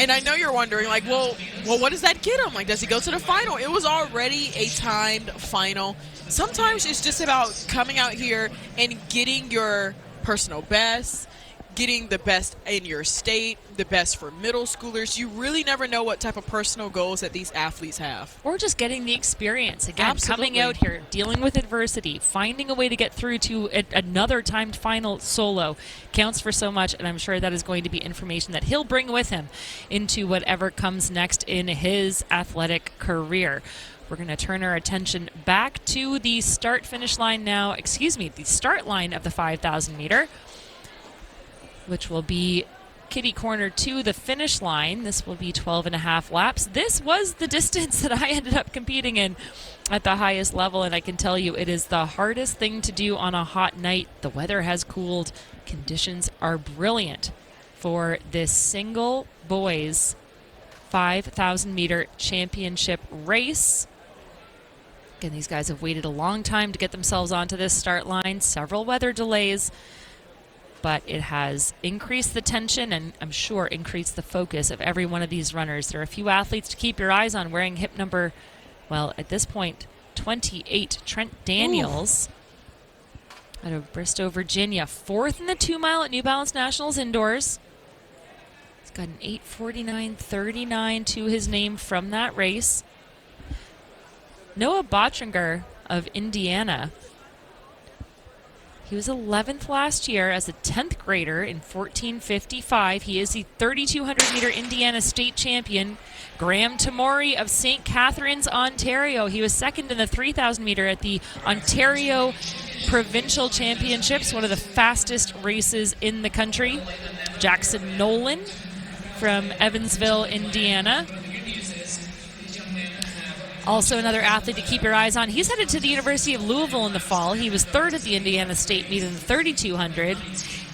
And I know you're wondering, like, well, what does that get him? Like, does he go to the final? It was already a timed final. Sometimes it's just about coming out here and getting your personal best, getting the best in your state, the best for middle schoolers. You really never know what type of personal goals that these athletes have. Or just getting the experience. Again, Absolutely. Coming out here, dealing with adversity, finding a way to get through to another timed final solo counts for so much, and I'm sure that is going to be information that he'll bring with him into whatever comes next in his athletic career. We're going to turn our attention back to the start-finish line now, the start line of the 5,000 meter, which will be kitty corner to the finish line. This will be 12.5 laps. This was the distance that I ended up competing in at the highest level, and I can tell you it is the hardest thing to do on a hot night. The weather has cooled. Conditions are brilliant for this single boys 5,000 meter championship race. Again, these guys have waited a long time to get themselves onto this start line, several weather delays, but it has increased the tension and I'm sure increased the focus of every one of these runners. There are a few athletes to keep your eyes on wearing hip number, well, at this point, 28. Trent Daniels out of Bristow, Virginia, 4th in the 2 mile at New Balance Nationals indoors. He's got an 8:49.39 to his name from that race. Noah Bottringer of Indiana. He was 11th last year as a 10th grader in 14:55. He is the 3,200 meter Indiana state champion. Graham Tamori of St. Catharines, Ontario. He was 2nd in the 3,000 meter at the Ontario Provincial Championships, one of the fastest races in the country. Jackson Nolan from Evansville, Indiana. Also another athlete to keep your eyes on. He's headed to the University of Louisville in the fall. He was 3rd at the Indiana State meet in the 3,200.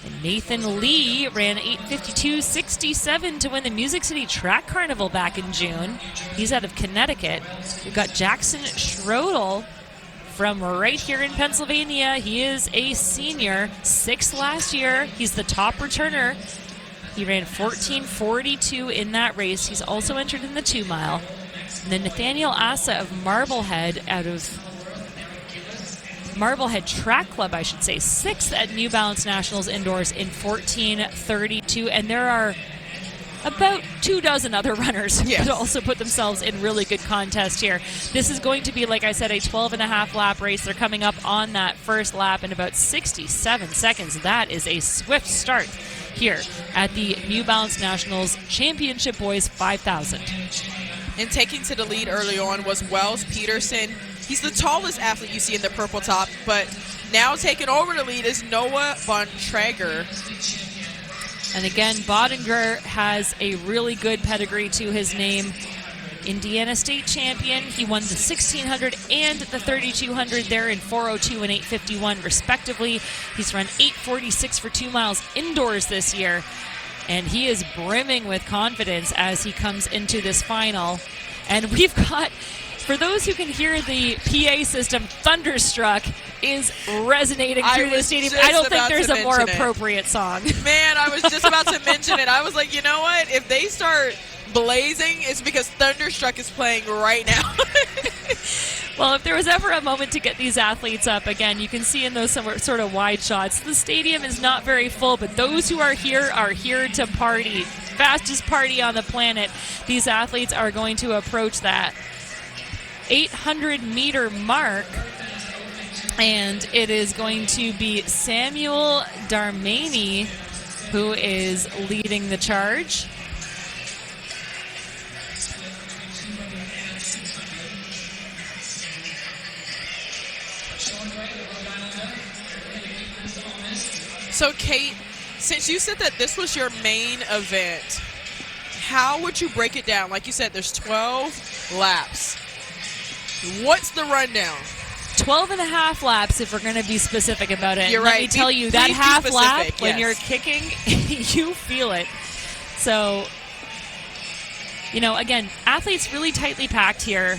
And Nathan Lee ran 8:52.67 to win the Music City Track Carnival back in June. He's out of Connecticut. We've got Jackson Schrodel from right here in Pennsylvania. He is a senior, 6th last year. He's the top returner. He ran 14:42 in that race. He's also entered in the 2 mile. And then Nathaniel Asa of Marblehead, out of Marblehead Track Club, I should say, 6th at New Balance Nationals indoors in 14:32. And there are about 24 other runners who could also put themselves in really good contest here. This is going to be, like I said, a 12.5 lap race. They're coming up on that first lap in about 67 seconds. That is a swift start here at the New Balance Nationals Championship Boys 5,000. And taking to the lead early on was Wells Peterson. He's the tallest athlete you see in the purple top, but now taking over the lead is Noah Bontrager. And again, Bottinger has a really good pedigree to his name. Indiana State champion. He won the 1,600 and the 3,200 there in 4:02 and 8:51 respectively. He's run 8:46 for 2 miles indoors this year. And he is brimming with confidence as he comes into this final. And we've got, for those who can hear the PA system, Thunderstruck is resonating through the stadium. I don't think there's a more appropriate song. Man, I was just about to mention it. I was like, you know what? If they start blazing, it's because Thunderstruck is playing right now. Well, if there was ever a moment to get these athletes up, again, you can see in those sort of wide shots, the stadium is not very full, but those who are here to party. Fastest party on the planet. These athletes are going to approach that 800-meter mark, and it is going to be Samuel Darmani who is leading the charge. So, Kate, since you said that this was your main event, how would you break it down? Like you said, there's 12 laps. What's the rundown? 12.5 laps, if we're going to be specific about it. You're Let right. me tell you, that half lap, when you're kicking, you feel it. So, you know, again, athletes really tightly packed here.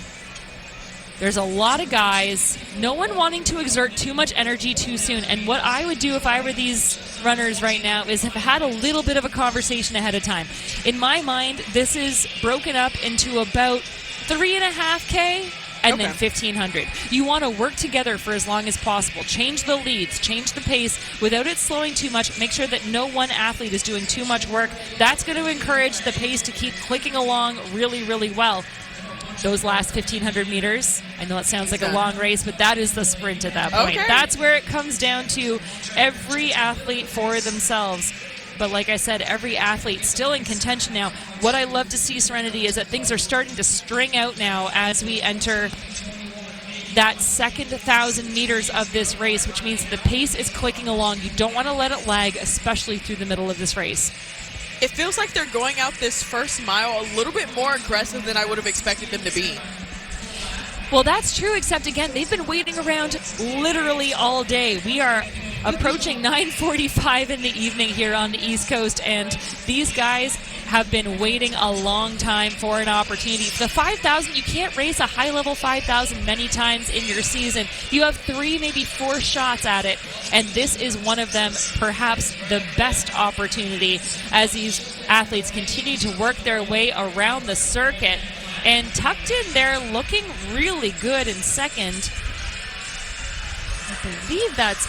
There's a lot of guys, no one wanting to exert too much energy too soon. And what I would do if I were these runners right now is have had a little bit of a conversation ahead of time. In my mind, this is broken up into about 3.5K and then 1,500. You want to work together for as long as possible. Change the leads, change the pace without it slowing too much. Make sure that no one athlete is doing too much work. That's going to encourage the pace to keep clicking along really, really well. Those last 1,500 meters, I know it sounds like a long race, but that is the sprint at that point. That's where it comes down to every athlete for themselves. But like I said, every athlete still in contention now. What I love to see, Serenity, is that things are starting to string out now as we enter that second 1,000 meters of this race, which means the pace is clicking along. You don't want to let it lag, especially through the middle of this race. It feels like they're going out this first mile a little bit more aggressive than I would have expected them to be. Well, that's true, except again, they've been waiting around literally all day. We are approaching 9:45 in the evening here on the East Coast, and these guys have been waiting a long time for an opportunity. The 5,000, you can't race a high-level 5,000 many times in your season. You have 3, maybe 4 shots at it, and this is one of them, perhaps the best opportunity as these athletes continue to work their way around the circuit. And tucked in there, looking really good in second. I believe that's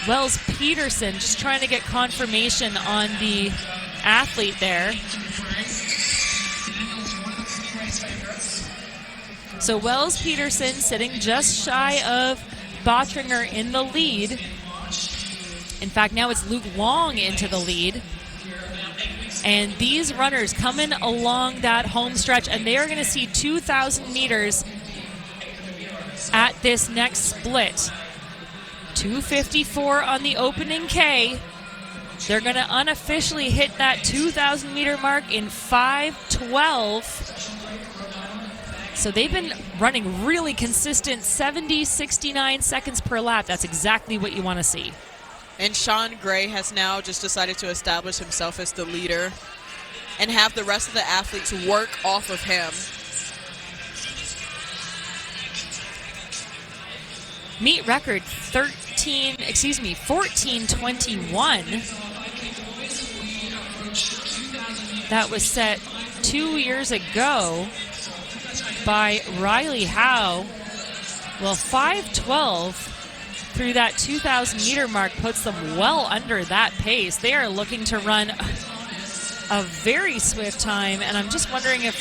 Wells Peterson, just trying to get confirmation on the athlete there. So Wells Peterson sitting just shy of Bottringer in the lead. In fact, now it's Luke Long into the lead. And these runners coming along that home stretch, and they are going to see 2,000 meters at this next split. 2:54 on the opening K. They're going to unofficially hit that 2,000 meter mark in 5:12. So they've been running really consistent 70, 69 seconds per lap. That's exactly what you want to see. And Sean Gray has now just decided to establish himself as the leader and have the rest of the athletes work off of him. Meet record 14:21. That was set 2 years ago by Riley Howe. Well, 5:12 through that 2,000 meter mark puts them well under that pace. They are looking to run a very swift time, and I'm just wondering if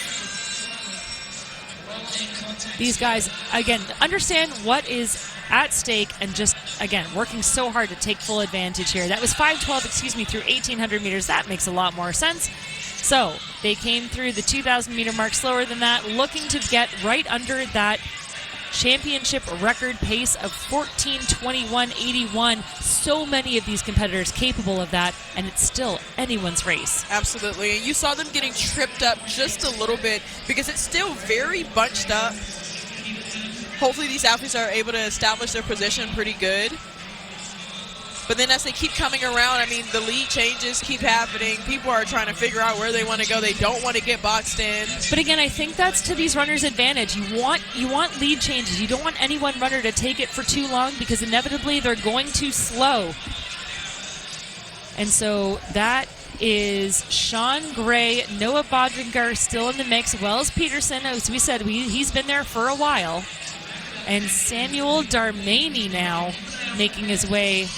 these guys, again, understand what is at stake and just, again, working so hard to take full advantage here. That was 5:12, through 1,800 meters. That makes a lot more sense. So they came through the 2,000 meter mark slower than that, looking to get right under that championship record pace of 14:21.81. So many of these competitors capable of that, and it's still anyone's race. Absolutely. And you saw them getting tripped up just a little bit because it's still very bunched up. Hopefully these athletes are able to establish their position pretty good. But then as they keep coming around, I mean, the lead changes keep happening. People are trying to figure out where they want to go. They don't want to get boxed in. But again, I think that's to these runners' advantage. You want lead changes. You don't want any one runner to take it for too long because inevitably they're going to slow. And so that is Sean Gray, Noah Bodringer still in the mix. Wells Peterson, as we said, he's been there for a while. And Samuel Darmani now making his way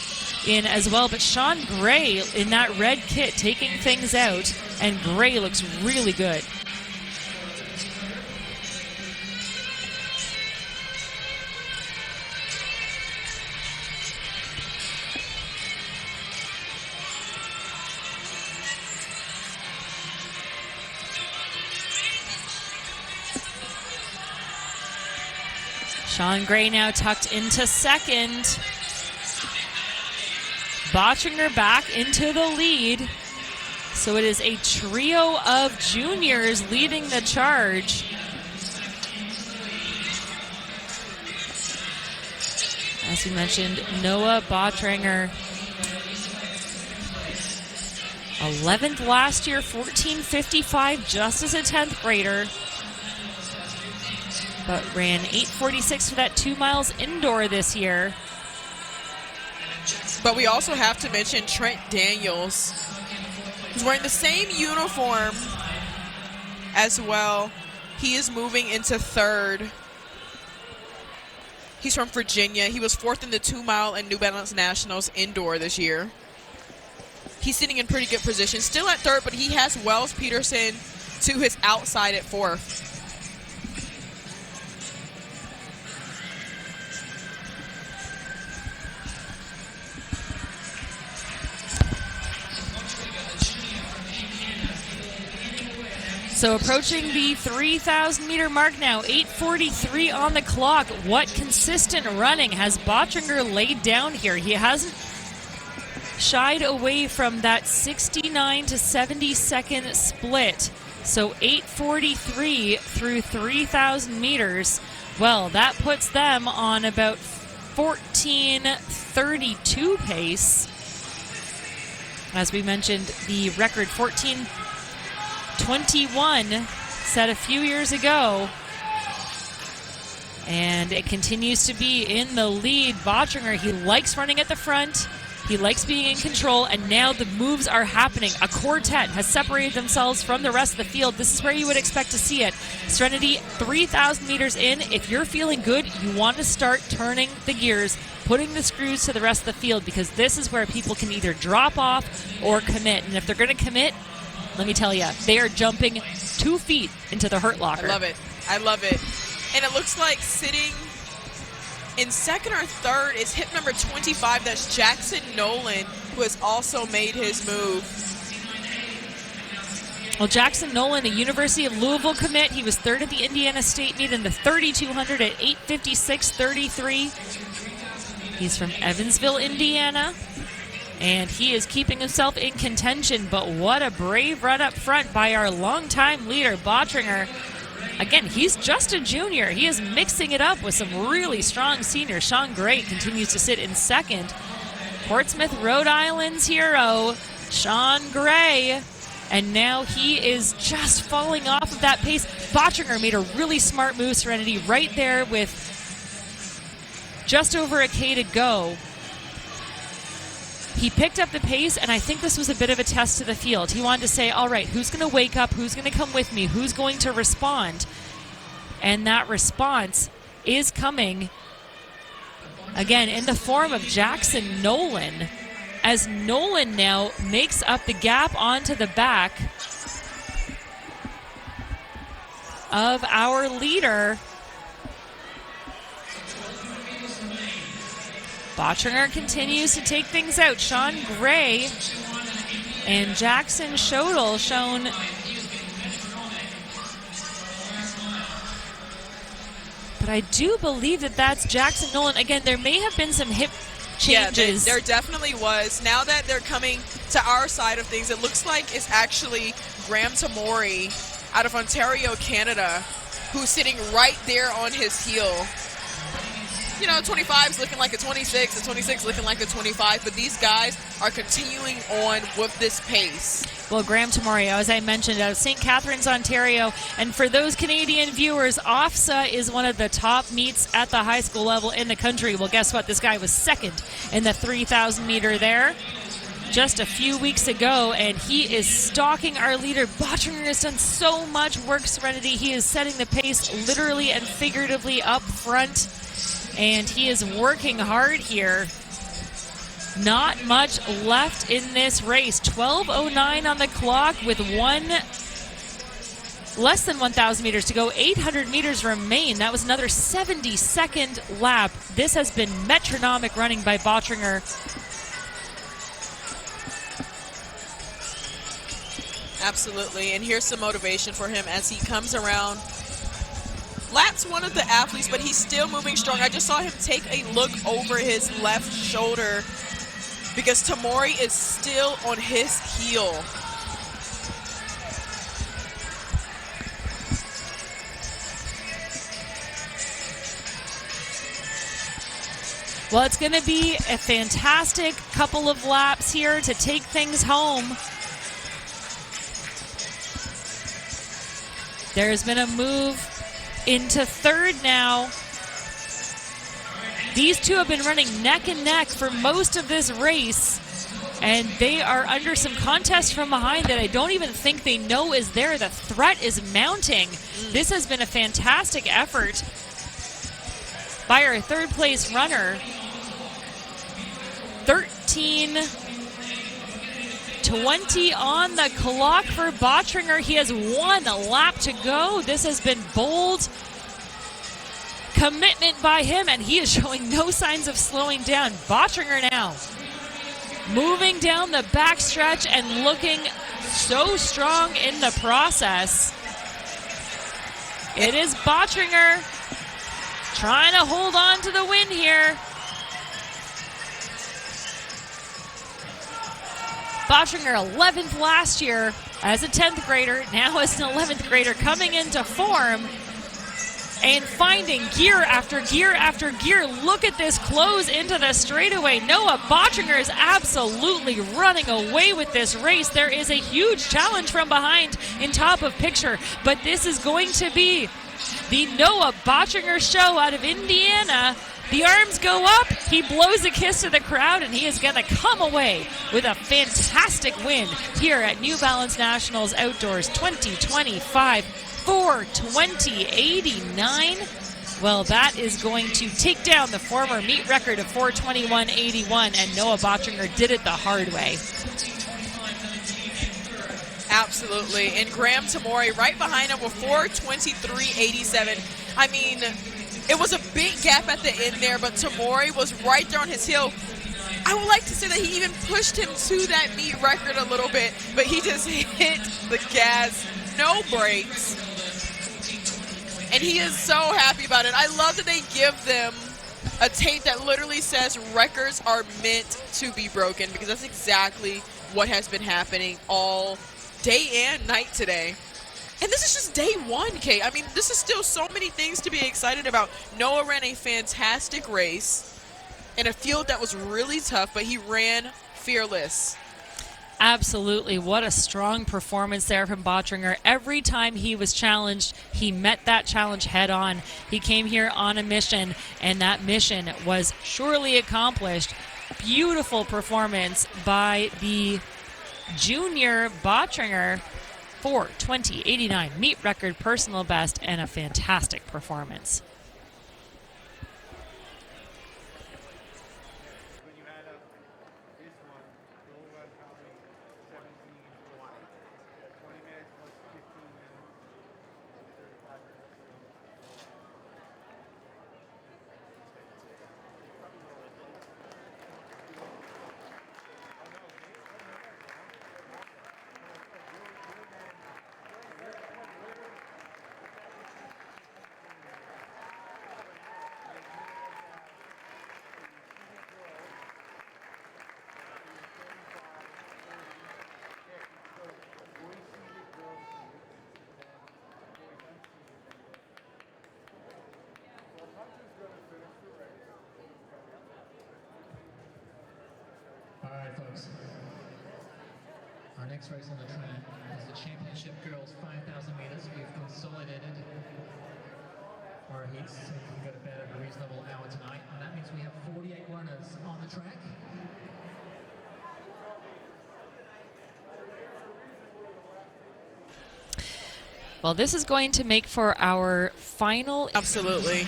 in as well. But Sean Gray in that red kit taking things out, and Gray looks really good. Sean Gray now tucked into second. Bottringer back into the lead. So it is a trio of juniors leading the charge. As we mentioned, Noah Bottringer, 11th last year, 14:55, just as a 10th grader. but ran 8:46 for that 2 miles indoor this year. But we also have to mention Trent Daniels, who's wearing the same uniform as well. He is moving into third. He's from Virginia. He was fourth in the 2 mile and New Balance Nationals indoor this year. He's sitting in pretty good position. Still at third, but he has Wells Peterson to his outside at fourth. So approaching the 3,000 meter mark now, 8:43 on the clock. What consistent running has Bottringer laid down here? He hasn't shied away from that 69 to 70 second split. So 8:43 through 3,000 meters. Well, that puts them on about 14:32 pace. As we mentioned, the record 14:21 set a few years ago. And it continues to be in the lead. Bottringer, he likes running at the front. He likes being in control, and now the moves are happening. A quartet has separated themselves from the rest of the field. This is where you would expect to see it. Serenity, 3,000 meters in. If you're feeling good, you want to start turning the gears, putting the screws to the rest of the field, because this is where people can either drop off or commit. And if they're going to commit, let me tell you, they are jumping 2 feet into the hurt locker. I love it. I love it. And it looks like sitting in second or third is hip number 25. That's Jackson Nolan, who has also made his move. Well, Jackson Nolan, a University of Louisville commit. He was third at the Indiana State meet in the 3,200 at 8:56.33. He's from Evansville, Indiana. And he is keeping himself in contention. But what a brave run up front by our longtime leader, Bottringer. Again, he's just a junior. He is mixing it up with some really strong seniors. Sean Gray continues to sit in second. Portsmouth, Rhode Island's hero, Sean Gray. And now he is just falling off of that pace. Bottringer made a really smart move, Serenity, right there with just over a K to go. He picked up the pace, and I think this was a bit of a test to the field. He wanted to say, all right, who's going to wake up? Who's going to come with me? Who's going to respond? And that response is coming, again, in the form of Jackson Nolan, as Nolan now makes up the gap onto the back of our leader. Bottringer continues to take things out. Sean Gray and Jackson Schodel shown but I do believe that that's Jackson Nolan. Again, there may have been some hip changes. Yeah, there definitely was. Now that they're coming to our side of things, it looks like it's actually Graham Tamori out of Ontario, Canada, who's sitting right there on his heel. You know, 25 is looking like a 26, the 26 looking like a 25, but these guys are continuing on with this pace. Well, Graham Tamori, as I mentioned, out of St. Catharines, Ontario. And for those Canadian viewers, OFSA is one of the top meets at the high school level in the country. Well, guess what? This guy was second in the 3,000 meter there just a few weeks ago, and he is stalking our leader. Bottringer has done so much work, Serenity. He is setting the pace literally and figuratively up front. And he is working hard here. Not much left in this race. 12:09 on the clock with less than 1,000 meters to go. 800 meters remain. That was another 70-second lap. This has been metronomic running by Bottringer. Absolutely. And here's some motivation for him as he comes around. Laps one of the athletes, but he's still moving strong. I just saw him take a look over his left shoulder because Tamori is still on his heel. Well, it's going to be a fantastic couple of laps here to take things home. There's been a move into third now. These two have been running neck and neck for most of this race, and they are under some contest from behind that I don't even think they know is there. The threat is mounting. This has been a fantastic effort by our third place runner. 13:20 on the clock for Bottringer. He has 1 lap to go. This has been bold commitment by him, and he is showing no signs of slowing down. Bottringer now moving down the backstretch and looking so strong in the process. It is Bottringer trying to hold on to the win here. Bottringer 11th last year as a 10th grader, now as an 11th grader, coming into form and finding gear after gear after gear. Look at this close into the straightaway. Noah Bottringer is absolutely running away with this race. There is a huge challenge from behind in top of picture, but this is going to be the Noah Bottringer show out of Indiana. The arms go up, he blows a kiss to the crowd, and he is going to come away with a fantastic win here at New Balance Nationals Outdoors 2025. 4:20.89. Well, that is going to take down the former meet record of 4:21.81, and Noah Bottringer did it the hard way. Absolutely. And Graham Tamori right behind him with 4:23.87. I mean, it was a big gap at the end there, but Tamori was right there on his heel. I would like to say that he even pushed him to that meet record a little bit, but he just hit the gas, no brakes. And he is so happy about it. I love that they give them a tape that literally says records are meant to be broken, because that's exactly what has been happening all day and night today. And this is just day one, Kate. I mean, this is still so many things to be excited about. Noah ran a fantastic race in a field that was really tough, but he ran fearless. Absolutely. What a strong performance there from Bottringer. Every time he was challenged, he met that challenge head on. He came here on a mission, and that mission was surely accomplished. Beautiful performance by the junior Bottringer. 4:20.89 meet record, personal best, and a fantastic performance. All right, folks. Our next race on the track is the Championship Girls 5,000 meters. We've consolidated our heats so we can go to bed at a reasonable hour tonight. And that means we have 48 runners on the track. Well, this is going to make for our final. Absolutely.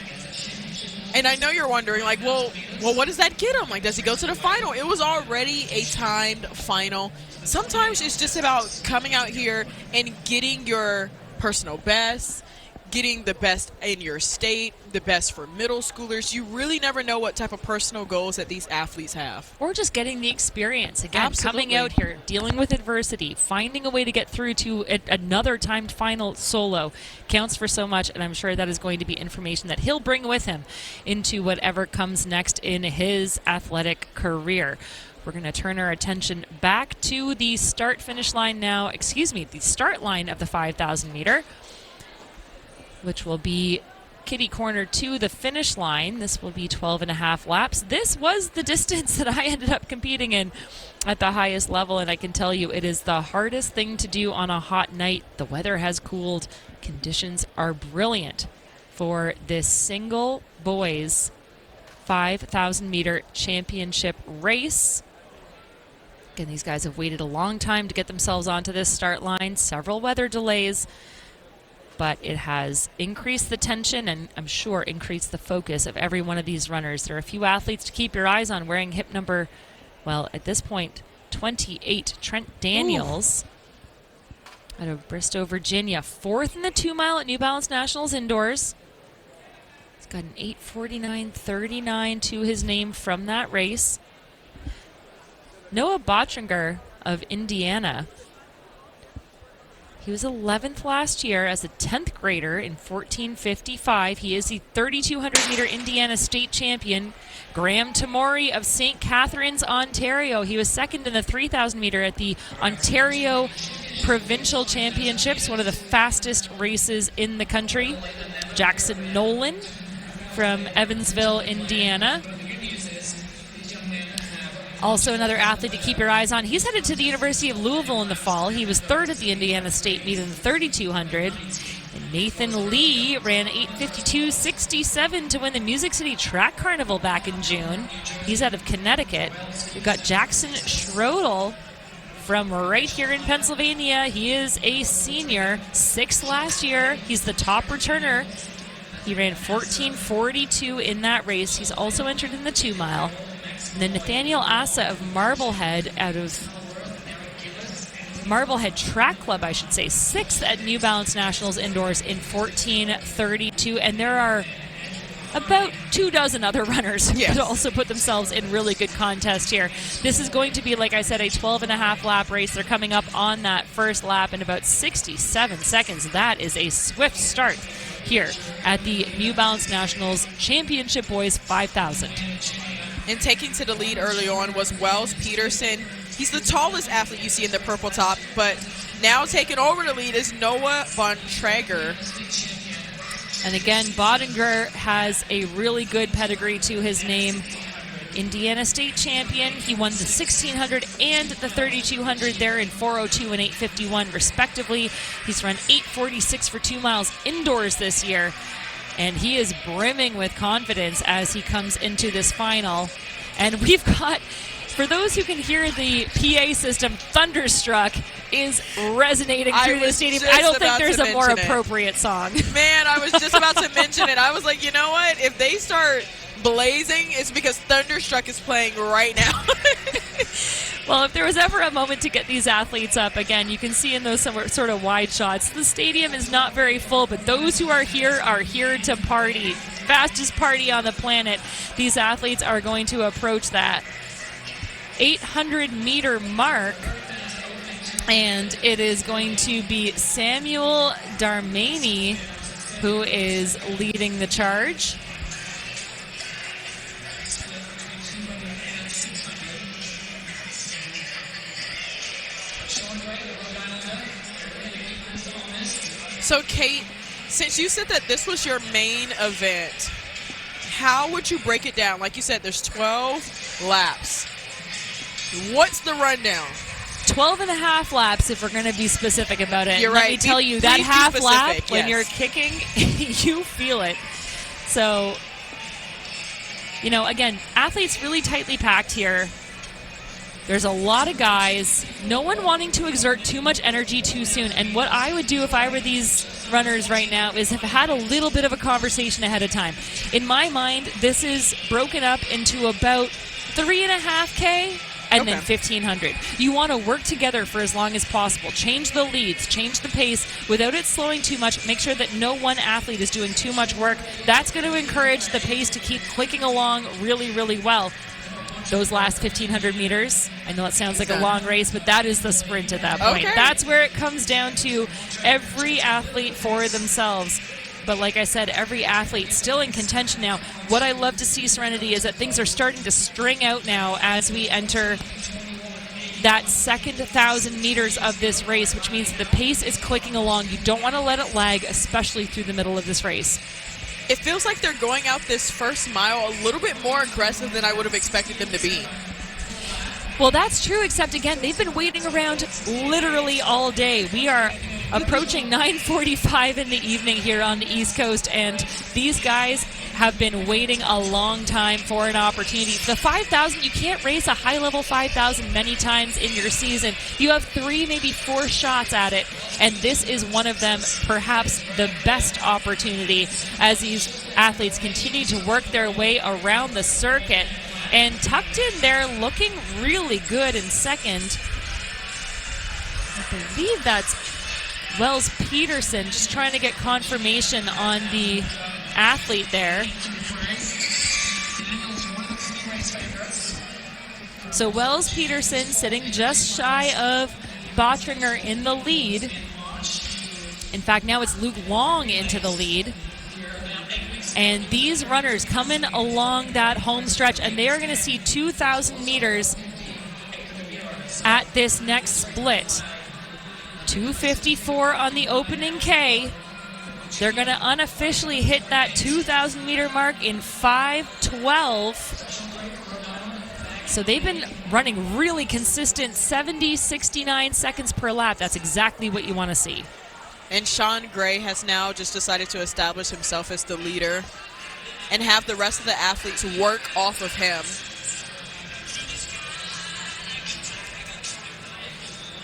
And I know you're wondering, like, well, what does that get him? Like, does he go to the final? It was already a timed final. Sometimes it's just about coming out here and getting your personal best, getting the best in your state, the best for middle schoolers. You really never know what type of personal goals that these athletes have. Or just getting the experience. Again, Absolutely. coming out here, dealing with adversity, finding a way to get through to another timed final solo counts for so much, and I'm sure that is going to be information that he'll bring with him into whatever comes next in his athletic career. We're going to turn our attention back to the start-finish line now, the start line of the 5,000 meter, which will be kitty corner to the finish line. This will be 12.5 laps. This was the distance that I ended up competing in at the highest level, and I can tell you it is the hardest thing to do on a hot night. The weather has cooled. Conditions are brilliant for this single boys 5,000 meter championship race. Again, these guys have waited a long time to get themselves onto this start line, several weather delays, but it has increased the tension and I'm sure increased the focus of every one of these runners. There are a few athletes to keep your eyes on wearing hip number, well, at this point, 28, Trent Daniels. Out of Bristow, Virginia, 4th in the 2 mile at New Balance Nationals indoors. He's got an 8:49.39 to his name from that race. Noah Bottringer of Indiana. He was 11th last year as a 10th grader in 14:55. He is the 3,200 meter Indiana state champion. Graham Tamori of St. Catharines, Ontario. He was 2nd in the 3,000 meter at the Ontario Provincial Championships, one of the fastest races in the country. Jackson Nolan from Evansville, Indiana. Also another athlete to keep your eyes on. He's headed to the University of Louisville in the fall. He was 3rd at the Indiana State meet in the 3,200. And Nathan Lee ran 8:52.67 to win the Music City Track Carnival back in June. He's out of Connecticut. We've got Jackson Schrodel from right here in Pennsylvania. He is a senior, 6th last year. He's the top returner. He ran 14:42 in that race. He's also entered in the 2 mile. And then Nathaniel Asa of Marblehead, out of Marblehead Track Club, I should say, 6th at New Balance Nationals indoors in 14:32. And there are about 24 other runners who could also put themselves in really good contest here. This is going to be, like I said, a 12.5 lap race. They're coming up on that first lap in about 67 seconds. That is a swift start here at the New Balance Nationals Championship Boys 5,000. And taking to the lead early on was Wells Peterson. He's the tallest athlete you see in the purple top, but now taking over the lead is Noah Bontrager. And again, Bottinger has a really good pedigree to his name. Indiana State champion. He won the 1,600 and the 3,200 there in 4:02 and 8:51 respectively. He's run 8:46 for 2 miles indoors this year. And he is brimming with confidence as he comes into this final. And we've got, for those who can hear the PA system, Thunderstruck is resonating through the stadium. I don't think there's a more appropriate song. Man, I was just about to mention it. I was like, you know what? If they start blazing, it's because Thunderstruck is playing right now. Well, if there was ever a moment to get these athletes up, again, you can see in those sort of wide shots, the stadium is not very full, but those who are here to party. Fastest party on the planet. These athletes are going to approach that 800-meter mark, and it is going to be Samuel Darmani who is leading the charge. So, Kate, since you said that this was your main event, how would you break it down? Like you said, there's 12 laps. What's the rundown? 12.5 laps, if we're going to be specific about it. You're Let right. me tell you, that half lap, when you're kicking, you feel it. So, you know, again, athletes really tightly packed here. There's a lot of guys, no one wanting to exert too much energy too soon. And what I would do if I were these runners right now is have had a little bit of a conversation ahead of time. In my mind, this is broken up into about 3.5K and then 1,500. You want to work together for as long as possible. Change the leads, change the pace without it slowing too much. Make sure that no one athlete is doing too much work. That's going to encourage the pace to keep clicking along really, really well. Those last 1,500 meters, I know it sounds like a long race, but that is the sprint at that point. Okay. That's where it comes down to every athlete for themselves. But like I said, every athlete still in contention now. What I love to see, Serenity, is that things are starting to string out now as we enter that second 1,000 meters of this race, which means the pace is clicking along. You don't want to let it lag, especially through the middle of this race. It feels like they're going out this first mile a little bit more aggressive than I would have expected them to be. Well, that's true, except again, they've been waiting around literally all day. We are Approaching 9:45 in the evening here on the East Coast, and these guys have been waiting a long time for an opportunity. The 5,000, you can't race a high-level 5,000 many times in your season. You have 3, maybe 4 shots at it, and this is one of them, perhaps the best opportunity as these athletes continue to work their way around the circuit. And tucked in there, looking really good in second. I believe that's Wells Peterson, just trying to get confirmation on the athlete there. So Wells Peterson sitting just shy of Bottringer in the lead. In fact, now it's Luke Long into the lead. And these runners coming along that home stretch, and they are going to see 2,000 meters at this next split. 2:54 on the opening K. They're going to unofficially hit that 2,000 meter mark in 5:12. So they've been running really consistent 70, 69 seconds per lap. That's exactly what you want to see. And Sean Gray has now just decided to establish himself as the leader and have the rest of the athletes work off of him.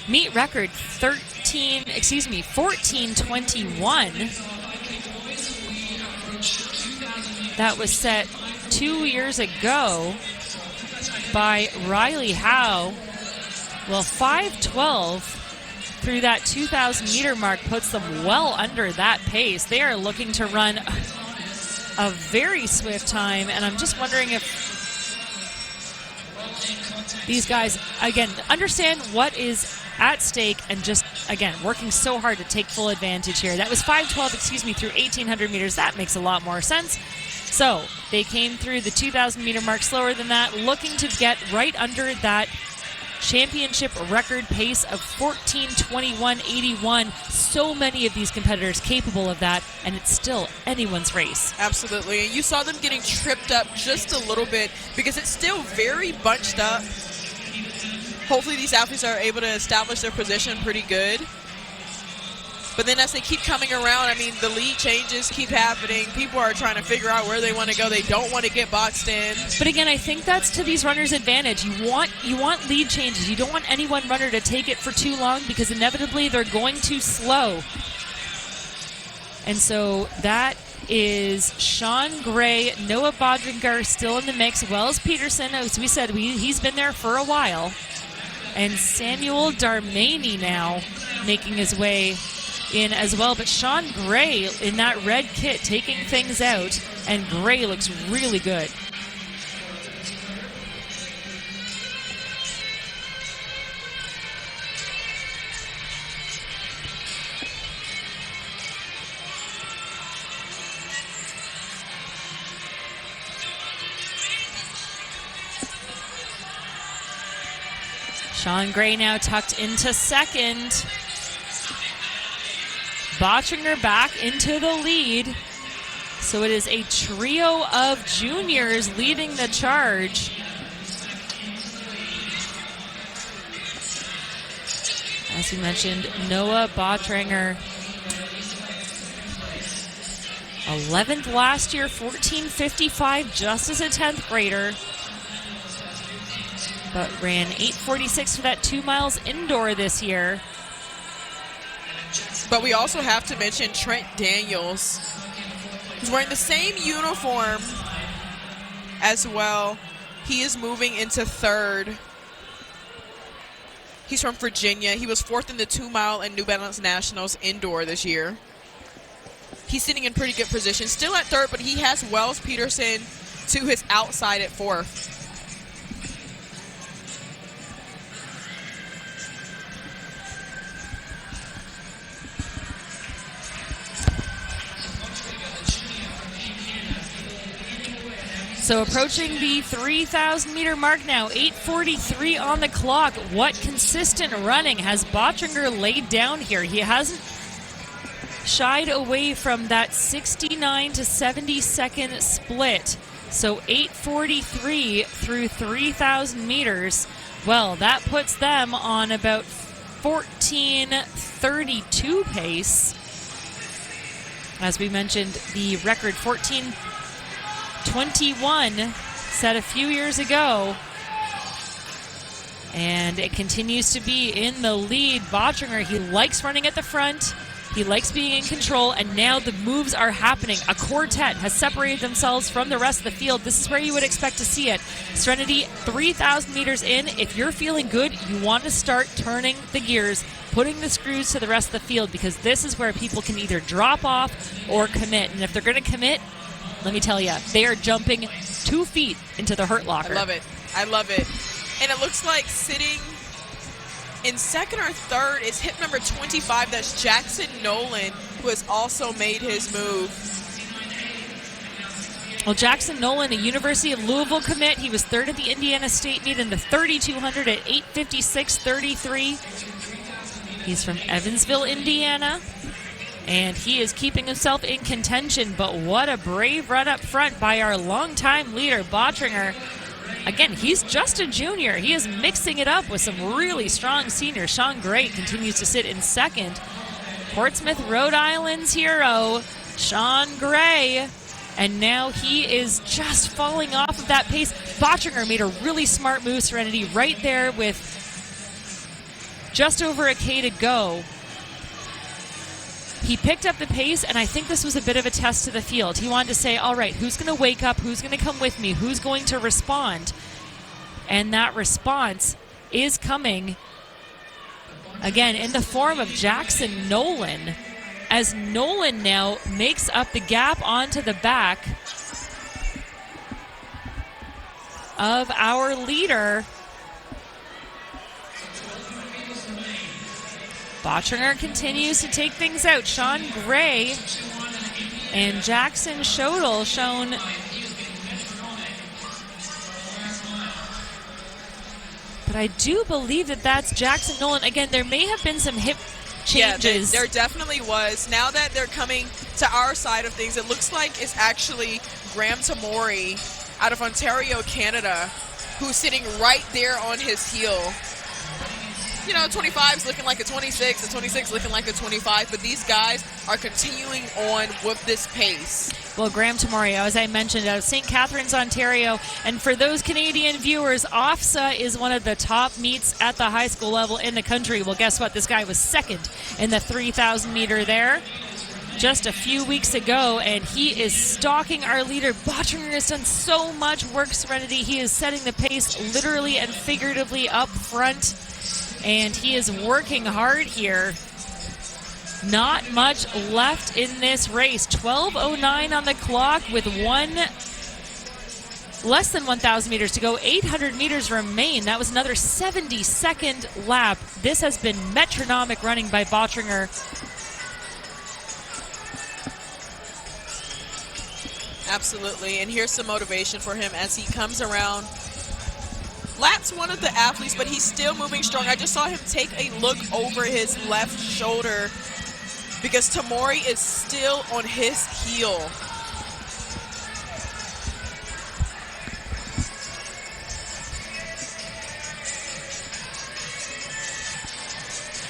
Meet record 14:21. That was set 2 years ago by Riley Howe. Well, 5:12 through that 2,000 meter mark puts them well under that pace. They are looking to run a very swift time, and I'm just wondering if these guys, again, understand what is at stake and just, again, working so hard to take full advantage here. That was 5:12, through 1,800 meters. That makes a lot more sense. So they came through the 2,000 meter mark slower than that, looking to get right under that championship record pace of 14:21.81. So many of these competitors capable of that, and it's still anyone's race. Absolutely. And you saw them getting tripped up just a little bit because it's still very bunched up. Hopefully these athletes are able to establish their position pretty good. But then as they keep coming around, I mean, the lead changes keep happening. People are trying to figure out where they want to go. They don't want to get boxed in. But again, I think that's to these runners' advantage. You want lead changes. You don't want any one runner to take it for too long because inevitably they're going too slow. And so that is Sean Gray, Noah Bodringer still in the mix. Wells Peterson, as we said, he's been there for a while. And Samuel Darmani now making his way in as well. But Sean Gray in that red kit taking things out, and Gray looks really good. Sean Gray now tucked into second. Bottringer back into the lead. So it is a trio of juniors leading the charge. As we mentioned, Noah Bottringer, 11th last year, 14:55, just as a 10th grader. But ran 8:46 for that 2 miles indoor this year. But we also have to mention Trent Daniels, who's wearing the same uniform as well. He is moving into third. He's from Virginia. He was 4th in the 2 mile and New Balance Nationals indoor this year. He's sitting in pretty good position. Still at third, but he has Wells Peterson to his outside at 4th. So approaching the 3,000 meter mark now, 8:43 on the clock. What consistent running has Bottringer laid down here? He hasn't shied away from that 69 to 70 second split. So 8:43 through 3,000 meters. Well, that puts them on about 14:32 pace. As we mentioned, the record 14:21 set a few years ago. And it continues to be in the lead. Bottringer, he likes running at the front. He likes being in control, and now the moves are happening. A quartet has separated themselves from the rest of the field. This is where you would expect to see it. Serenity, 3,000 meters in. If you're feeling good, you want to start turning the gears, putting the screws to the rest of the field, because this is where people can either drop off or commit. And if they're going to commit, let me tell you, they are jumping 2 feet into the hurt locker. I love it. I love it. And it looks like sitting in second or third is hip number 25. That's Jackson Nolan, who has also made his move. Well, Jackson Nolan, a University of Louisville commit. He was third at the Indiana State meet in the 3,200 at 8:56.33. He's from Evansville, Indiana. And he is keeping himself in contention. But what a brave run up front by our longtime leader, Bottringer. Again, he's just a junior. He is mixing it up with some really strong seniors. Sean Gray continues to sit in second. Portsmouth, Rhode Island's hero, Sean Gray. And now he is just falling off of that pace. Bottringer made a really smart move, Serenity, right there with just over a K to go. He picked up the pace, and I think this was a bit of a test to the field. He wanted to say, all right, who's going to wake up? Who's going to come with me? Who's going to respond? And that response is coming, again, in the form of Jackson Nolan, as Nolan now makes up the gap onto the back of our leader. Bottringer continues to take things out. Sean Gray and Jackson Schodel shown but I do believe that that's Jackson Nolan. Again, there may have been some hip changes. Yeah, there definitely was. Now that they're coming to our side of things, it looks like it's actually Graham Tamori out of Ontario, Canada, who's sitting right there on his heel. You know, 25 is looking like a 26, a 26 looking like a 25, but these guys are continuing on with this pace. Well, Graham Tamori, as I mentioned, out of St. Catharines, Ontario. And for those Canadian viewers, OFSA is one of the top meets at the high school level in the country. Well, guess what? This guy was second in the 3,000 meter there just a few weeks ago, and he is stalking our leader. Bottringer has done so much work, Serenity. He is setting the pace literally and figuratively up front. And he is working hard here. Not much left in this race. 12:09 on the clock with less than 1,000 meters to go. 800 meters remain. That was another 70-second lap. This has been metronomic running by Bottringer. Absolutely. And here's some motivation for him as he comes around. Laps one of the athletes, but he's still moving strong. I just saw him take a look over his left shoulder because Tamori is still on his heel.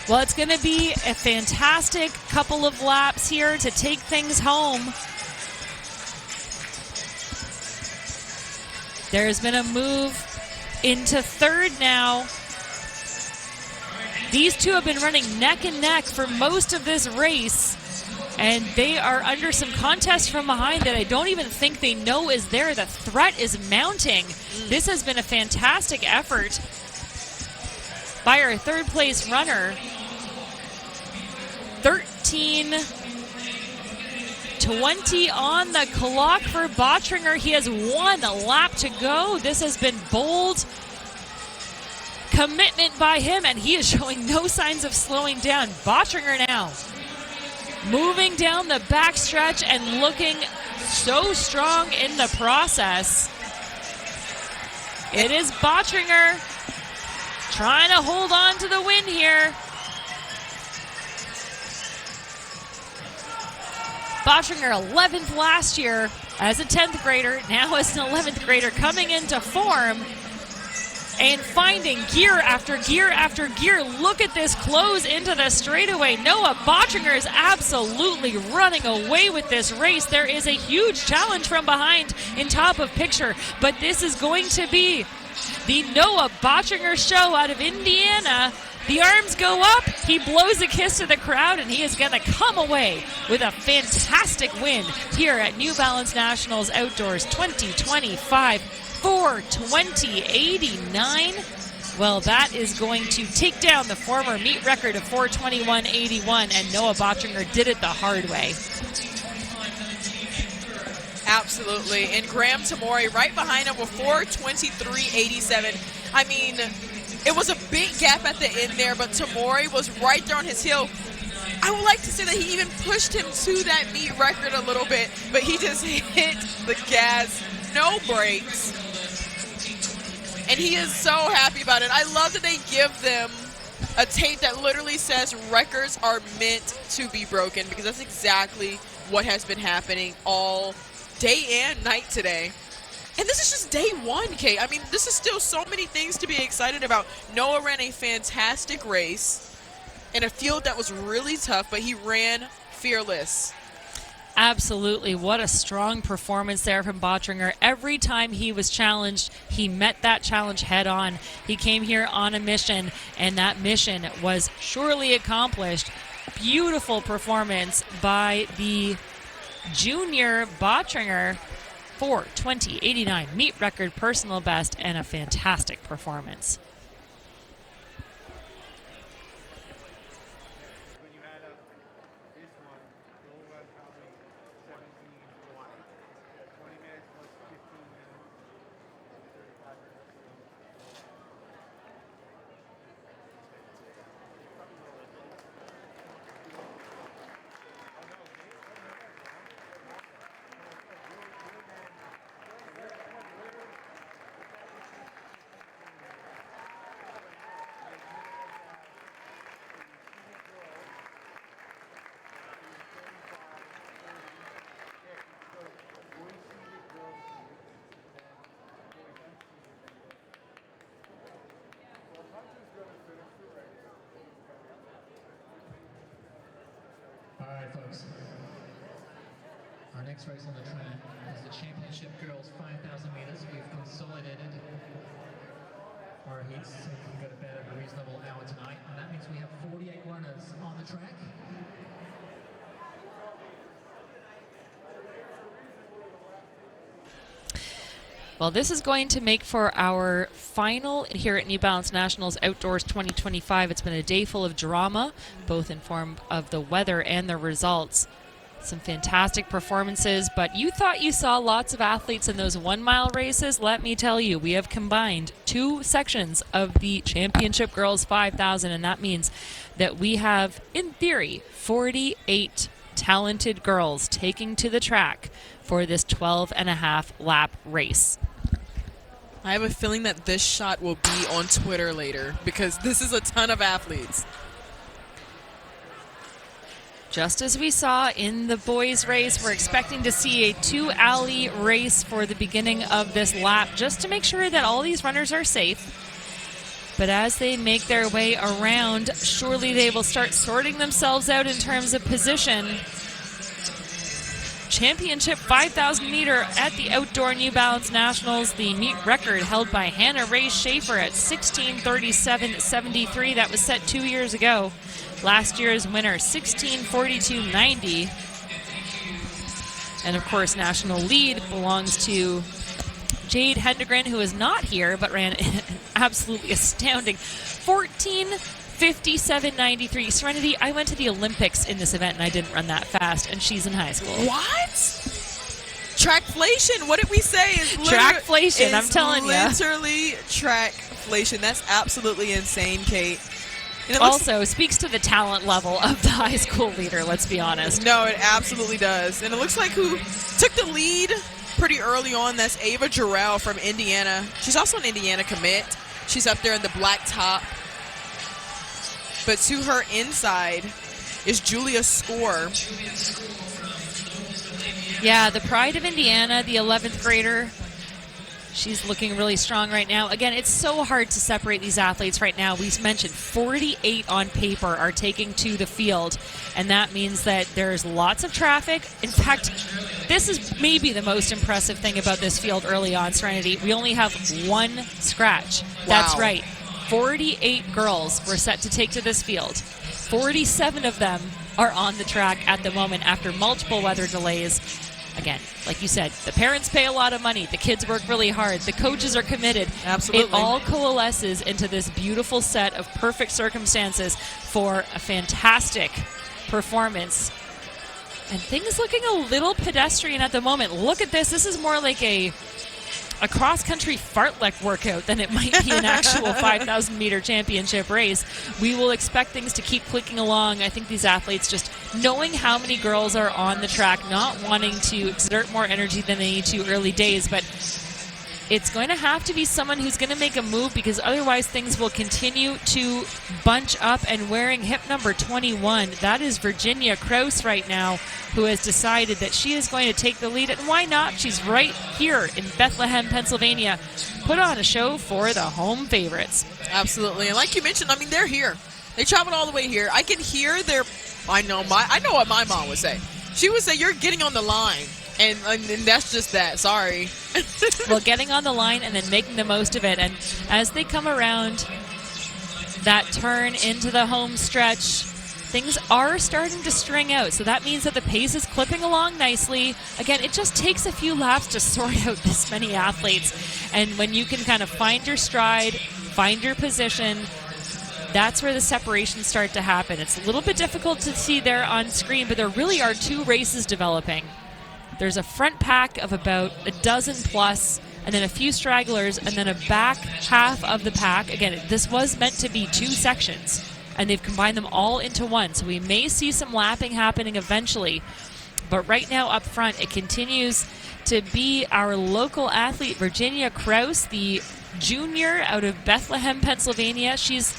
Well, it's going to be a fantastic couple of laps here to take things home. There's been a move into third now. These two have been running neck and neck for most of this race, and they are under some contest from behind that I don't even think they know is there. The threat is mounting. This has been a fantastic effort by our third place runner. 13:20 on the clock for Bottringer. He has 1 lap to go. This has been bold commitment by him, and he is showing no signs of slowing down. Bottringer now moving down the backstretch and looking so strong in the process. It is Bottringer trying to hold on to the win here. Bottringer 11th last year as a 10th grader, now as an 11th grader coming into form. and finding gear after gear after gear. Look at this close into the straightaway. Noah Bottringer is absolutely running away with this race. There is a huge challenge from behind in top of picture, but this is going to be the Noah Bottringer show out of Indiana. The arms go up, he blows a kiss to the crowd, and he is going to come away with a fantastic win here at New Balance Nationals Outdoors 2025. 4:20.89. Well, that is going to take down the former meet record of 4:21.81, and Noah Bottringer did it the hard way. Absolutely. And Graham Tamori right behind him with 4:23.87. I mean, it was a big gap at the end there, but Tamori was right there on his heel. I would like to say that he even pushed him to that meet record a little bit, but he just hit the gas, no brakes. And he is so happy about it. I love that they give them a tape that literally says records are meant to be broken, because that's exactly what has been happening all day and night today. And this is just day one, Kate. I mean, this is still so many things to be excited about. Noah ran a fantastic race in a field that was really tough, but he ran fearless. Absolutely. What a strong performance there from Bottringer. Every time he was challenged, he met that challenge head on. He came here on a mission, and that mission was surely accomplished. Beautiful performance by the junior Bottringer. 4:20.89 meet record, personal best, and a fantastic performance. All right, folks. Our next race on the track is the Championship Girls 5,000 meters. We've consolidated our heats so we can go to bed at a reasonable hour tonight. And that means we have 48 runners on the track. Well, this is going to make for our final here at New Balance Nationals Outdoors 2025. It's been a day full of drama, both in form of the weather and the results. Some fantastic performances, but you thought you saw lots of athletes in those 1 mile races. Let me tell you, we have combined two sections of the Championship Girls 5,000, and that means that we have, in theory, 48 talented girls taking to the track for this 12.5 lap race. I have a feeling that this shot will be on Twitter later, because this is a ton of athletes. Just as we saw in the boys' race, we're expecting to see a two-alley race for the beginning of this lap, just to make sure that all these runners are safe. But as they make their way around, surely they will start sorting themselves out in terms of position. Championship 5,000 meter at the Outdoor New Balance Nationals. The meet record held by Hannah Ray Schaefer at 16:37.73. That was set 2 years ago. Last year's winner, 16:42.90. And of course, national lead belongs to Jade Hendegren, who is not here, but ran an absolutely astounding 14:57.93. Serenity, I went to the Olympics in this event and I didn't run that fast, and she's in high school. What? Trackflation. What did we say? Trackflation, I'm telling you. Literally trackflation. That's absolutely insane, Kate. And it also speaks to the talent level of the high school leader, let's be honest. No, it absolutely does. And it looks like who took the lead pretty early on, that's Ava Jarrell from Indiana. She's also an Indiana commit. She's up there in the black top. But to her inside is Julia Score. Yeah, the pride of Indiana, the 11th grader. She's looking really strong right now. Again, it's so hard to separate these athletes right now. We mentioned 48 on paper are taking to the field, and that means that there's lots of traffic. In fact, this is maybe the most impressive thing about this field early on, Serenity. We only have one scratch. Wow. That's right. 48 girls were set to take to this field. 47 of them are on the track at the moment after multiple weather delays. Again, like you said, the parents pay a lot of money. The kids work really hard. The coaches are committed. Absolutely. It all coalesces into this beautiful set of perfect circumstances for a fantastic performance. And things looking a little pedestrian at the moment. Look at this. This is more like a cross-country fartlek workout than it might be an actual 5,000-meter championship race. We will expect things to keep clicking along. I think these athletes just knowing how many girls are on the track, not wanting to exert more energy than they need to early days, but it's going to have to be someone who's going to make a move because otherwise things will continue to bunch up. And wearing hip number 21, that is Virginia Krause right now, who has decided that she is going to take the lead. And why not? She's right here in Bethlehem, Pennsylvania. Put on a show for the home favorites. Absolutely. And like you mentioned, I mean, they're here. They traveled all the way here. I can hear their, I know what my mom would say. She would say, you're getting on the line. And that's just that. Sorry. Well, getting on the line and then making the most of it. And as they come around that turn into the home stretch, things are starting to string out. So that means that the pace is clipping along nicely. Again, it just takes a few laps to sort out this many athletes. And when you can kind of find your stride, find your position, that's where the separations start to happen. It's a little bit difficult to see there on screen, but there really are two races developing. There's a front pack of about a dozen plus, and then a few stragglers, and then a back half of the pack. Again, this was meant to be two sections, and they've combined them all into one. So we may see some lapping happening eventually. But right now up front, it continues to be our local athlete, Virginia Krause, the junior out of Bethlehem, Pennsylvania. She's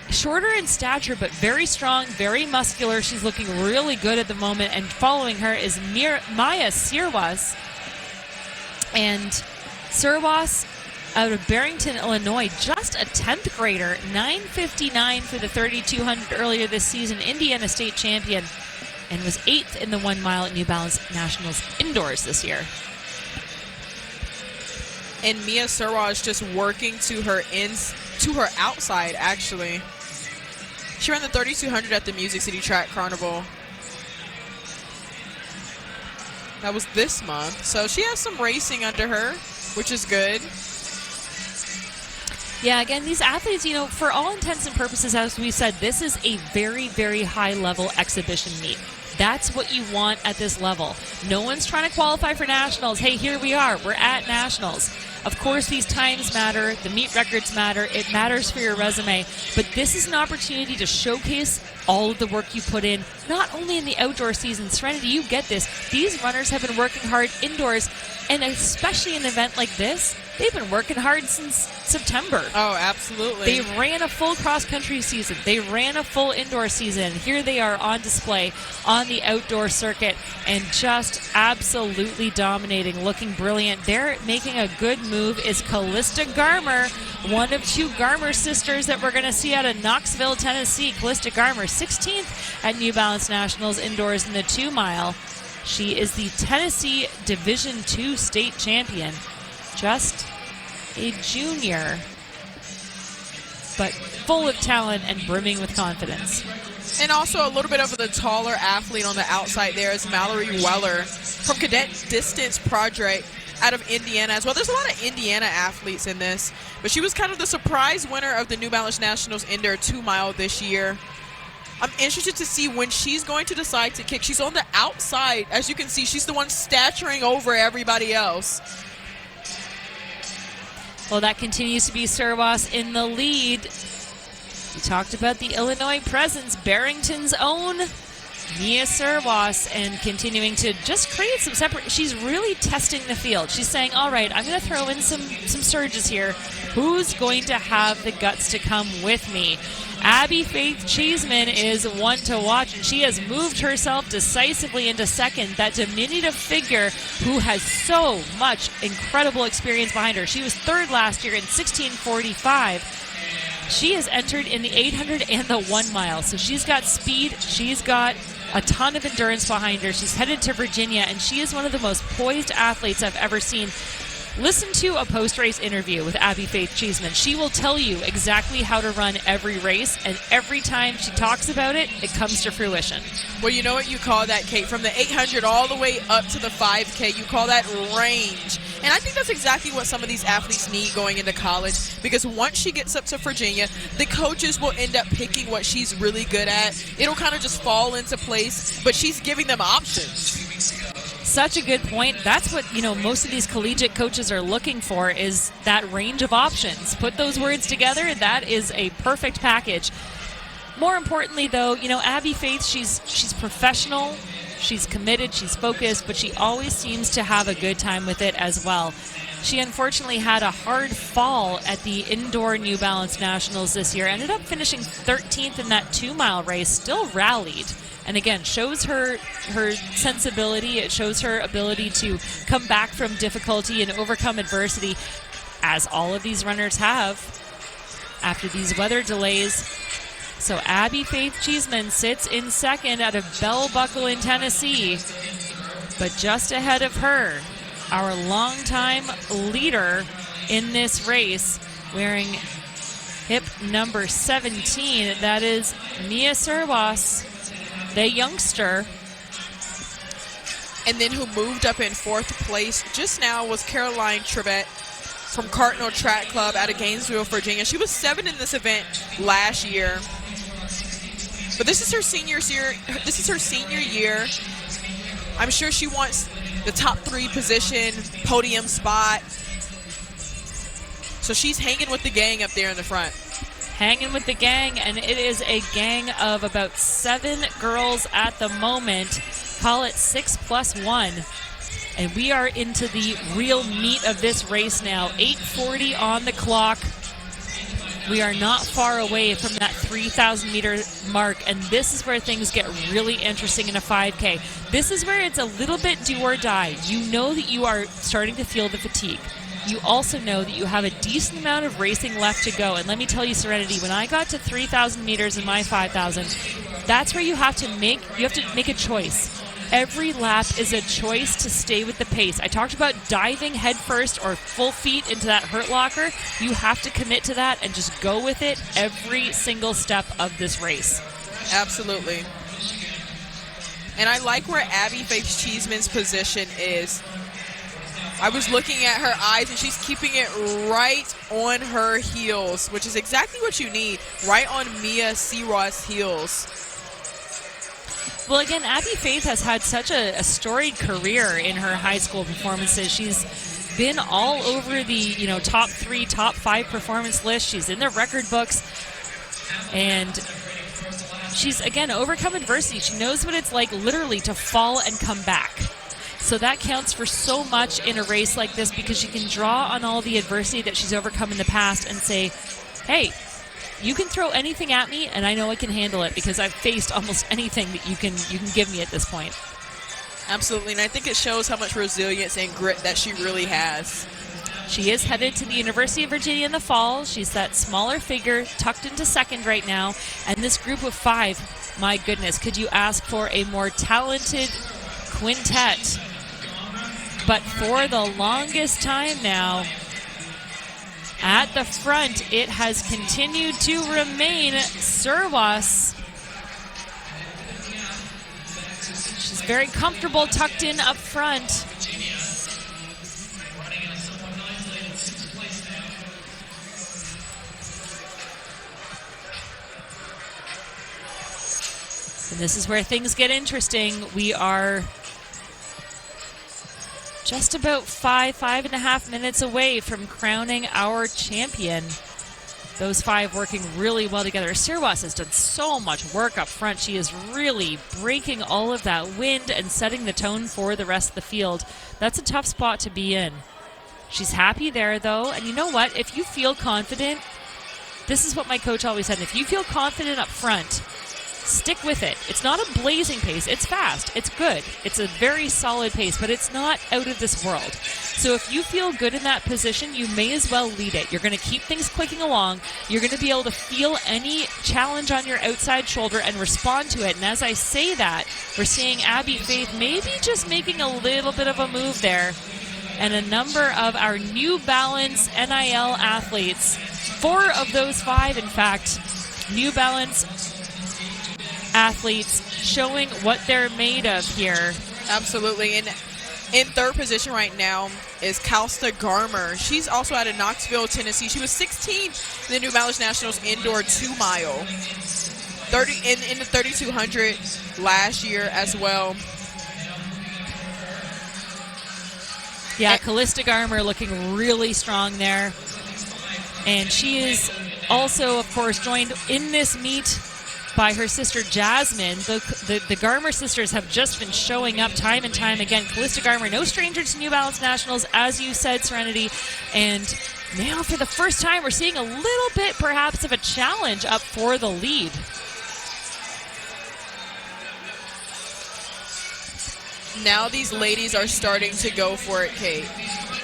shorter in stature, but very strong, very muscular. She's looking really good at the moment. And following her is Maya Sirwas. And Sirwas out of Barrington, Illinois, just a 10th grader, 9:59 for the 3,200 earlier this season, Indiana state champion, and was 8th in the 1 mile at New Balance Nationals indoors this year. And Mia Sirwas just working to her outside, actually. She ran the 3,200 at the Music City Track Carnival. That was this month. So she has some racing under her, which is good. Yeah, again, these athletes, you know, for all intents and purposes, as we said, this is a very, very high-level exhibition meet. That's what you want at this level. No one's trying to qualify for nationals. Hey, here we are. We're at nationals. Of course, these times matter. The meet records matter. It matters for your resume. But this is an opportunity to showcase all of the work you put in, not only in the outdoor season. Serenity, you get this. These runners have been working hard indoors, and especially in an event like this, they've been working hard since September. Oh, absolutely. They ran a full cross-country season. They ran a full indoor season. Here they are on display on the outdoor circuit and just absolutely dominating, looking brilliant. They're making a good move is Callista Garmer, one of two Garmer sisters that we're going to see out of Knoxville, Tennessee. Callista Garmer, 16th at New Balance Nationals indoors in the 2 mile. She is the Tennessee Division II state champion. Just a junior, but full of talent and brimming with confidence. And also a little bit of the taller athlete on the outside there is Mallory Weller from Cadet Distance Project out of Indiana as well. There's a lot of Indiana athletes in this, but she was kind of the surprise winner of the New Balance Nationals Indoor 2 mile this year. I'm interested to see when she's going to decide to kick. She's on the outside. As you can see, she's the one staturing over everybody else. Well, that continues to be Sirwas in the lead. We talked about the Illinois presence, Barrington's own Mia Serwas, and continuing to just create some separate. She's really testing the field. She's saying, all right, I'm going to throw in some surges here. Who's going to have the guts to come with me? Abby Faith Cheeseman is one to watch, and she has moved herself decisively into second. That diminutive figure who has so much incredible experience behind her. She was third last year in 16:45. She has entered in the 800 and the 1 mile. So she's got speed. She's got a ton of endurance behind her. She's headed to Virginia, and she is one of the most poised athletes I've ever seen. Listen to a post-race interview with Abby Faith Cheeseman. She will tell you exactly how to run every race, and every time she talks about it, it comes to fruition. Well, you know what you call that, Kate? From the 800 all the way up to the 5K, you call that range. And I think that's exactly what some of these athletes need going into college, because once she gets up to Virginia, the coaches will end up picking what she's really good at. It'll kind of just fall into place, but she's giving them options. Such a good point. That's what, most of these collegiate coaches are looking for, is that range of options. Put those words together, that is a perfect package. More importantly, though, Abby Faith, she's professional, she's committed, she's focused, but she always seems to have a good time with it as well. She unfortunately had a hard fall at the indoor New Balance Nationals this year, ended up finishing 13th in that 2 mile race, still rallied. And again, shows her sensibility. It shows her ability to come back from difficulty and overcome adversity, as all of these runners have after these weather delays. So Abby Faith Cheeseman sits in second out of Bell Buckle in Tennessee. But just ahead of her, our longtime leader in this race, wearing hip number 17, that is Mia Serwas, the youngster. And then who moved up in 4th place just now was Caroline Trevette from Cardinal Track Club out of Gainesville, Virginia. She was 7th in this event last year. But this is her senior year. This is her senior year. I'm sure she wants the top 3 position, podium spot. So she's hanging with the gang up there in the front. Hanging with the gang, and it is a gang of about 7 girls at the moment. Call it 6 plus 1. And we are into the real meat of this race now. 8:40 on the clock. We are not far away from that 3,000-meter mark, and this is where things get really interesting in a 5K. This is where it's a little bit do or die. You know that you are starting to feel the fatigue. You also know that you have a decent amount of racing left to go. And let me tell you, Serenity, when I got to 3,000 meters in my 5,000, that's where you have to make a choice. Every lap is a choice to stay with the pace. I talked about diving headfirst or full feet into that hurt locker. You have to commit to that and just go with it every single step of this race. Absolutely. And I like where Abby Faith Cheeseman's position is. I was looking at her eyes, and she's keeping it right on her heels, which is exactly what you need, right on Mia Serwas' heels. Well, again, Abby Faith has had such a storied career in her high school performances. She's been all over the top 3, top 5 performance list. She's in the record books, and she's, again, overcome adversity. She knows what it's like literally to fall and come back. So that counts for so much in a race like this, because she can draw on all the adversity that she's overcome in the past and say, hey, you can throw anything at me, and I know I can handle it because I've faced almost anything that you can give me at this point. Absolutely, and I think it shows how much resilience and grit that she really has. She is headed to the University of Virginia in the fall. She's that smaller figure tucked into second right now. And this group of 5, my goodness, could you ask for a more talented quintet? But for the longest time now, at the front, it has continued to remain Serwas. She's very comfortable tucked in up front. And this is where things get interesting. We are just about 5.5 minutes away from crowning our champion. Those 5 working really well together. Sirwas has done so much work up front. She is really breaking all of that wind and setting the tone for the rest of the field. That's a tough spot to be in. She's happy there, though. And you know what? If you feel confident, this is what my coach always said. If you feel confident up front, stick with it. It's not a blazing pace. It's fast. It's good. It's a very solid pace, but it's not out of this world. So if you feel good in that position, you may as well lead it. You're going to keep things clicking along. You're going to be able to feel any challenge on your outside shoulder and respond to it. And as I say that, we're seeing Abby Faith maybe just making a little bit of a move there. And a number of our New Balance NIL athletes, 4 of those 5, in fact, New Balance athletes showing what they're made of here. Absolutely. And in third position right now is Kalsta Garmer. She's also out of Knoxville, Tennessee. She was 16th in the New Balance Nationals indoor 2-mile. In the 3,200 last year as well. Yeah, Callista Garmer looking really strong there. And she is also, of course, joined in this meet by her sister Jasmine. The Garmer sisters have just been showing up time and time again. Callista Garmer, no stranger to New Balance Nationals, as you said, Serenity. And now for the first time, we're seeing a little bit perhaps of a challenge up for the lead. Now these ladies are starting to go for it, Kate.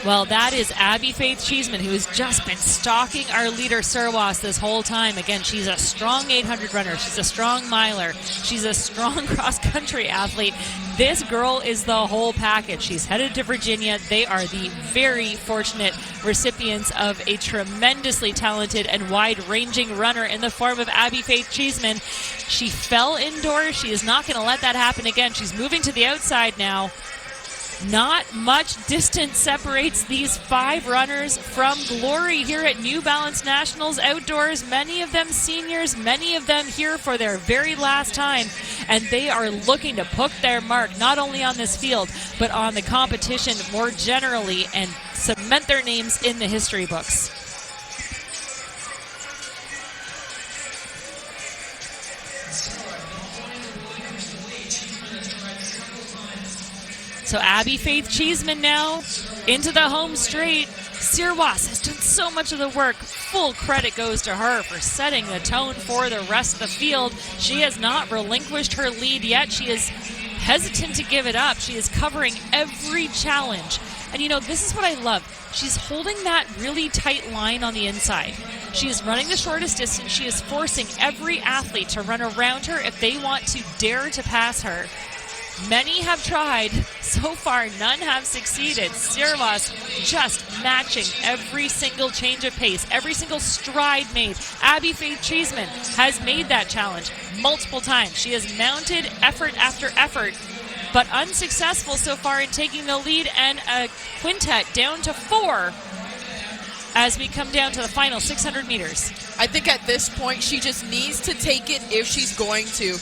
Well, that is Abby Faith Cheeseman, who has just been stalking our leader, Sirwas, this whole time. Again, she's a strong 800 runner. She's a strong miler. She's a strong cross-country athlete. This girl is the whole package. She's headed to Virginia. They are the very fortunate recipients of a tremendously talented and wide-ranging runner in the form of Abby Faith Cheeseman. She fell indoors. She is not going to let that happen again. She's moving to the outside now. Not much distance separates these 5 runners from glory here at New Balance Nationals outdoors. Many of them seniors, many of them here for their very last time. And they are looking to put their mark not only on this field, but on the competition more generally and cement their names in the history books. So Abby Faith Cheeseman now into the home straight. Sirwas has done so much of the work. Full credit goes to her for setting the tone for the rest of the field. She has not relinquished her lead yet. She is hesitant to give it up. She is covering every challenge. And you know, this is what I love. She's holding that really tight line on the inside. She is running the shortest distance. She is forcing every athlete to run around her if they want to dare to pass her. Many have tried. So far, none have succeeded. Sirwas just matching every single change of pace, every single stride made. Abby Faith Cheeseman has made that challenge multiple times. She has mounted effort after effort, but unsuccessful so far in taking the lead, and a quintet down to 4 as we come down to the final 600 meters. I think at this point she just needs to take it if she's going to.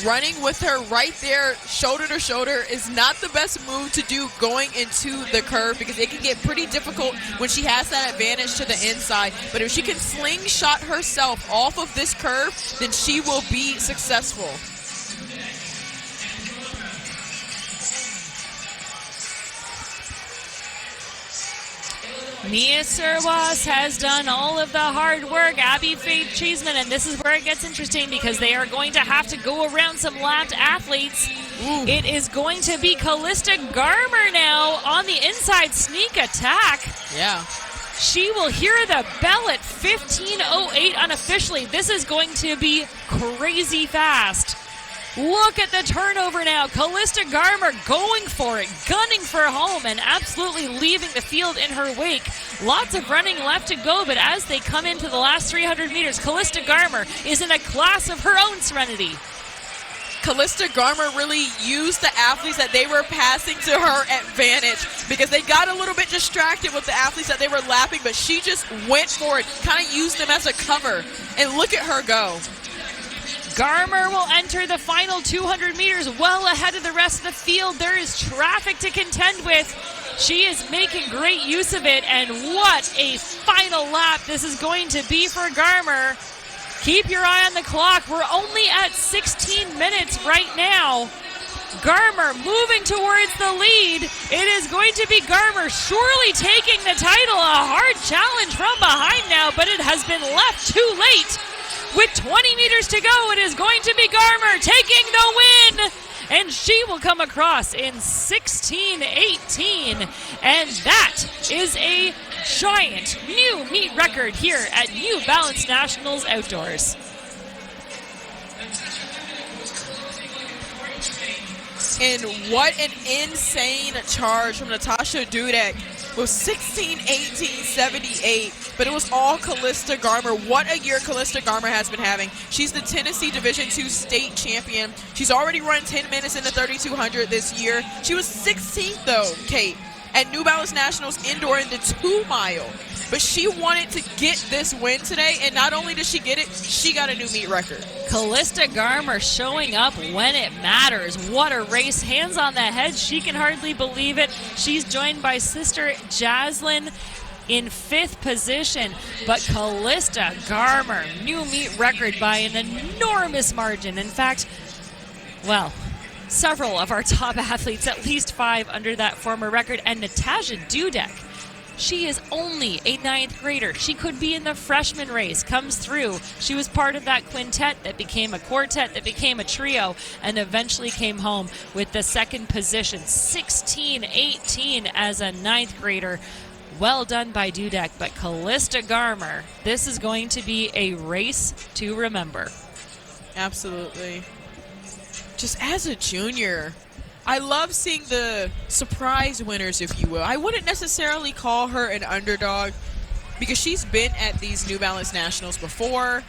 Running with her right there, shoulder to shoulder, is not the best move to do going into the curve, because it can get pretty difficult when she has that advantage to the inside. But if she can slingshot herself off of this curve, then she will be successful. Nia Sirwas has done all of the hard work. Abby Faith Cheeseman, and this is where it gets interesting because they are going to have to go around some lapped athletes. Ooh. It is going to be Callista Garmer now on the inside sneak attack. Yeah. She will hear the bell at 15:08 unofficially. This is going to be crazy fast. Look at the turnover now. Callista Garmer going for it, gunning for home, and absolutely leaving the field in her wake. Lots of running left to go, but as they come into the last 300 meters, Callista Garmer is in a class of her own, Serenity. Callista Garmer really used the athletes that they were passing to her advantage, because they got a little bit distracted with the athletes that they were lapping, but she just went for it, kind of used them as a cover, and look at her go. Garmer will enter the final 200 meters well ahead of the rest of the field. There is traffic to contend with. She is making great use of it, and what a final lap this is going to be for Garmer. Keep your eye on the clock. We're only at 16 minutes right now. Garmer moving towards the lead. It is going to be Garmer surely taking the title. A hard challenge from behind now, but it has been left too late. With 20 meters to go, it is going to be Garmer taking the win. And she will come across in 16:18. And that is a giant new meet record here at New Balance Nationals Outdoors. And what an insane charge from Natasha Dudek with 16:18.78, but it was all Callista Garmer. What a year Callista Garmer has been having. She's the Tennessee Division II state champion. She's already run 10 minutes in the 3,200 this year. She was 16th though, Kate, at New Balance Nationals indoor in the 2-mile. But she wanted to get this win today, and not only did she get it, she got a new meet record. Callista Garmer showing up when it matters. What a race. Hands on the head. She can hardly believe it. She's joined by sister Jaslyn in 5th position. But Callista Garmer, new meet record by an enormous margin. In fact, well, several of our top athletes, at least 5 under that former record. And Natasha Dudek, she is only a 9th grader. She could be in the freshman race, comes through. She was part of that quintet that became a quartet, that became a trio, and eventually came home with the 2nd position, 16:18 as a 9th grader. Well done by Dudek, but Callista Garmer, this is going to be a race to remember. Absolutely. Just as a junior, I love seeing the surprise winners, if you will. I wouldn't necessarily call her an underdog because she's been at these New Balance Nationals before,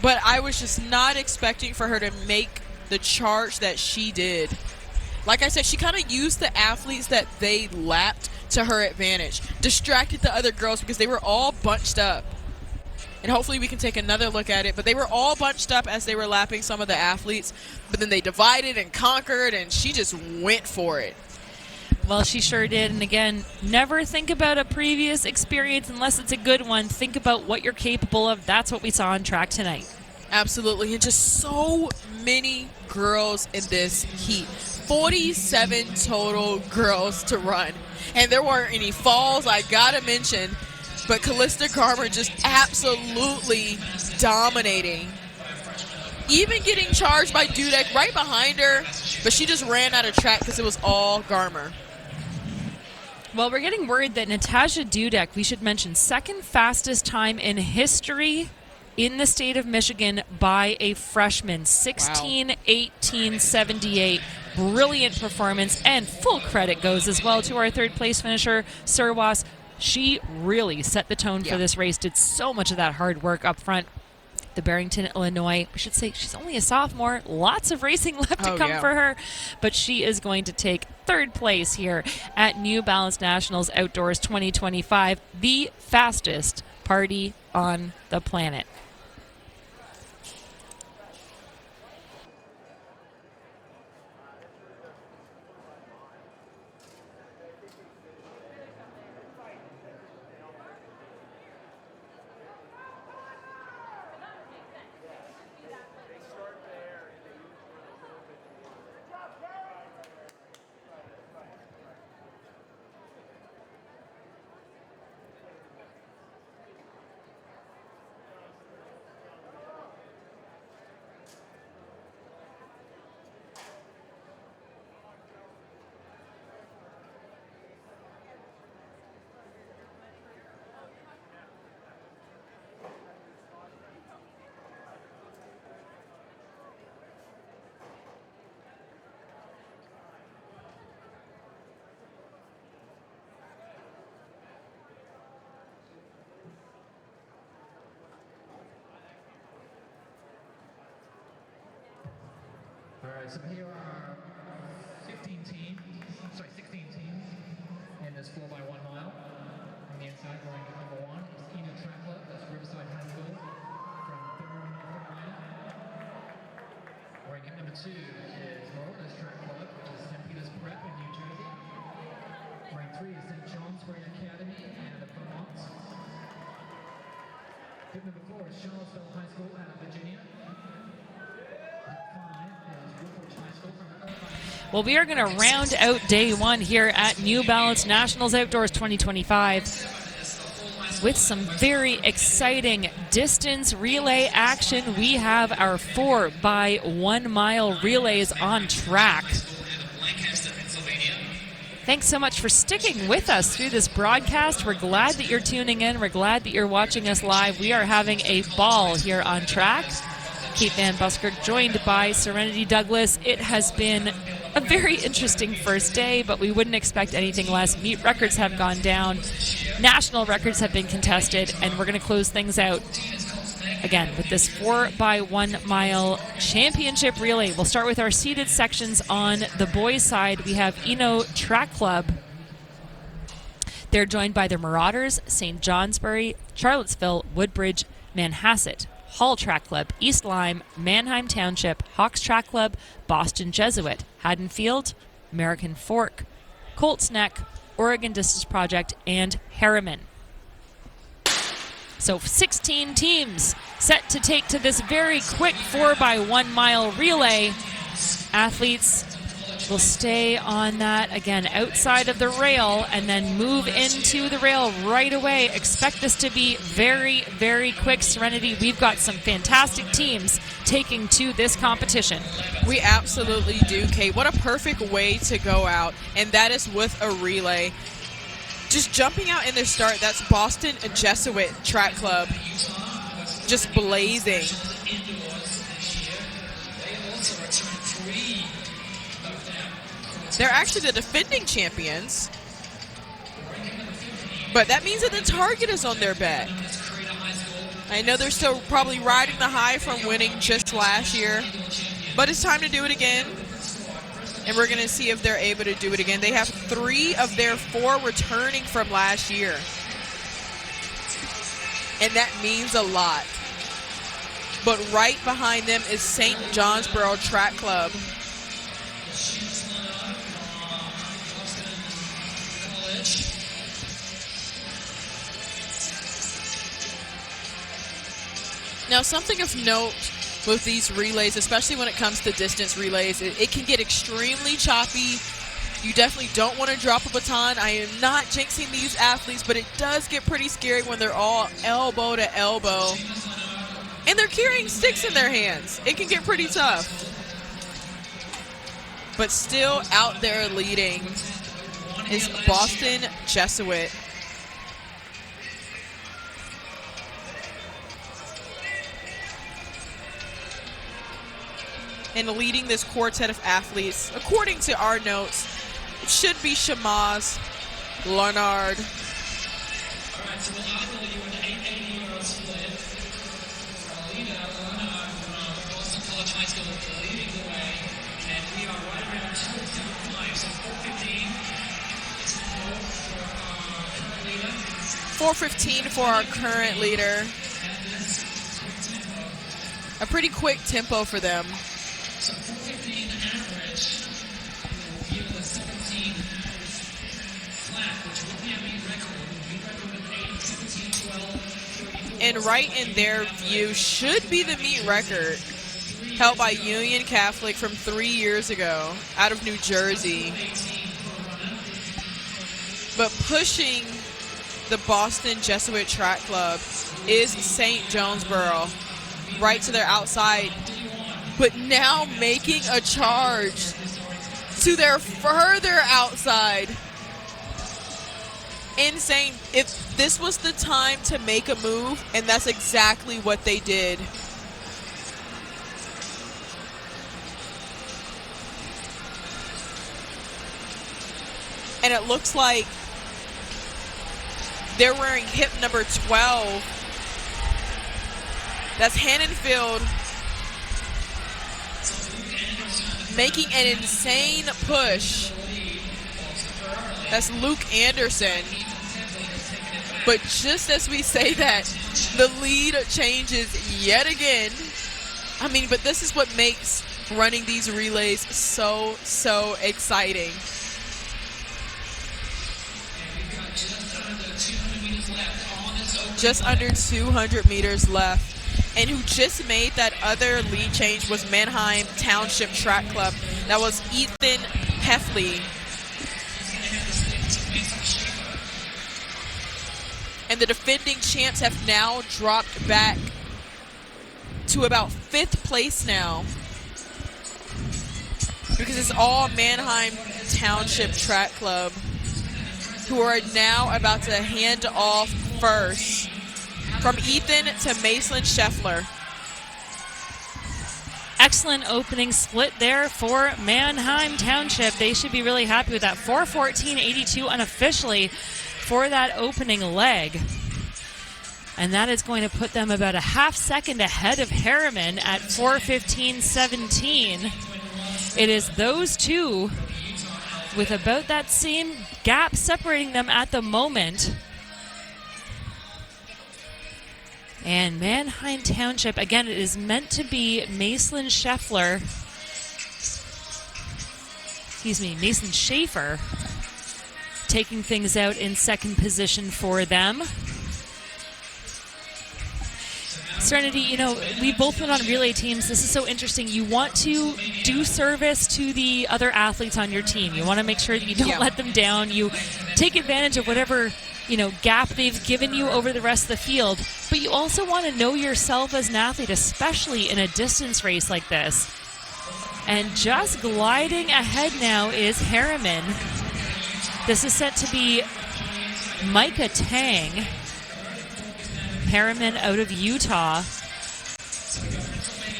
but I was just not expecting for her to make the charge that she did. Like I said, she kind of used the athletes that they lapped to her advantage, distracted the other girls because they were all bunched up. And hopefully we can take another look at it. But they were all bunched up as they were lapping some of the athletes. But then they divided and conquered, and she just went for it. Well, she sure did. And again, never think about a previous experience unless it's a good one. Think about what you're capable of. That's what we saw on track tonight. Absolutely. And just so many girls in this heat. 47 total girls to run. And there weren't any falls, I gotta mention. But Callista Garmer just absolutely dominating. Even getting charged by Dudek right behind her, but she just ran out of track because it was all Garmer. Well, we're getting word that Natasha Dudek, we should mention, 2nd fastest time in history in the state of Michigan by a freshman, 16:18.78. Brilliant performance, and full credit goes as well to our 3rd place finisher, Serwas. She really set the tone for this race, did so much of that hard work up front. The Barrington, Illinois, we should say she's only a sophomore. Lots of racing left to come for her, but she is going to take 3rd place here at New Balance Nationals Outdoors 2025, the fastest party on the planet. All right, so here are 16 teams in this 4x1 mile. On the inside, going number 1 is Ina Trackler, that's Riverside High School from Durham, North Carolina. Going at number 2 is Morris Track Club, which is St. Peter's Prep in New Jersey. Going 3 is St. Johnsbury Academy out of Vermont. Group number 4 is Charlottesville High School out of Virginia. Well, we are going to round out day one here at New Balance Nationals Outdoors 2025 with some very exciting distance relay action. We have our 4x1 mile relays on track. Thanks so much for sticking with us through this broadcast. We're glad that you're tuning in. We're glad that you're watching us live. We are having a ball here on track. Kate Van Busker joined by Serenity Douglas. It has been a very interesting first day, but we wouldn't expect anything less. Meet records have gone down. National records have been contested, and we're going to close things out again with this 4x1 mile championship relay. We'll start with our seated sections. On the boys' side, we have Eno Track Club. They're joined by the Marauders, St. Johnsbury, Charlottesville, Woodbridge, Manhasset, Hall Track Club, East Lyme, Manheim Township, Hawks Track Club, Boston Jesuit, Haddonfield, American Fork, Colts Neck, Oregon Distance Project, and Harriman. So 16 teams set to take to this very quick 4x1 mile relay. Athletes will stay on that, again, outside of the rail and then move into the rail right away. Expect this to be very, very quick. Serenity, we've got some fantastic teams taking to this competition. We absolutely do, Kate. What a perfect way to go out, and that is with a relay. Just jumping out in their start, that's Boston Jesuit Track Club. Just blazing. They're actually the defending champions, but that means that the target is on their back. I know they're still probably riding the high from winning just last year, but it's time to do it again, and we're going to see if they're able to do it again. They have 3 of their 4 returning from last year, and that means a lot. But right behind them is St. Johnsboro Track Club. Now, something of note with these relays, especially when it comes to distance relays, it can get extremely choppy. You definitely don't want to drop a baton. I am not jinxing these athletes, but it does get pretty scary when they're all elbow to elbow. And they're carrying sticks in their hands. It can get pretty tough. But still out there leading is Boston Jesuit. And leading this quartet of athletes, according to our notes, it should be Shamaz Leonard. .415 for our current leader. A pretty quick tempo for them. And right in their view should be the meet record held by Union Catholic from 3 years ago out of New Jersey. But pushing the Boston Jesuit Track Club is St. Jonesboro right to their outside, but now making a charge to their further outside. Insane. If this was the time to make a move, and that's exactly what they did. And it looks like they're wearing hip number 12. That's Hannonfield making an insane push. That's Luke Anderson. But just as we say that, the lead changes yet again. I mean, but this is what makes running these relays so exciting. Just under 200 meters left. And who just made that other lead change was Mannheim Township Track Club. That was Ethan Heffley. And the defending champs have now dropped back to about 5th place now, because it's all Mannheim Township Track Club, who are now about to hand off first from Ethan to Mason Scheffler. Excellent opening split there for Mannheim Township. They should be really happy with that. 4:14.82 unofficially for that opening leg. And that is going to put them about a half second ahead of Harriman at 4:15.17. It is those two with about that same gap separating them at the moment. And Mannheim Township, again, it is meant to be Mason Scheffler. Mason Schaefer taking things out in second position for them. Serenity, we've both been on relay teams. This is so interesting. You want to do service to the other athletes on your team. You want to make sure that you don't let them down. You take advantage of whatever, gap they've given you over the rest of the field. But you also want to know yourself as an athlete, especially in a distance race like this. And just gliding ahead now is Harriman. This is set to be Micah Tang. Harriman out of Utah.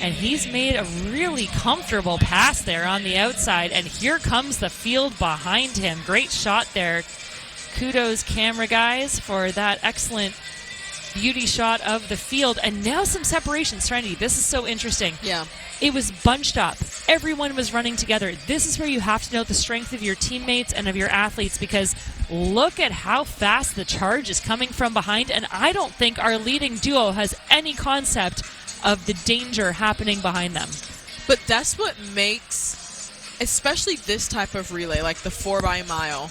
And he's made a really comfortable pass there on the outside. And here comes the field behind him. Great shot there. Kudos, camera guys, for that excellent beauty shot of the field. And now some separation. Serenity, this is so interesting. Yeah. It was bunched up. Everyone was running together. This is where you have to know the strength of your teammates and of your athletes, because look at how fast the charge is coming from behind. And I don't think our leading duo has any concept of the danger happening behind them. But that's what makes, especially this type of relay, like the 4x-mile,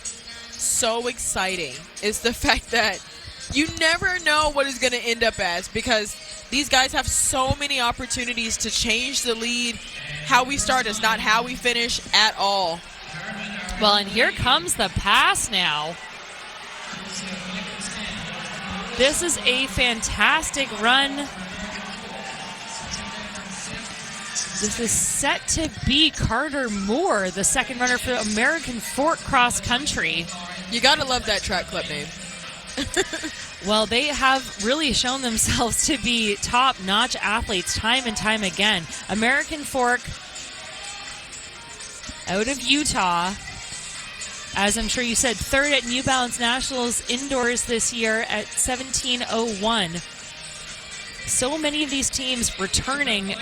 so exciting, is the fact that you never know what it's going to end up as, because these guys have so many opportunities to change the lead. How we start is not how we finish at all. Well, and here comes the pass now. This is a fantastic run. This is set to be Carter Moore, the second runner for American Fork Cross Country. You got to love that track club name. Well, they have really shown themselves to be top-notch athletes time and time again. American Fork out of Utah. As I'm sure you said, third at New Balance Nationals indoors this year at 17:01. So many of these teams returning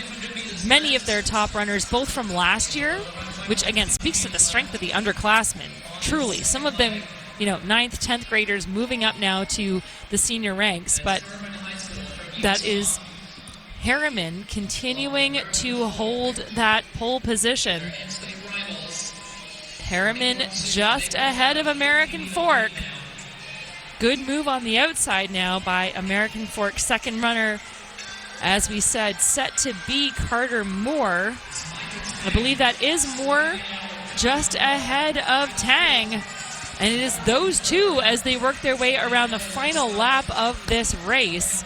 many of their top runners, both from last year, which again speaks to the strength of the underclassmen. Truly, some of them, 9th, 10th graders moving up now to the senior ranks, but that is Harriman continuing to hold that pole position. Harriman just ahead of American Fork. Good move on the outside now by American Fork. Second runner, as we said, set to be Carter Moore. I believe that is Moore just ahead of Tang. And it is those two as they work their way around the final lap of this race.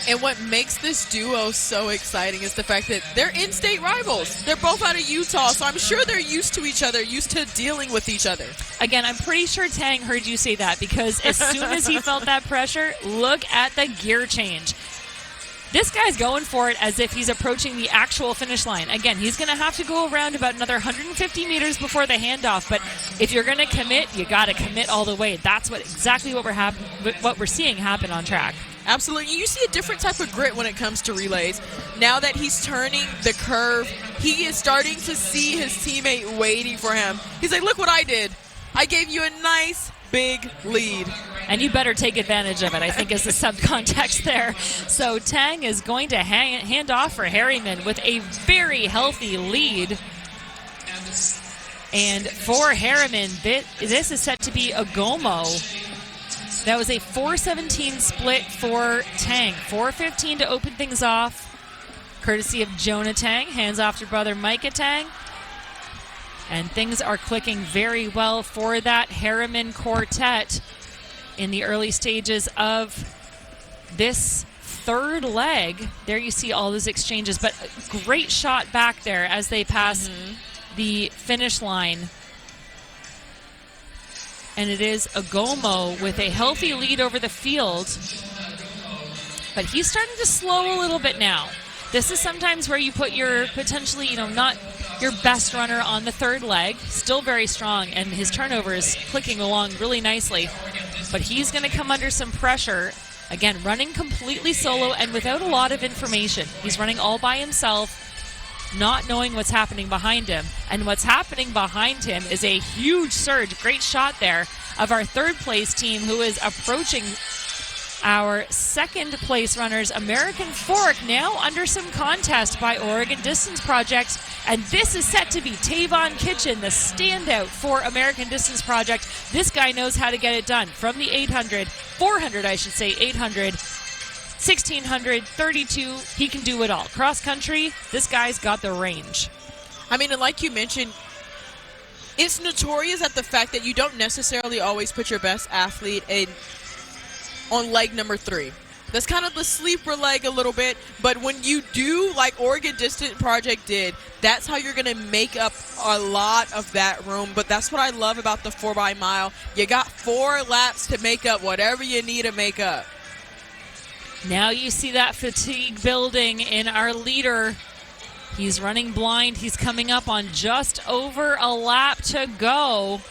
And what makes this duo so exciting is the fact that they're in-state rivals. They're both out of Utah, so I'm sure they're used to each other, used to dealing with each other. Again, I'm pretty sure Tang heard you say that, because as soon as he felt that pressure, look at the gear change. This guy's going for it as if he's approaching the actual finish line. Again, he's going to have to go around about another 150 meters before the handoff, but if you're going to commit, you got to commit all the way. That's exactly what we're seeing happen on track. Absolutely. You see a different type of grit when it comes to relays. Now that he's turning the curve, he is starting to see his teammate waiting for him. He's like, look what I did. I gave you a nice big lead. And you better take advantage of it, I think, is the subcontext there. So Tang is going to hand off for Harriman with a very healthy lead. And for Harriman, this is set to be Agomo That was a 4:17 split for Tang. 4:15 to open things off, courtesy of Jonah Tang. Hands off to brother Micah Tang. And things are clicking very well for that Harriman quartet in the early stages of this third leg. There you see all those exchanges, but a great shot back there as they pass the finish line. And it is Agomo with a healthy lead over the field, but he's starting to slow a little bit now. This is sometimes where you put your potentially, not your best runner on the third leg, still very strong, and his turnover is clicking along really nicely. But he's going to come under some pressure. Again, running completely solo and without a lot of information. He's running all by himself, not knowing what's happening behind him. And what's happening behind him is a huge surge, great shot there, of our third place team, who is approaching our second place runners. American Fork now under some contest by Oregon Distance Project, and this is set to be Tavon Kitchen, the standout for American Distance Project. This guy knows how to get it done from the 800, 400 I should say, 800, 1600, 32. He can do it all. Cross country, this guy's got the range. I mean, and like you mentioned, it's notorious at the fact that you don't necessarily always put your best athlete on leg number 3. That's kind of the sleeper leg a little bit, but when you do, like Oregon Distance Project did, that's how you're going to make up a lot of that room. But that's what I love about the 4x mile. You got 4 laps to make up whatever you need to make up. Now you see that fatigue building in our leader. He's running blind. He's coming up on just over a lap to go.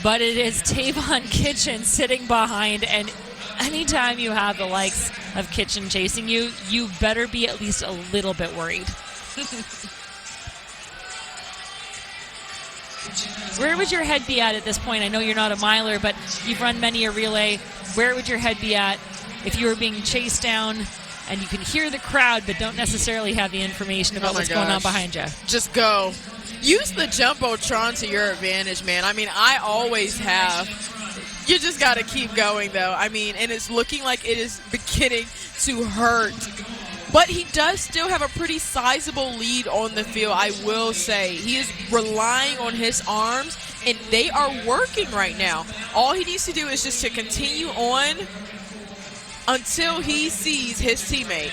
But it is Tavon Kitchen sitting behind, and anytime you have the likes of Kitchen chasing you, you better be at least a little bit worried. Where would your head be at this point? I know you're not a miler, but you've run many a relay. Where would your head be at if you were being chased down and you can hear the crowd but don't necessarily have the information about what's going on behind you? Just go. Use the Jumbotron to your advantage, man. I mean, I always have. You just got to keep going, though. I mean, and it's looking like it is beginning to hurt. But he does still have a pretty sizable lead on the field, I will say. He is relying on his arms, and they are working right now. All he needs to do is just to continue on until he sees his teammate.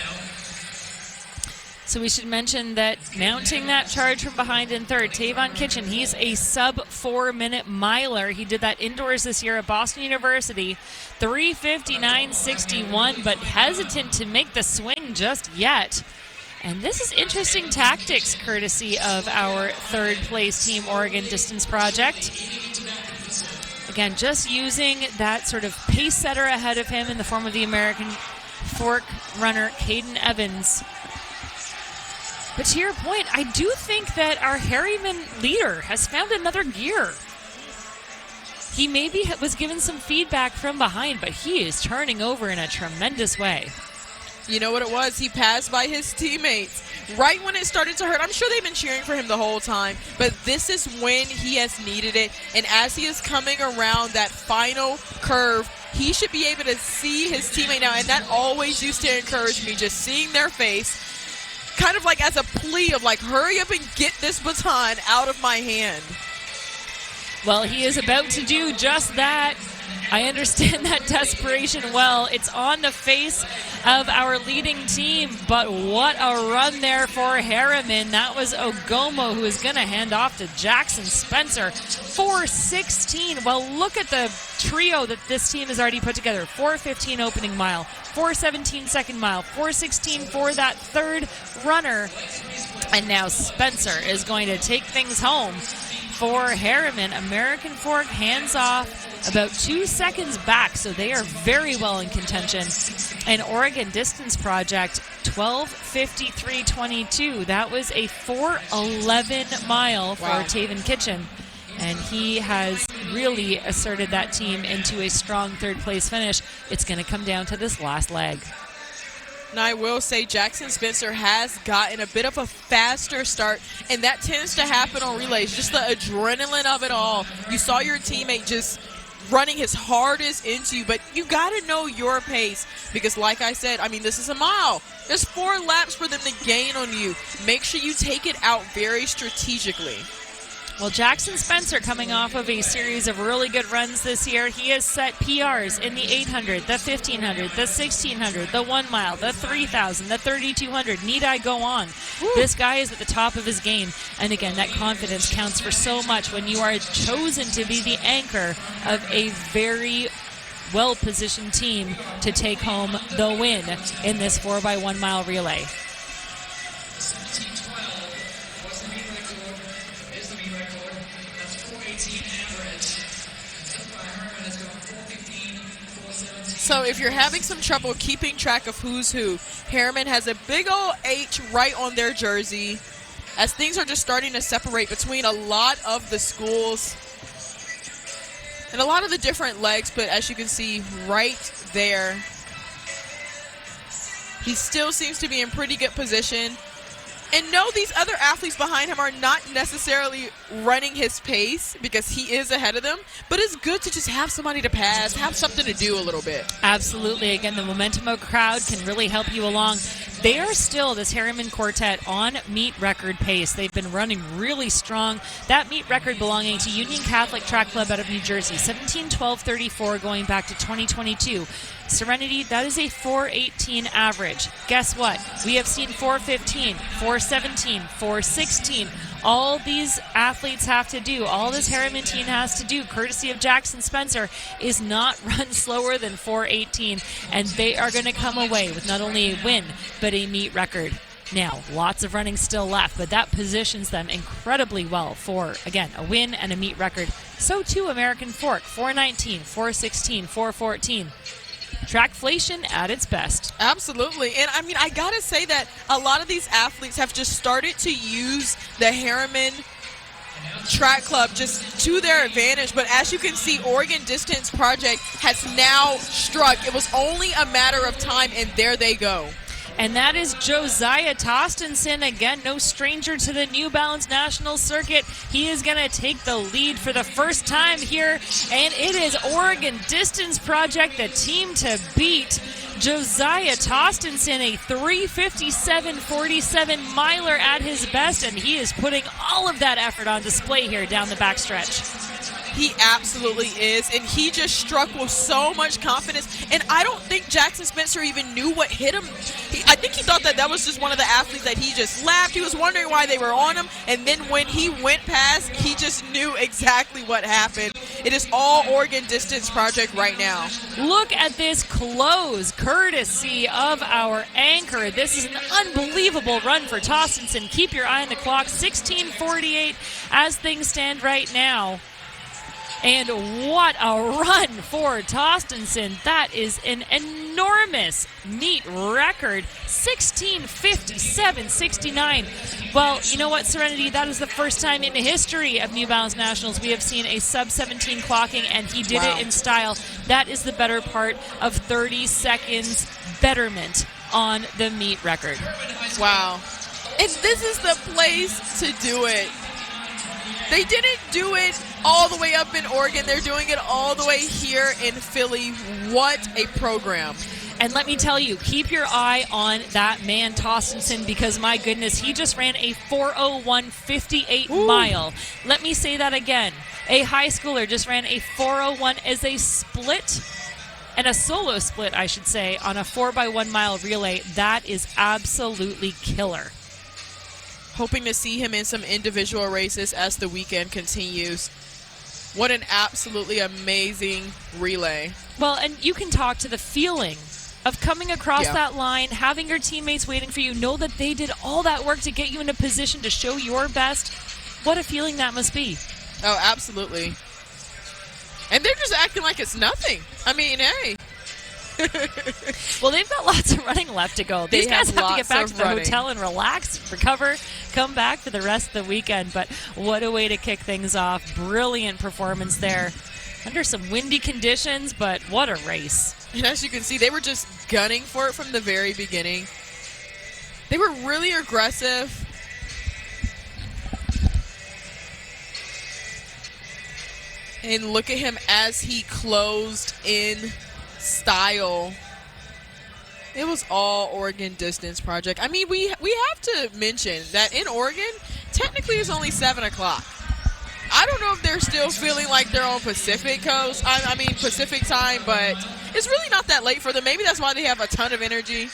So we should mention that mounting that charge from behind in third, Tavon Kitchen. He's a sub-4-minute miler. He did that indoors this year at Boston University. 3:59.61, but hesitant to make the swing just yet. And this is interesting tactics courtesy of our third place team, Oregon Distance Project. Again, just using that sort of pace setter ahead of him in the form of the American Fork runner, Caden Evans. But to your point, I do think that our Harriman leader has found another gear. He maybe was given some feedback from behind, but he is turning over in a tremendous way. You know what it was? He passed by his teammates right when it started to hurt. I'm sure they've been cheering for him the whole time, but this is when he has needed it. And as he is coming around that final curve, he should be able to see his teammate now. And that always used to encourage me, just seeing their face, kind of like as a plea of like, hurry up and get this baton out of my hand. Well, he is about to do just that. I understand that desperation well. It's on the face of our leading team, but what a run there for Harriman. That was Ogomo, who is going to hand off to Jackson Spencer. 4:16. Well, look at the trio that this team has already put together. 4:15 opening mile, 4:17 second mile, 4:16 for that third runner. And now Spencer is going to take things home for Harriman. American Fork hands off about 2 seconds back, so they are very well in contention. And Oregon Distance Project, 12:53.22. That was a 4:11 mile for Tavon Kitchen. And he has really asserted that team into a strong third place finish. It's going to come down to this last leg. Now, I will say Jackson Spencer has gotten a bit of a faster start, and that tends to happen on relays, just the adrenaline of it all. You saw your teammate just running his hardest into you, but you got to know your pace because like I said, I mean, this is a mile. There's 4 laps for them to gain on you. Make sure you take it out very strategically. Well, Jackson Spencer coming off of a series of really good runs this year. He has set PRs in the 800, the 1500, the 1600, the 1 mile, the 3000, the 3200. Need I go on? Woo. This guy is at the top of his game. And again, that confidence counts for so much when you are chosen to be the anchor of a very well-positioned team to take home the win in this 4x1 mile relay. So if you're having some trouble keeping track of who's who, Harriman has a big old H right on their jersey as things are just starting to separate between a lot of the schools and a lot of the different legs, but as you can see right there, he still seems to be in pretty good position. And no, these other athletes behind him are not necessarily running his pace because he is ahead of them, but it's good to just have somebody to pass, have something to do a little bit. Absolutely. Again, the momentum of crowd can really help you along. They are still, this Harriman quartet, on meet record pace. They've been running really strong. That meet record belonging to Union Catholic Track Club out of New Jersey, 17:12:34 going back to 2022. Serenity, that is a 4:18 average. Guess what? We have seen 4:15, 4:17, 4:16. All these athletes have to do, all this Harriman team has to do, courtesy of Jackson Spencer, is not run slower than 4:18, and they are going to come away with not only a win, but a meet record. Now, lots of running still left, but that positions them incredibly well for, again, a win and a meet record. So too American Fork, 4:19, 4:16, 4:14. Trackflation at its best. Absolutely. And I mean, I got to say that a lot of these athletes have just started to use the Harriman Track Club just to their advantage. But as you can see, Oregon Distance Project has now struck. It was only a matter of time, and there they go. And that is Josiah Tostenson. Again, no stranger to the New Balance National Circuit. He is going to take the lead for the first time here. And it is Oregon Distance Project, the team to beat. Josiah Tostenson, a 3:57.47 miler at his best. And he is putting all of that effort on display here down the backstretch. He absolutely is, and he just struck with so much confidence. And I don't think Jackson Spencer even knew what hit him. I think he thought that was just one of the athletes that he just lapped. He was wondering why they were on him, and then when he went past, he just knew exactly what happened. It is all Oregon Distance Project right now. Look at this close, courtesy of our anchor. This is an unbelievable run for Tostenson. Keep your eye on the clock, 16:48 as things stand right now. And what a run for Tostenson. That is an enormous meet record, 16:57.69. Well, you know what, Serenity? That is the first time in the history of New Balance Nationals we have seen a sub-17 clocking, and he did it in style. That is the better part of 30 seconds betterment on the meet record. Wow. And this is the place to do it. They didn't do it all the way up in Oregon. They're doing it all the way here in Philly. What a program. And let me tell you, keep your eye on that man, Tostenson, because my goodness, he just ran a 4:01.58 mile. Let me say that again. A high schooler just ran a 4:01 as a split, and a solo split, I should say, on a 4x1 mile relay. That is absolutely killer. Hoping to see him in some individual races as the weekend continues. What an absolutely amazing relay. Well, and you can talk to the feeling of coming across that line, having your teammates waiting for you, know that they did all that work to get you in a position to show your best. What a feeling that must be. Oh, absolutely. And they're just acting like it's nothing. I mean, hey. Well, they've got lots of running left to go. These guys have to get back to the hotel and relax, recover, come back for the rest of the weekend. But what a way to kick things off. Brilliant performance there. Under some windy conditions, but what a race. And as you can see, they were just gunning for it from the very beginning. They were really aggressive. And look at him as he closed in style. It was all Oregon Distance Project. I mean, we have to mention that in Oregon, technically it's only 7 o'clock. I don't know if they're still feeling like they're on Pacific Coast. I mean Pacific time, but it's really not that late for them. Maybe that's why they have a ton of energy.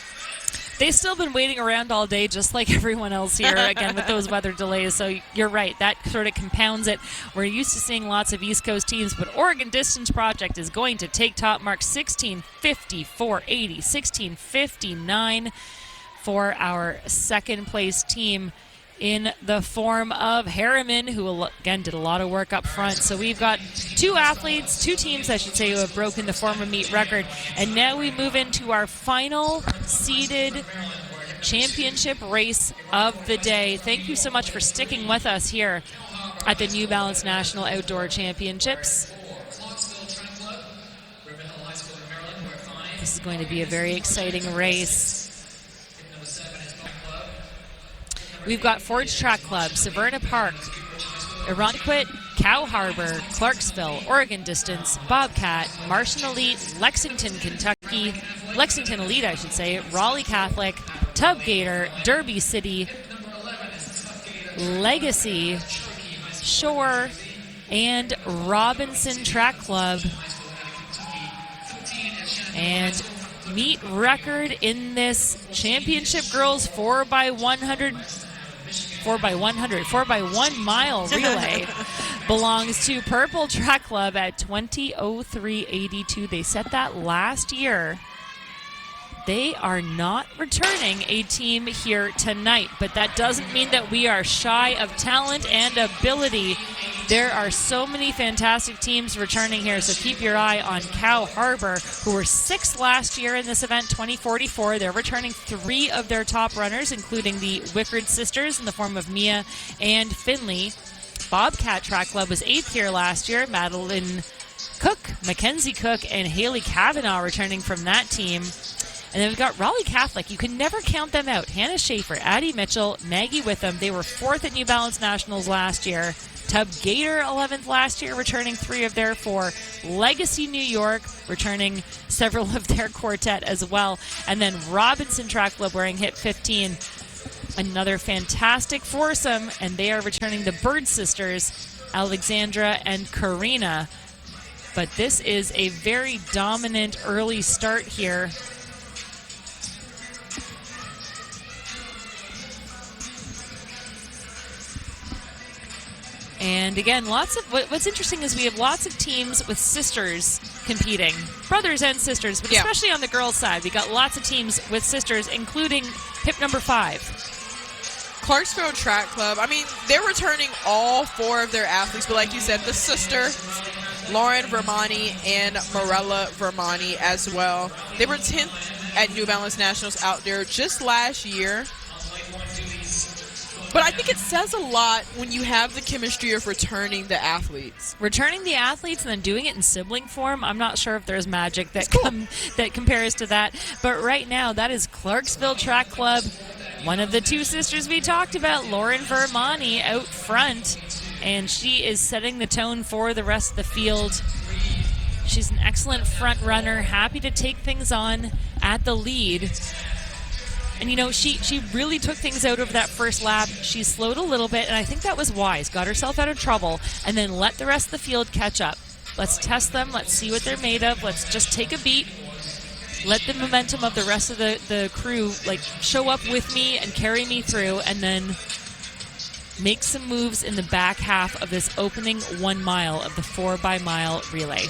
They've still been waiting around all day, just like everyone else here, again, with those weather delays. So you're right. That sort of compounds it. We're used to seeing lots of East Coast teams, but Oregon Distance Project is going to take top mark 16:50, 480, 16:59 for our second place team in the form of Harriman, who, again, did a lot of work up front. So we've got two teams, I should say, who have broken the former meet record. And now we move into our final seeded championship race of the day. Thank you so much for sticking with us here at the New Balance National Outdoor Championships. This is going to be a very exciting race. We've got Forge Track Club, Severna Park, Irondequoit, Cow Harbor, Clarksville, Oregon Distance, Bobcat, Martian Elite, Lexington Elite, I should say, Raleigh Catholic, Tub Gator, Derby City, Legacy, Shore, and Robinson Track Club. And meet record in this championship girls 4x1 mile relay belongs to Purple Track Club at 20:03.82. They set that last year. They are not returning a team here tonight, but that doesn't mean that we are shy of talent and ability. There are so many fantastic teams returning here, so keep your eye on Cow Harbor, who were 6th last year in this event, 2044. They're returning 3 of their top runners, including the Wickard sisters in the form of Mia and Finley. Bobcat Track Club was 8th here last year. Madeline Cook, Mackenzie Cook, and Haley Kavanaugh returning from that team. And then we've got Raleigh Catholic. You can never count them out. Hannah Schaefer, Addie Mitchell, Maggie Witham. They were 4th at New Balance Nationals last year. Tub Gator 11th last year, returning 3 of their 4. Legacy New York returning several of their quartet as well. And then Robinson Track Club wearing hit 15. Another fantastic foursome, and they are returning the Bird sisters, Alexandra and Karina. But this is a very dominant early start here. And again, what's interesting is we have lots of teams with sisters competing, brothers and sisters, but especially on the girls' side, we got lots of teams with sisters, including hip number 5. Clarksville Track Club, I mean, they're returning all 4 of their athletes, but like you said, the sister, Lauren Vermani and Morella Vermani as well. They were 10th at New Balance Nationals out there just last year. But I think it says a lot when you have the chemistry of returning the athletes. Returning the athletes and then doing it in sibling form, I'm not sure if there's magic that that compares to that. But right now, that is Clarksville Track Club. One of the 2 sisters we talked about, Lauren Vermani, out front. And she is setting the tone for the rest of the field. She's an excellent front runner, happy to take things on at the lead. And, you know, she really took things out over that first lap. She slowed a little bit, and I think that was wise. Got herself out of trouble, and then let the rest of the field catch up. Let's test them. Let's see what they're made of. Let's just take a beat. Let the momentum of the rest of the crew, like, show up with me and carry me through, and then make some moves in the back half of this opening 1 mile of the 4x-mile relay.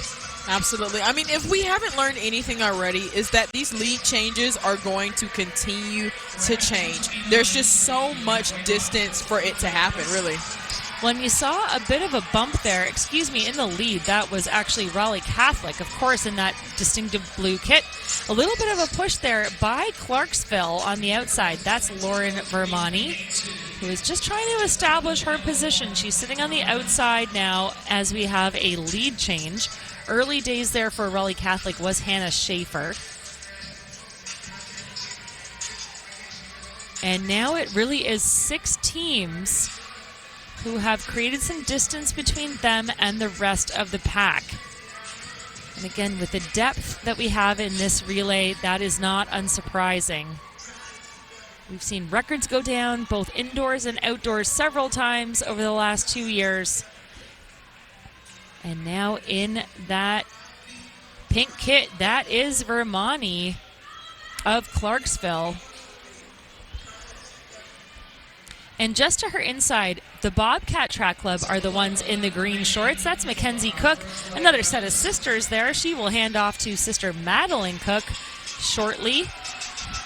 Absolutely. I mean, if we haven't learned anything already, is that these lead changes are going to continue to change. There's just so much distance for it to happen, really. When you saw a bit of a bump there, in the lead, that was actually Raleigh Catholic, of course, in that distinctive blue kit. A little bit of a push there by Clarksville on the outside. That's Lauren Vermani, who is just trying to establish her position. She's sitting on the outside now as we have a lead change. Early days there for Raleigh Catholic was Hannah Schaefer. And now it really is 6 teams who have created some distance between them and the rest of the pack. And again, with the depth that we have in this relay, that is not unsurprising. We've seen records go down both indoors and outdoors several times over the last 2 years. And now in that pink kit, that is Vermani of Clarksville. And just to her inside, the Bobcat Track Club are the ones in the green shorts. That's Mackenzie Cook, another set of sisters there. She will hand off to sister Madeline Cook shortly.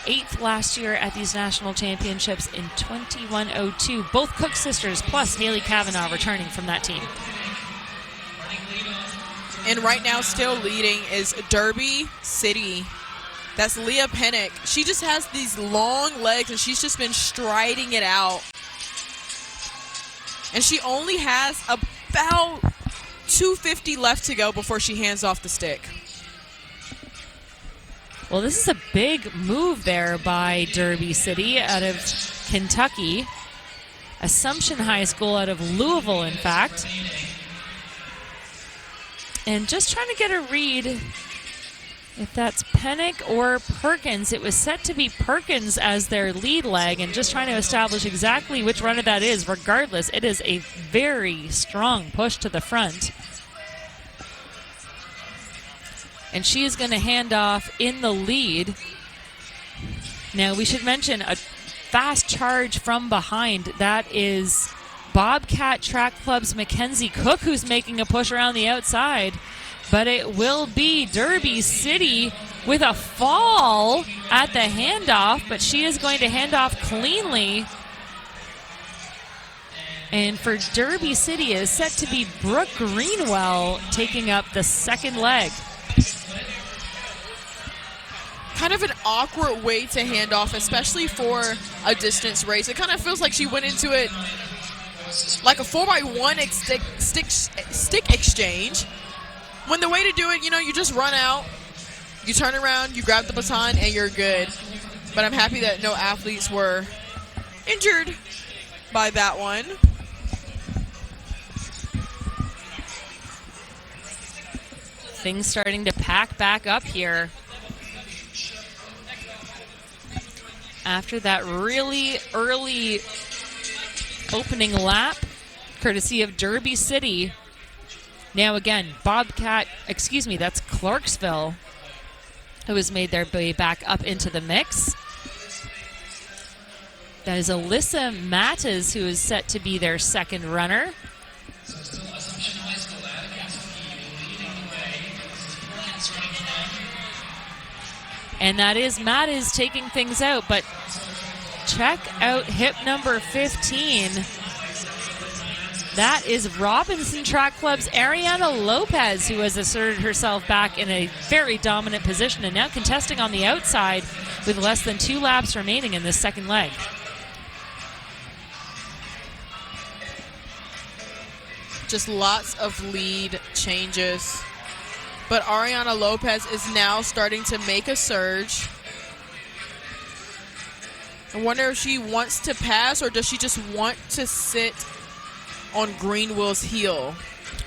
8th last year at these national championships in 21:02. Both Cook sisters plus Haley Kavanaugh returning from that team. And right now still leading is Derby City. That's Leah Pennick. She just has these long legs and she's just been striding it out. And she only has about 250 left to go before she hands off the stick. Well, this is a big move there by Derby City out of Kentucky. Assumption High School out of Louisville, in fact. And just trying to get a read if that's Pennick or Perkins. It was set to be Perkins as their lead leg, and just trying to establish exactly which runner that is. Regardless, it is a very strong push to the front. And she is going to hand off in the lead. Now, we should mention a fast charge from behind. That is Bobcat Track Club's Mackenzie Cook, who's making a push around the outside. But it will be Derby City with a fall at the handoff, but she is going to hand off cleanly. And for Derby City, it is set to be Brooke Greenwell taking up the second leg. Kind of an awkward way to hand off, especially for a distance race. It kind of feels like she went into it like a 4x1 stick exchange. When the way to do it, you just run out, you turn around, you grab the baton, and you're good. But I'm happy that no athletes were injured by that one. Things starting to pack back up here. After that really early opening lap, courtesy of Derby City. Now again, that's Clarksville, who has made their way back up into the mix. That is Alyssa Mattes, who is set to be their second runner. And that is Mattes taking things out, but check out hip number 15. That is Robinson Track Club's Ariana Lopez, who has asserted herself back in a very dominant position and now contesting on the outside with less than 2 laps remaining in this second leg. Just lots of lead changes. But Ariana Lopez is now starting to make a surge. I wonder if she wants to pass or does she just want to sit on Greenwell's heel?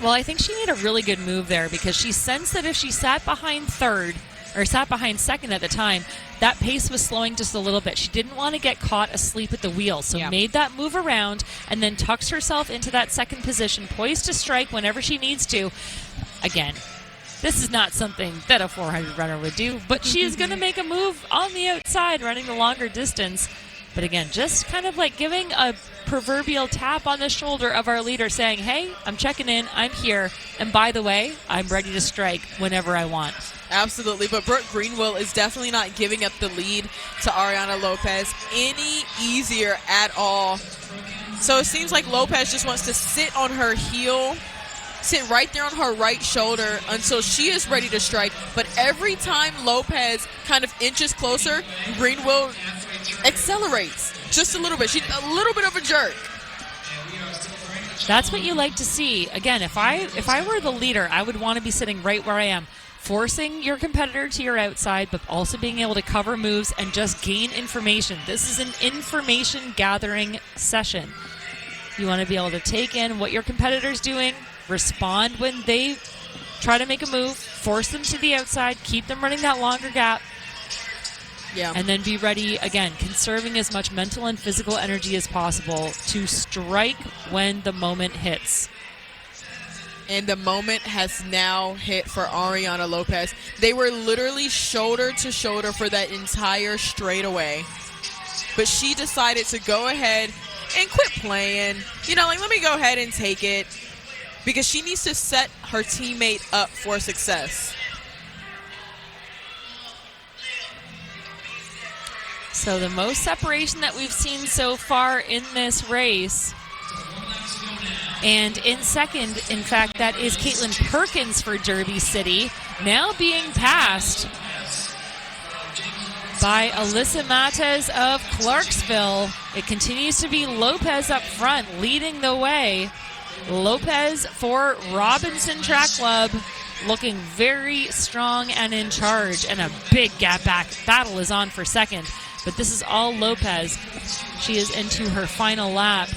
Well, I think she made a really good move there because she sensed that if she sat behind second at the time, that pace was slowing just a little bit. She didn't want to get caught asleep at the wheel, so made that move around and then tucks herself into that second position, poised to strike whenever she needs to. Again, this is not something that a 400 runner would do, but she is going to make a move on the outside, running the longer distance. But again, just kind of like giving a proverbial tap on the shoulder of our leader saying, hey, I'm checking in, I'm here, and by the way, I'm ready to strike whenever I want. Absolutely, but Brooke Greenwell is definitely not giving up the lead to Ariana Lopez any easier at all. So it seems like Lopez just wants to sit on her heel, sit right there on her right shoulder until she is ready to strike. But every time Lopez kind of inches closer, Greenwell accelerates just a little bit. She's a little bit of a jerk. That's what you like to see. Again, if I were the leader, I would want to be sitting right where I am, forcing your competitor to your outside, but also being able to cover moves and just gain information. This is an information gathering session. You want to be able to take in what your competitor's doing, respond when they try to make a move, force them to the outside, keep them running that longer gap, and then be ready, again, conserving as much mental and physical energy as possible to strike when the moment hits. And the moment has now hit for Ariana Lopez. They were literally shoulder to shoulder for that entire straightaway. But she decided to go ahead and quit playing. You know, like, let me go ahead and take it. Because she needs to set her teammate up for success. So the most separation that we've seen so far in this race. And in second, in fact, that is Caitlin Perkins for Derby City, now being passed by Alyssa Mates of Clarksville. It continues to be Lopez up front, leading the way. Lopez for Robinson Track Club, looking very strong and in charge, and a big gap back battle is on for second. But this is all Lopez. She is into her final lap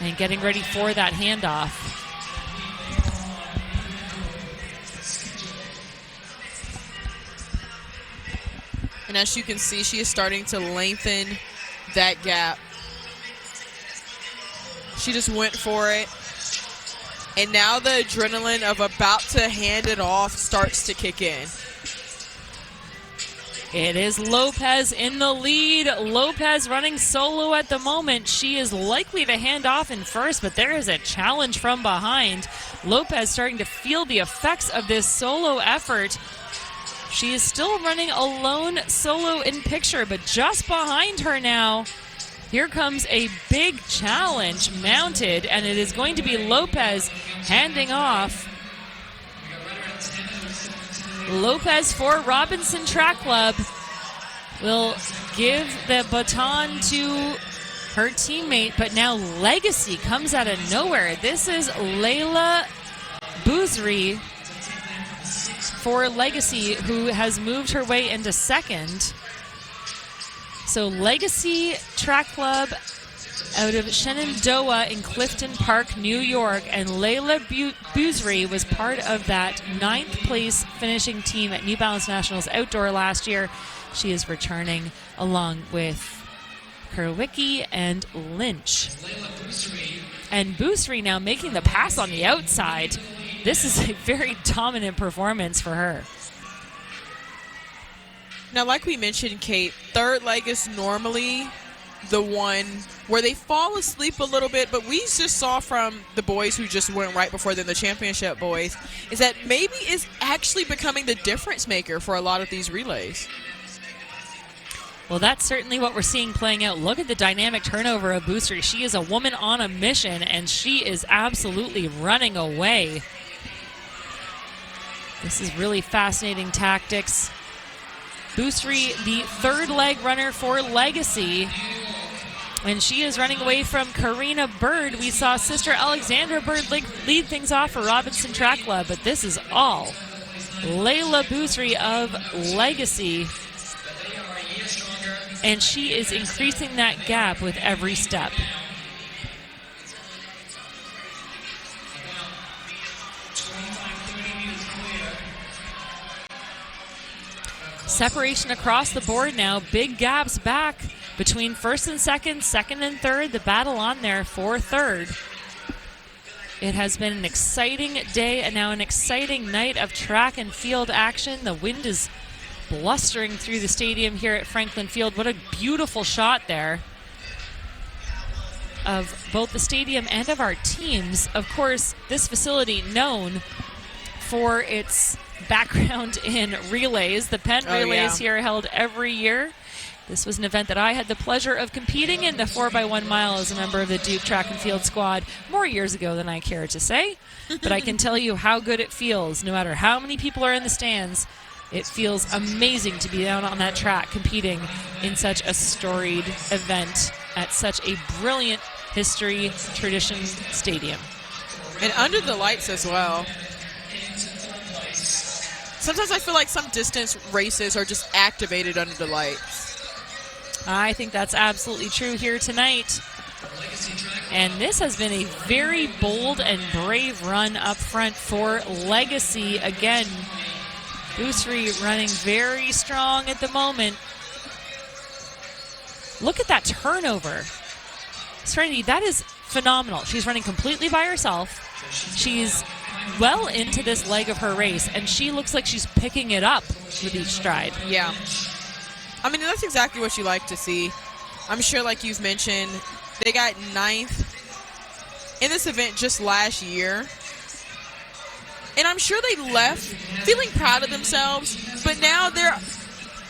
and getting ready for that handoff. And as you can see, she is starting to lengthen that gap. She just went for it. And now the adrenaline of about to hand it off starts to kick in. It is Lopez in the lead. Lopez running solo at the moment. She is likely to hand off in first, but there is a challenge from behind. Lopez starting to feel the effects of this solo effort. She is still running alone solo in picture, but just behind her now, here comes a big challenge mounted, and it is going to be Lopez handing off. Lopez for Robinson Track Club will give the baton to her teammate, but now Legacy comes out of nowhere. This is Layla Bouzri for Legacy, who has moved her way into second. So Legacy Track Club out of Shenandoah in Clifton Park, New York, and Layla Bouzri was part of that 9th place finishing team at New Balance Nationals Outdoor last year. She is returning along with Kerwicki and Lynch. And Bouzri now making the pass on the outside. This is a very dominant performance for her. Now, like we mentioned, Kate, third leg is normally the one where they fall asleep a little bit, but we just saw from the boys who just went right before them, the championship boys, is that maybe is actually becoming the difference maker for a lot of these relays. Well, that's certainly what we're seeing playing out. Look at the dynamic turnover of Bouzri. She is a woman on a mission, and she is absolutely running away. This is really fascinating tactics. Bouzri, the third leg runner for Legacy. And she is running away from Karina Bird. We saw Sister Alexandra Bird lead things off for Robinson Track Club, but this is all Layla Bouzri of Legacy. And she is increasing that gap with every step. Separation across the board now. Big gaps back between first and second, second and third. The battle on there for third. It has been an exciting day and now an exciting night of track and field action. The wind is blustering through the stadium here at Franklin Field. What a beautiful shot there of both the stadium and of our teams. Of course, this facility known for its background in relays. The Penn Relays here are held every year. This was an event that I had the pleasure of competing in, the 4x1 mile, as a member of the Duke Track and Field squad more years ago than I care to say. But I can tell you how good it feels. No matter how many people are in the stands, it feels amazing to be down on that track competing in such a storied event at such a brilliant history tradition stadium. And under the lights as well. Sometimes I feel like some distance races are just activated under the lights. I think that's absolutely true here tonight. And this has been a very bold and brave run up front for Legacy. Again, Boussery running very strong at the moment. Look at that turnover. Serenity, that is phenomenal. She's running completely by herself. She's well into this leg of her race, and she looks like she's picking it up with each stride. Yeah. I mean, that's exactly what you like to see. I'm sure, like you've mentioned, they got 9th in this event just last year. And I'm sure they left feeling proud of themselves, but now they're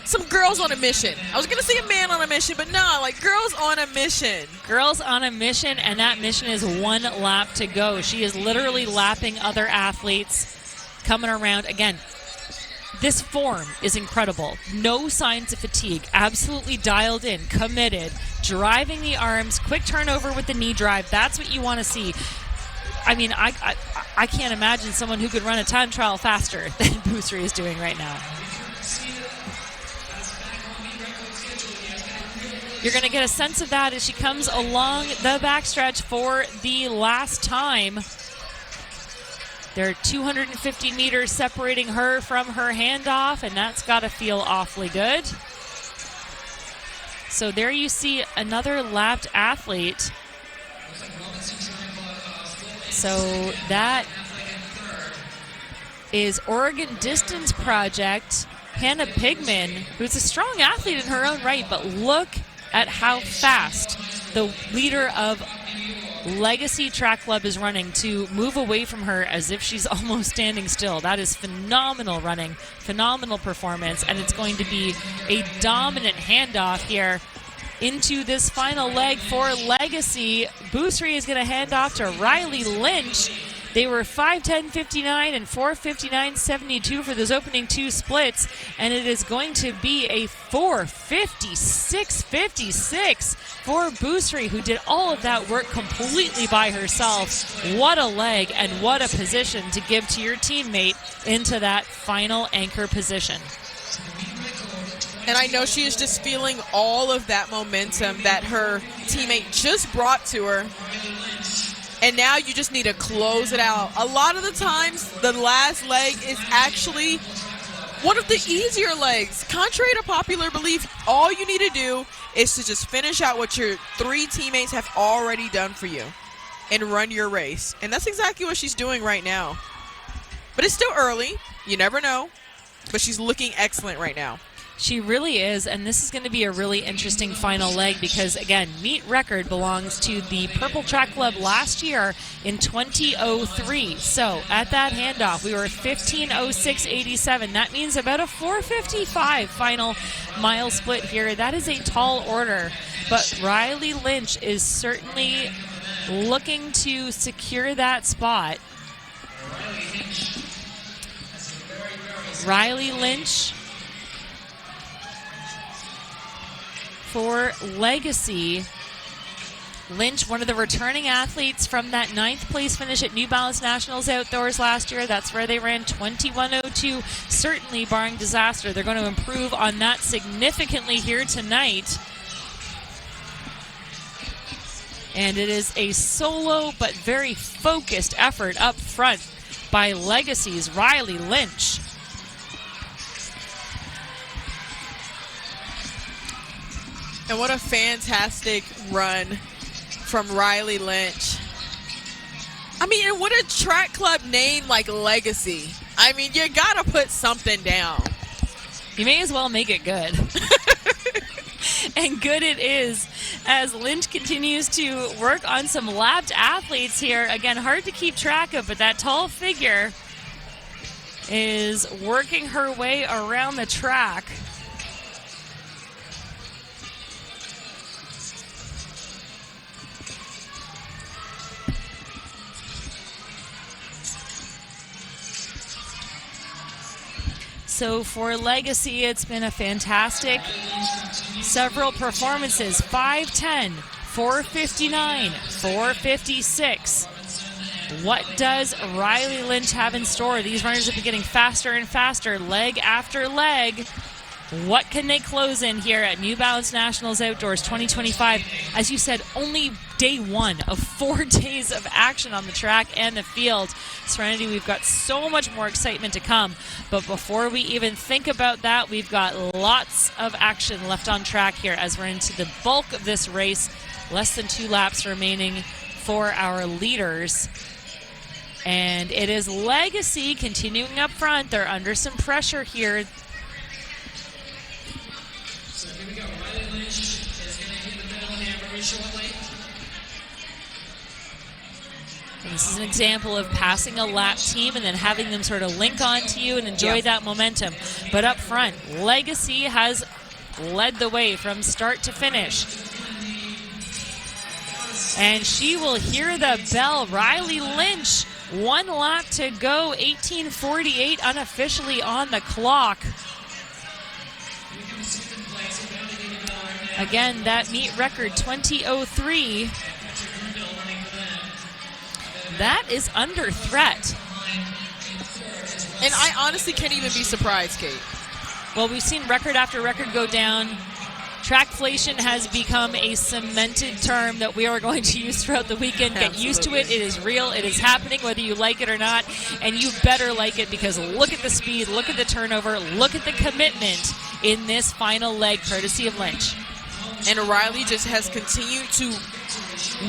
some girls on a mission. I was going to say a man on a mission, but no, like girls on a mission. Girls on a mission, and that mission is 1 lap to go. She is literally lapping other athletes coming around. Again, this form is incredible. No signs of fatigue. Absolutely dialed in, committed, driving the arms, quick turnover with the knee drive. That's what you want to see. I mean, I can't imagine someone who could run a time trial faster than Boussery is doing right now. You're going to get a sense of that as she comes along the backstretch for the last time. There are 250 meters separating her from her handoff, and that's got to feel awfully good. So there you see another lapped athlete. So that is Oregon Distance Project, Hannah Pigman, who's a strong athlete in her own right, but look at how fast the leader of Legacy Track Club is running to move away from her as if she's almost standing still. That is phenomenal running, phenomenal performance, and it's going to be a dominant handoff here into this final leg for Legacy. Boussery is going to hand off to Riley Lynch. They were 5:10.59 and 4:59.72 for those opening 2 splits, and it is going to be a 4:56.56 for Boussery, who did all of that work completely by herself. What a leg and what a position to give to your teammate into that final anchor position. And I know she is just feeling all of that momentum that her teammate just brought to her. And now you just need to close it out. A lot of the times, the last leg is actually one of the easier legs. Contrary to popular belief, all you need to do is to just finish out what your 3 teammates have already done for you and run your race. And that's exactly what she's doing right now. But it's still early. You never know. But she's looking excellent right now. She really is, and this is going to be a really interesting final leg because, again, meet record belongs to the Purple Track Club last year in 2003. So at that handoff, we were 15:06.87. That means about a 4:55 final mile split here. That is a tall order, but Riley Lynch is certainly looking to secure that spot. Riley Lynch for Legacy. Lynch, one of the returning athletes from that 9th place finish at New Balance Nationals Outdoors last year. That's where they ran 21:02, certainly barring disaster. They're going to improve on that significantly here tonight. And it is a solo but very focused effort up front by Legacy's Riley Lynch. And what a fantastic run from Riley Lynch. I mean, and what a track club name like Legacy. I mean, you gotta put something down. You may as well make it good. And good it is as Lynch continues to work on some lapped athletes here. Again, hard to keep track of, but that tall figure is working her way around the track. So for Legacy, it's been a fantastic several performances. 5:10, 4:59, 4:56. What does Riley Lynch have in store? These runners have been getting faster and faster, leg after leg. What can they close in here at New Balance Nationals Outdoors 2025? As you said, only day one of 4 days of action on the track and the field. Serenity, we've got so much more excitement to come. But before we even think about that, we've got lots of action left on track here as we're into the bulk of this race. Less than 2 laps remaining for our leaders. And it is Legacy continuing up front. They're under some pressure here. So here we go. Riley Lynch is going to hit the middle here very shortly. And this is an example of passing a lap team and then having them sort of link onto you and enjoy that momentum. But up front, Legacy has led the way from start to finish. And she will hear the bell. Riley Lynch, 1 lap to go, 18:48 unofficially on the clock. Again, that meet record 20:03. That is under threat. And I honestly can't even be surprised, Kate. Well, we've seen record after record go down. Trackflation has become a cemented term that we are going to use throughout the weekend. Get used to it. It is real. It is happening whether you like it or not. And you better like it because look at the speed, look at the turnover, look at the commitment in this final leg, courtesy of Lynch. And Riley just has continued to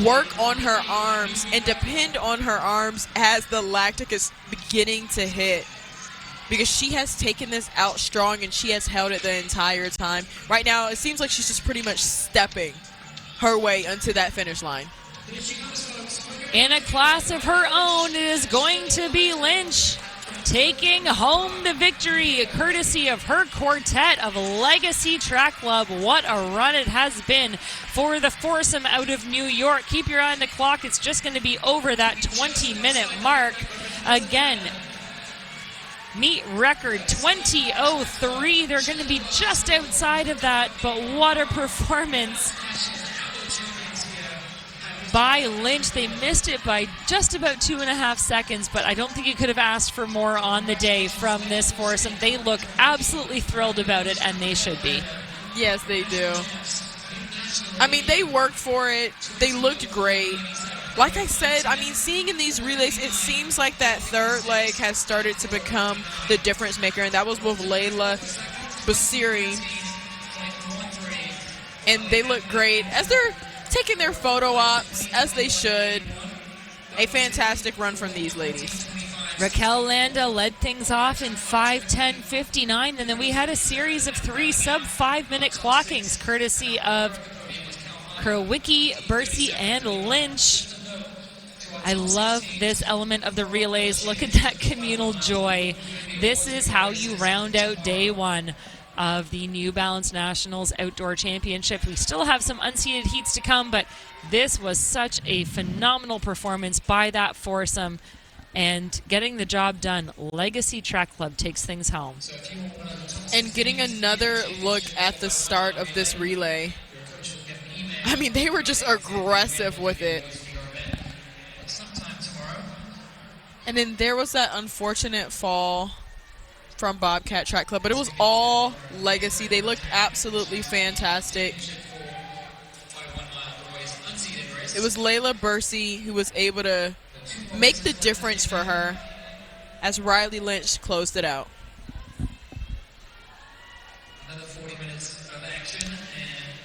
work on her arms and depend on her arms as the lactic is beginning to hit. Because she has taken this out strong and she has held it the entire time. Right now, it seems like she's just pretty much stepping her way onto that finish line. In a class of her own, it is going to be Lynch taking home the victory, courtesy of her quartet of Legacy Track Club. What a run it has been for the foursome out of New York. Keep your eye on the clock. It's just going to be over that 20-minute mark. Again, meet record 20:03. They're going to be just outside of that, but what a performance by Lynch. They missed it by just about 2.5 seconds, but I don't think you could have asked for more on the day from this foursome. They look absolutely thrilled about it, and they should be. Yes, they do. I mean, they worked for it. They looked great. Like I said, I mean, seeing in these relays, it seems like that third leg has started to become the difference maker, and that was with Layla Basiri. And they look great as they're taking their photo ops, as they should. A fantastic run from these ladies. Raquel Landa led things off in 5:10:59, and then we had a series of 3 sub-5-minute clockings, courtesy of Krowicki, Bursey, and Lynch. I love this element of the relays. Look at that communal joy. This is how you round out day one of the New Balance Nationals Outdoor Championship. We still have some unseated heats to come, but this was such a phenomenal performance by that foursome. And getting the job done, Legacy Track Club takes things home. And getting another look at the start of this relay. I mean, they were just aggressive with it. And then there was that unfortunate fall from Bobcat Track Club, but it was all Legacy. They looked absolutely fantastic. It was Layla Bursey who was able to make the difference for her as Riley Lynch closed it out. Another 40 minutes of action.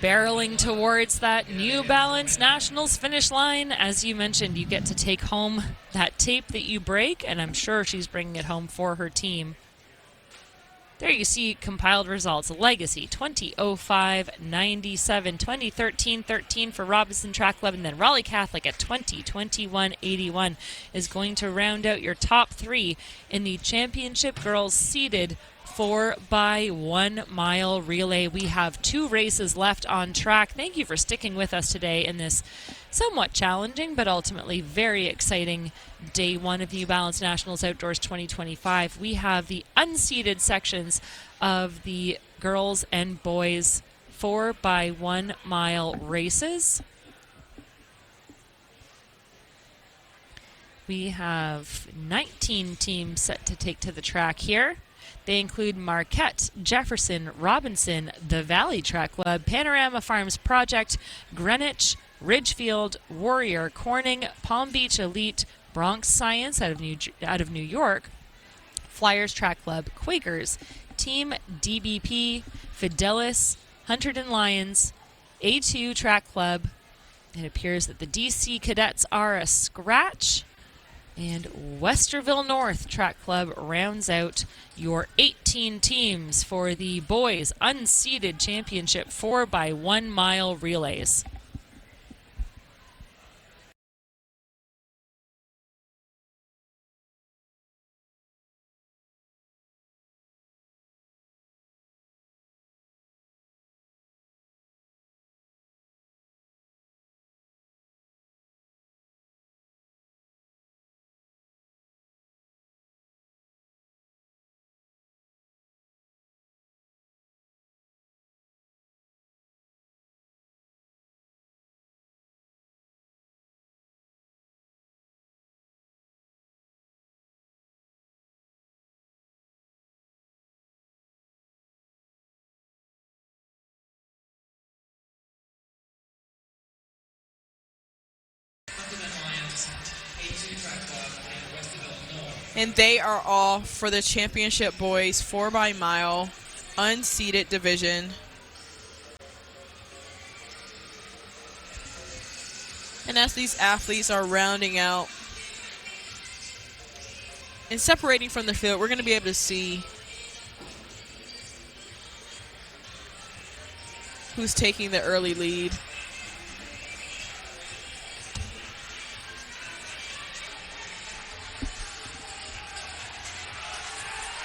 Barreling towards that New Balance Nationals finish line. As you mentioned, you get to take home that tape that you break, and I'm sure she's bringing it home for her team. There you see compiled results. Legacy 20:05.97, 20:13.13 for Robinson Track Club, and then Raleigh Catholic at 20:21.81 is going to round out your top 3 in the Championship Girls Seeded 4x1 mile relay. We have 2 races left on track. Thank you for sticking with us today in this somewhat challenging but ultimately very exciting day one of New Balance Nationals Outdoors 2025. We have the unseated sections of the girls and boys 4x1 mile races. We have 19 teams set to take to the track here. They include Marquette, Jefferson, Robinson, the Valley Track Club, Panorama Farms Project, Greenwich, Ridgefield, Warrior, Corning, Palm Beach Elite, Bronx Science out of New York, Flyers Track Club, Quakers, Team DBP, Fidelis, Hunterdon Lions, A2 Track Club. It appears that the DC Cadets are a scratch. And Westerville North Track Club rounds out your 18 teams for the boys unseated championship 4x1 mile relays. And they are off for the championship boys 4x mile unseated division. And as these athletes are rounding out and separating from the field, we're going to be able to see who's taking the early lead.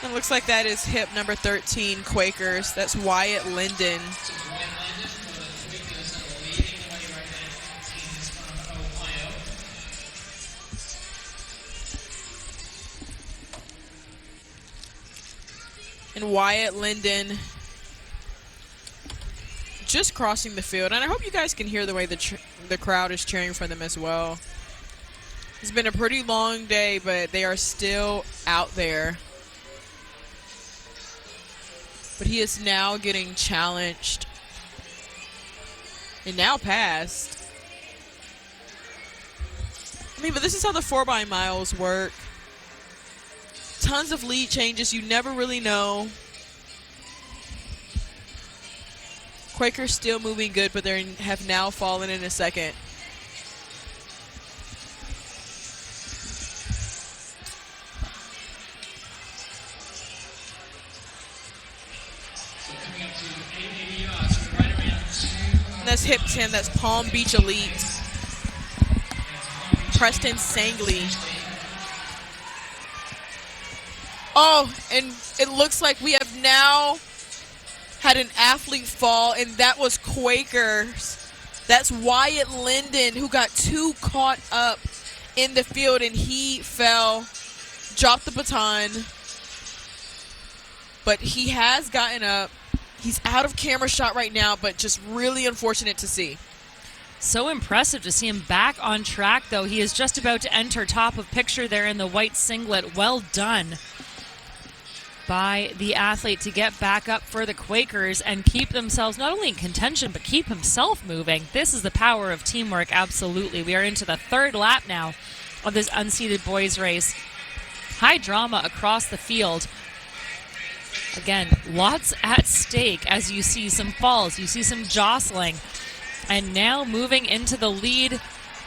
It looks like that is hip number 13, Quakers. That's Wyatt Linden. And Wyatt Linden just crossing the field. And I hope you guys can hear the way the crowd is cheering for them as well. It's been a pretty long day, but they are still out there. But he is now getting challenged and now passed. I mean, but this is how the 4x miles work. Tons of lead changes. You never really know. Quakers still moving good, but they have now fallen in a second. That's hip 10. That's Palm Beach Elite. Preston Sangley. Oh, and it looks like we have now had an athlete fall, and that was Quakers. That's Wyatt Linden, who got too caught up in the field, and he fell, dropped the baton. But he has gotten up. He's out of camera shot right now, but just really unfortunate to see. So impressive to see him back on track, though. He is just about to enter top of picture there in the white singlet. Well done by the athlete to get back up for the Quakers and keep themselves not only in contention, but keep himself moving. This is the power of teamwork, absolutely. We are into the third lap now of this unseated boys race. High drama across the field. Again, lots at stake as you see some falls, you see some jostling. And now moving into the lead,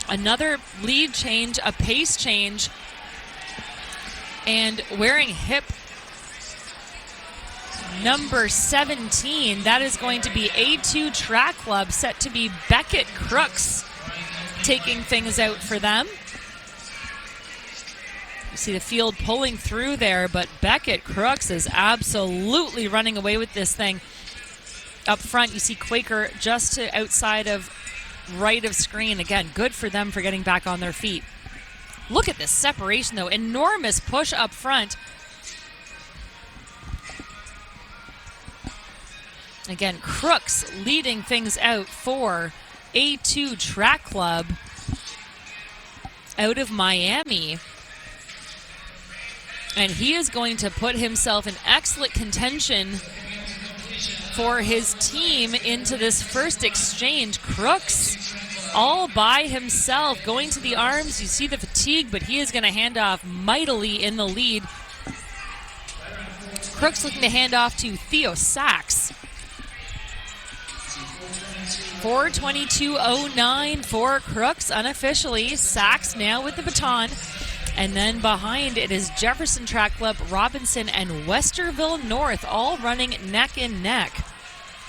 another lead change, a pace change. And wearing hip number 17, that is going to be A2 Track Club, set to be Beckett Crooks taking things out for them. You see the field pulling through there, but Beckett Crooks is absolutely running away with this thing. Up front, you see Quaker just to outside of right of screen. Again, good for them for getting back on their feet. Look at this separation, though. Enormous push up front. Again, Crooks leading things out for A2 Track Club out of Miami. And he is going to put himself in excellent contention for his team into this first exchange. Crooks all by himself going to the arms. You see the fatigue, but he is going to hand off mightily in the lead. Crooks looking to hand off to Theo Sachs. 4:22.09 for Crooks unofficially. Sachs now with the baton. And then behind it is Jefferson Track Club, Robinson, and Westerville North, all running neck and neck.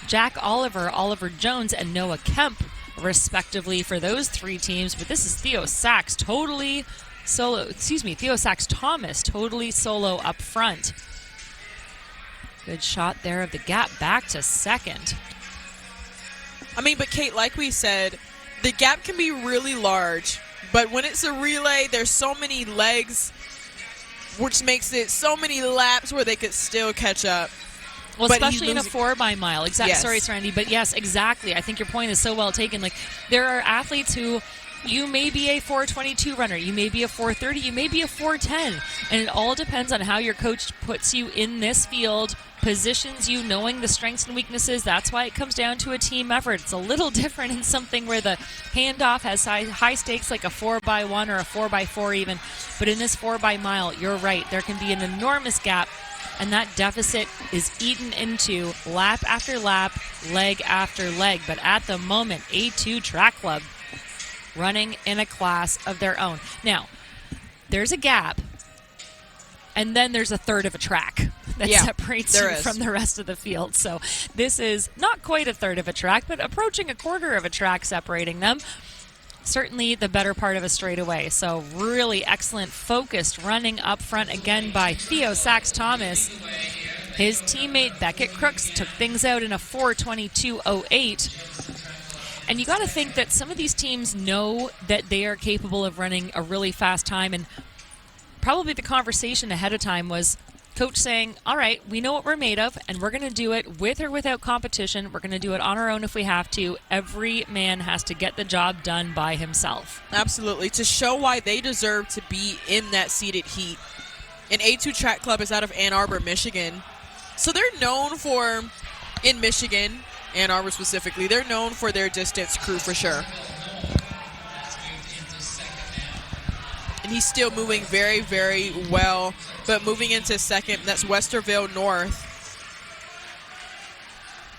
Jack Oliver, Oliver Jones, and Noah Kemp, respectively, for those three teams. But this is Theo Sachs totally solo. Theo Sachs Thomas totally solo up front. Good shot there of the gap back to second. I mean, but Kate, like we said, the gap can be really large. But when it's a relay, there's so many legs, which makes it so many laps where they could still catch up. Well, but especially in a 4x mile. Yes. Sorry, Randy, but yes, exactly. I think your point is so well taken. Like, there are athletes who, you may be a 4:22 runner, you may be a 4:30, you may be a 4:10, and it all depends on how your coach puts you in this field, positions you, knowing the strengths and weaknesses. That's why it comes down to a team effort. It's a little different in something where the handoff has high stakes, like a 4x1 or a 4x4 even. But in this 4x mile, you're right, there can be an enormous gap, and that deficit is eaten into lap after lap, leg after leg. But at the moment, A2 Track Club running in a class of their own. Now, there's a gap, and then there's a third of a track that separates you from the rest of the field. So this is not quite a third of a track, but approaching a quarter of a track separating them. Certainly the better part of a straightaway. So really excellent focused running up front again by Theo Sachs Thomas. His teammate Beckett Crooks took things out in a 4:22.08. And you got to think that some of these teams know that they are capable of running a really fast time, and probably the conversation ahead of time was coach saying, all right, we know what we're made of, and we're going to do it with or without competition. We're going to do it on our own if we have to. Every man has to get the job done by himself. Absolutely, to show why they deserve to be in that seeded heat. And A2 Track Club is out of Ann Arbor, Michigan. So they're known for, in Michigan, Ann Arbor specifically, they're known for their distance crew for sure. And he's still moving very, very well. But moving into second, that's Westerville North.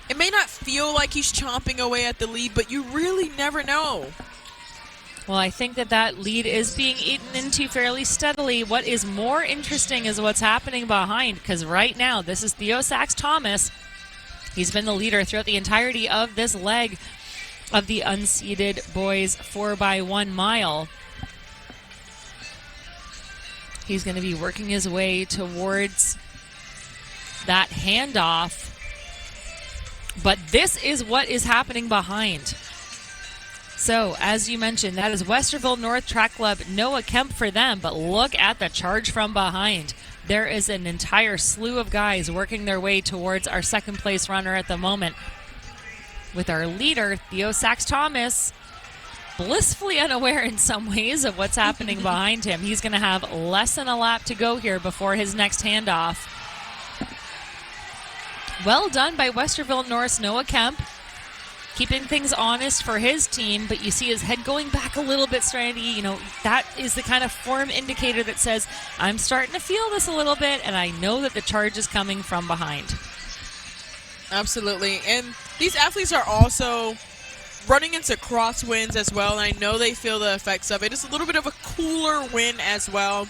It may not feel like he's chomping away at the lead, but you really never know. Well, I think that lead is being eaten into fairly steadily. What is more interesting is what's happening behind, because right now, this is Theo Sachs Thomas. He's been the leader throughout the entirety of this leg of the unseated boys 4x1 mile. He's going to be working his way towards that handoff. But this is what is happening behind. So, as you mentioned, that is Westerville North Track Club, Noah Kemp for them. But look at the charge from behind. There is an entire slew of guys working their way towards our second place runner at the moment. With our leader, Theo Sachs Thomas, blissfully unaware in some ways of what's happening behind him. He's going to have less than a lap to go here before his next handoff. Well done by Westerville North's Noah Kemp, keeping things honest for his team, but you see his head going back a little bit, Strandy. You know, that is the kind of form indicator that says, I'm starting to feel this a little bit, and I know that the charge is coming from behind. Absolutely. And these athletes are also running into crosswinds as well, and I know they feel the effects of it. It's a little bit of a cooler wind as well,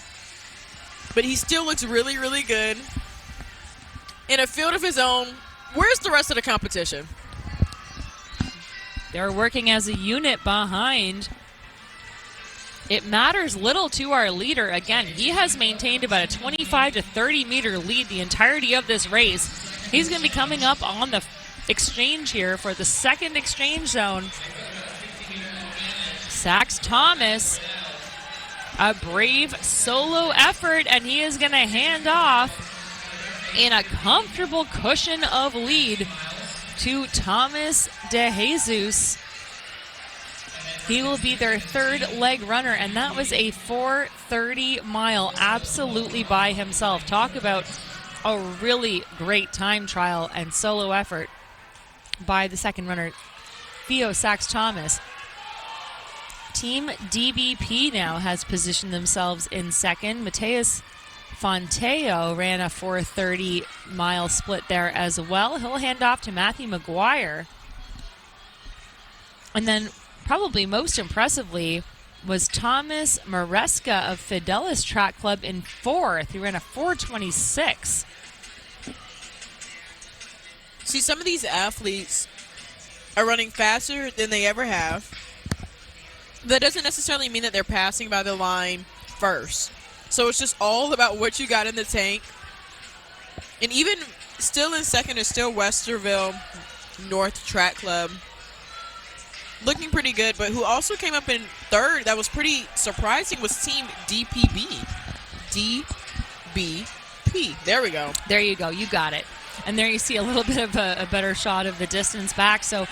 but he still looks really, really good. In a field of his own, where's the rest of the competition? They're working as a unit behind. It matters little to our leader. Again, he has maintained about a 25 to 30 meter lead the entirety of this race. He's going to be coming up on the exchange here for the second exchange zone. Sachs Thomas, a brave solo effort, and he is going to hand off in a comfortable cushion of lead to Thomas De Jesus. He will be their third leg runner, and that was a 4:30 mile absolutely by himself. Talk about a really great time trial and solo effort by the second runner, Theo Sachs-Thomas. Team DBP now has positioned themselves in second. Mateus Fonteo ran a 4:30 mile split there as well. He'll hand off to Matthew McGuire. And then probably most impressively was Thomas Maresca of Fidelis Track Club in fourth. He ran a 4:26. See, some of these athletes are running faster than they ever have. That doesn't necessarily mean that they're passing by the line first. So it's just all about what you got in the tank. And even still in second is still Westerville North Track Club. Looking pretty good, but who also came up in third that was pretty surprising was Team DPB. DBP. There we go. There you go. You got it. And there you see a little bit of a better shot of the distance back. So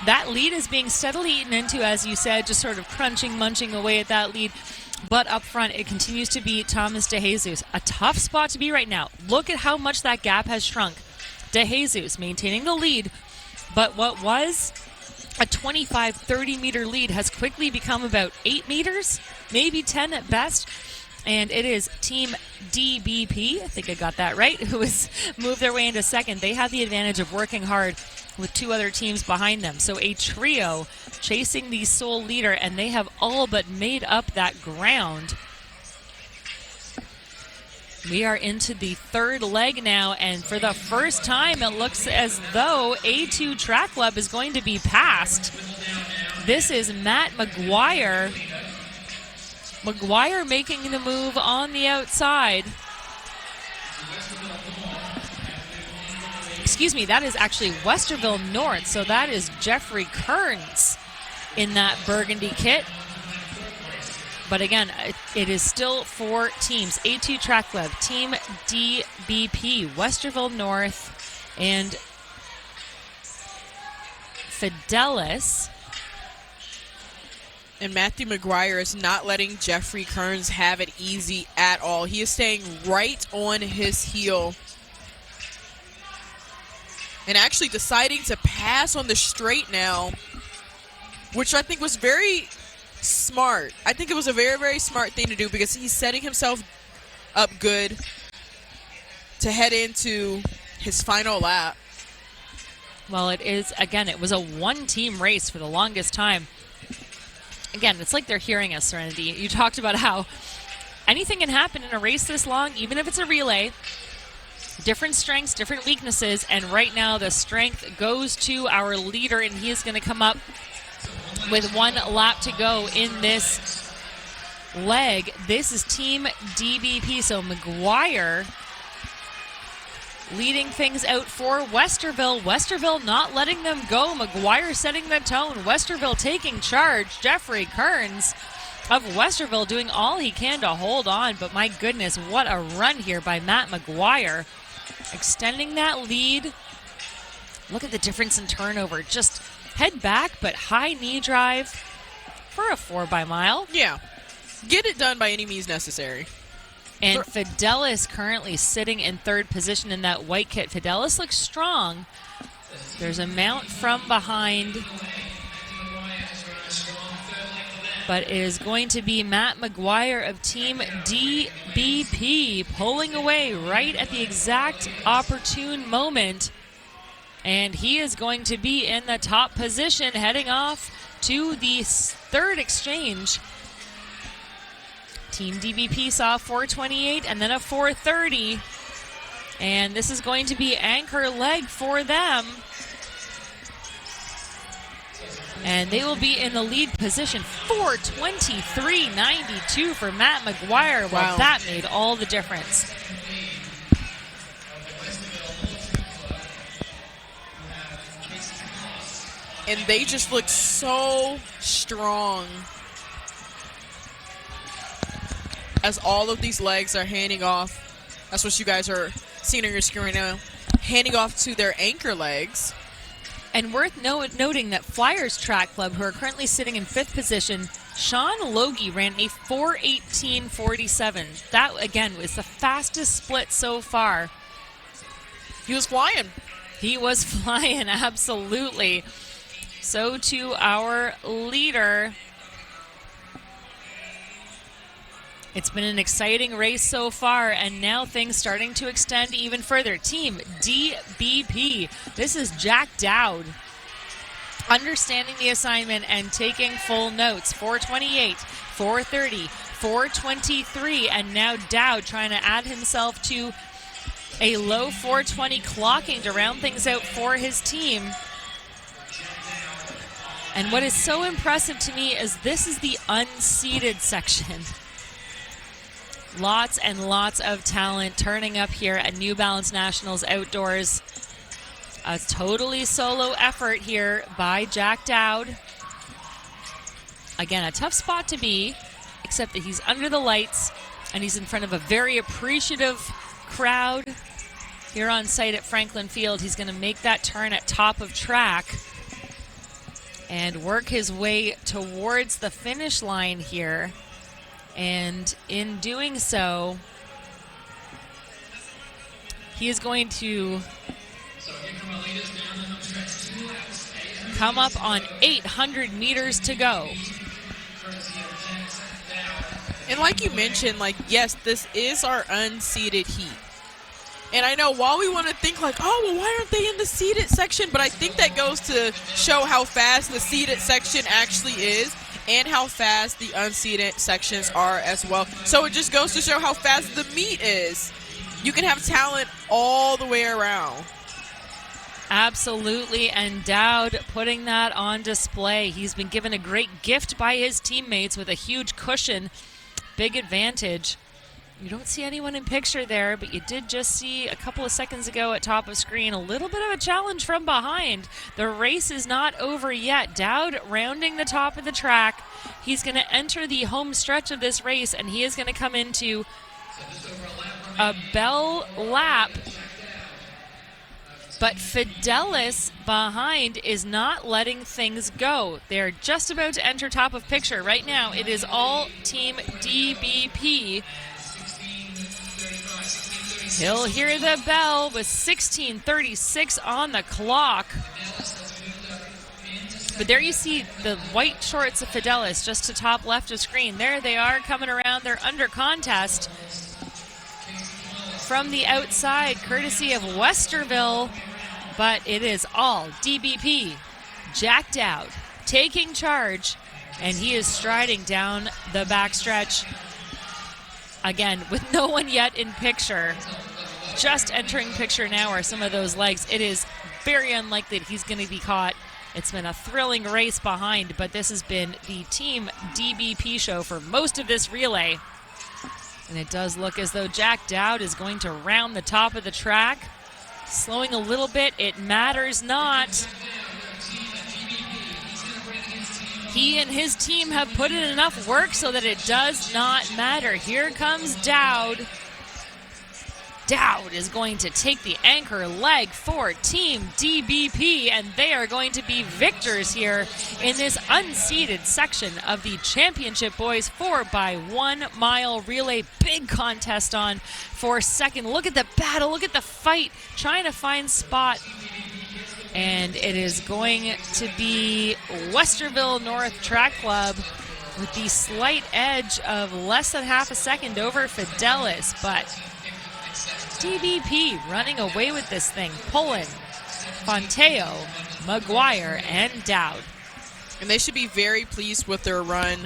that lead is being steadily eaten into, as you said, just sort of crunching, munching away at that lead. But up front, it continues to be Thomas DeJesus. A tough spot to be right now. Look at how much that gap has shrunk. DeJesus maintaining the lead, but what was a 25, 30-meter lead has quickly become about 8 meters, maybe 10 at best. And it is Team DBP, I think I got that right, who has moved their way into second. They have the advantage of working hard with two other teams behind them. So a trio chasing the sole leader, and they have all but made up that ground. We are into the third leg now, and for the first time, it looks as though A2 Track Club is going to be passed. This is Matt McGuire. McGuire making the move on the outside. Excuse me, that is actually Westerville North, so that is Jeffrey Kearns in that burgundy kit. But again, it is still 4 teams. A2 Track Club, Team DBP, Westerville North, and Fidelis. And Matthew McGuire is not letting Jeffrey Kearns have it easy at all. He is staying right on his heel. And actually deciding to pass on the straight now, which I think was very smart. I think it was a very, very smart thing to do because he's setting himself up good to head into his final lap. Well, it is, again, it was a one-team race for the longest time. Again, it's like they're hearing us, Serenity. You talked about how anything can happen in a race this long, even if it's a relay. Different strengths, different weaknesses, and right now the strength goes to our leader, and he is going to come up with 1 lap to go in this leg. This is Team DBP, so McGuire leading things out for Westerville. Westerville not letting them go. McGuire setting the tone. Westerville taking charge. Jeffrey Kearns of Westerville doing all he can to hold on, but my goodness, what a run here by Matt McGuire. Extending that lead. Look at the difference in turnover. Just head back, but high knee drive for a 4 by mile. Yeah. Get it done by any means necessary. And Fidelis currently sitting in third position in that white kit. Fidelis looks strong. There's a mount from behind. But it is going to be Matt McGuire of Team DBP pulling away right at the exact opportune moment. And he is going to be in the top position heading off to the third exchange. Team DBP saw 4:28 and then a 4:30. And this is going to be anchor leg for them. And they will be in the lead position. 4:23.92 for Matt McGuire. Well, wow. That made all the difference. And they just look so strong as all of these legs are handing off. That's what you guys are seeing on your screen right now. Handing off to their anchor legs. And worth noting that Flyers Track Club, who are currently sitting in 5th position, Sean Logie ran a 4:18:47. That, again, was the fastest split so far. He was flying. He was flying, absolutely. So to our leader. It's been an exciting race so far, and now things starting to extend even further. Team DBP. This is Jack Dowd understanding the assignment and taking full notes. 4:28, 4:30, 4:23, and now Dowd trying to add himself to a low 4:20 clocking to round things out for his team. And what is so impressive to me is this is the unseated section. Lots and lots of talent turning up here at New Balance Nationals Outdoors. A totally solo effort here by Jack Dowd. Again, a tough spot to be, except that he's under the lights and he's in front of a very appreciative crowd here on site at Franklin Field. He's going to make that turn at top of track and work his way towards the finish line here. And in doing so, he is going to come up on 800 meters to go. And like you mentioned, yes, this is our unseated heat. And I know while we want to think oh, well, why aren't they in the seated section? But I think that goes to show how fast the seated section actually is and how fast the unseated sections are as well. So it just goes to show how fast the meet is. You can have talent all the way around. Absolutely, and Dowd putting that on display. He's been given a great gift by his teammates with a huge cushion. Big advantage. You don't see anyone in picture there, but you did just see a couple of seconds ago at top of screen a little bit of a challenge from behind. The race is not over yet. Dowd rounding the top of the track. He's going to enter the home stretch of this race, and he is going to come into a bell lap. But Fidelis behind is not letting things go. They're just about to enter top of picture. Right now, it is all Team DBP. He'll hear the bell with 16:36 on the clock. But there you see the white shorts of Fidelis just to top left of screen. There they are coming around. They're under contest from the outside, courtesy of Westerville. But it is all DBP. Jack Dowd taking charge, and he is striding down the backstretch. Again, with no one yet in picture. Just entering picture now are some of those legs. It is very unlikely that he's going to be caught. It's been a thrilling race behind, but this has been the Team DBP show for most of this relay. And it does look as though Jack Dowd is going to round the top of the track. Slowing a little bit, it matters not. He and his team have put in enough work so that it does not matter. Here comes Dowd. Dowd is going to take the anchor leg for Team DBP, and they are going to be victors here in this unseeded section of the Championship Boys 4x1 mile relay. Big contest on for second. Look at the battle, look at the fight, trying to find spot. And it is going to be Westerville North Track Club with the slight edge of less than half a second over Fidelis, but DBP running away with this thing. Pullen, Fonteo, McGuire, and Dowd. And they should be very pleased with their run.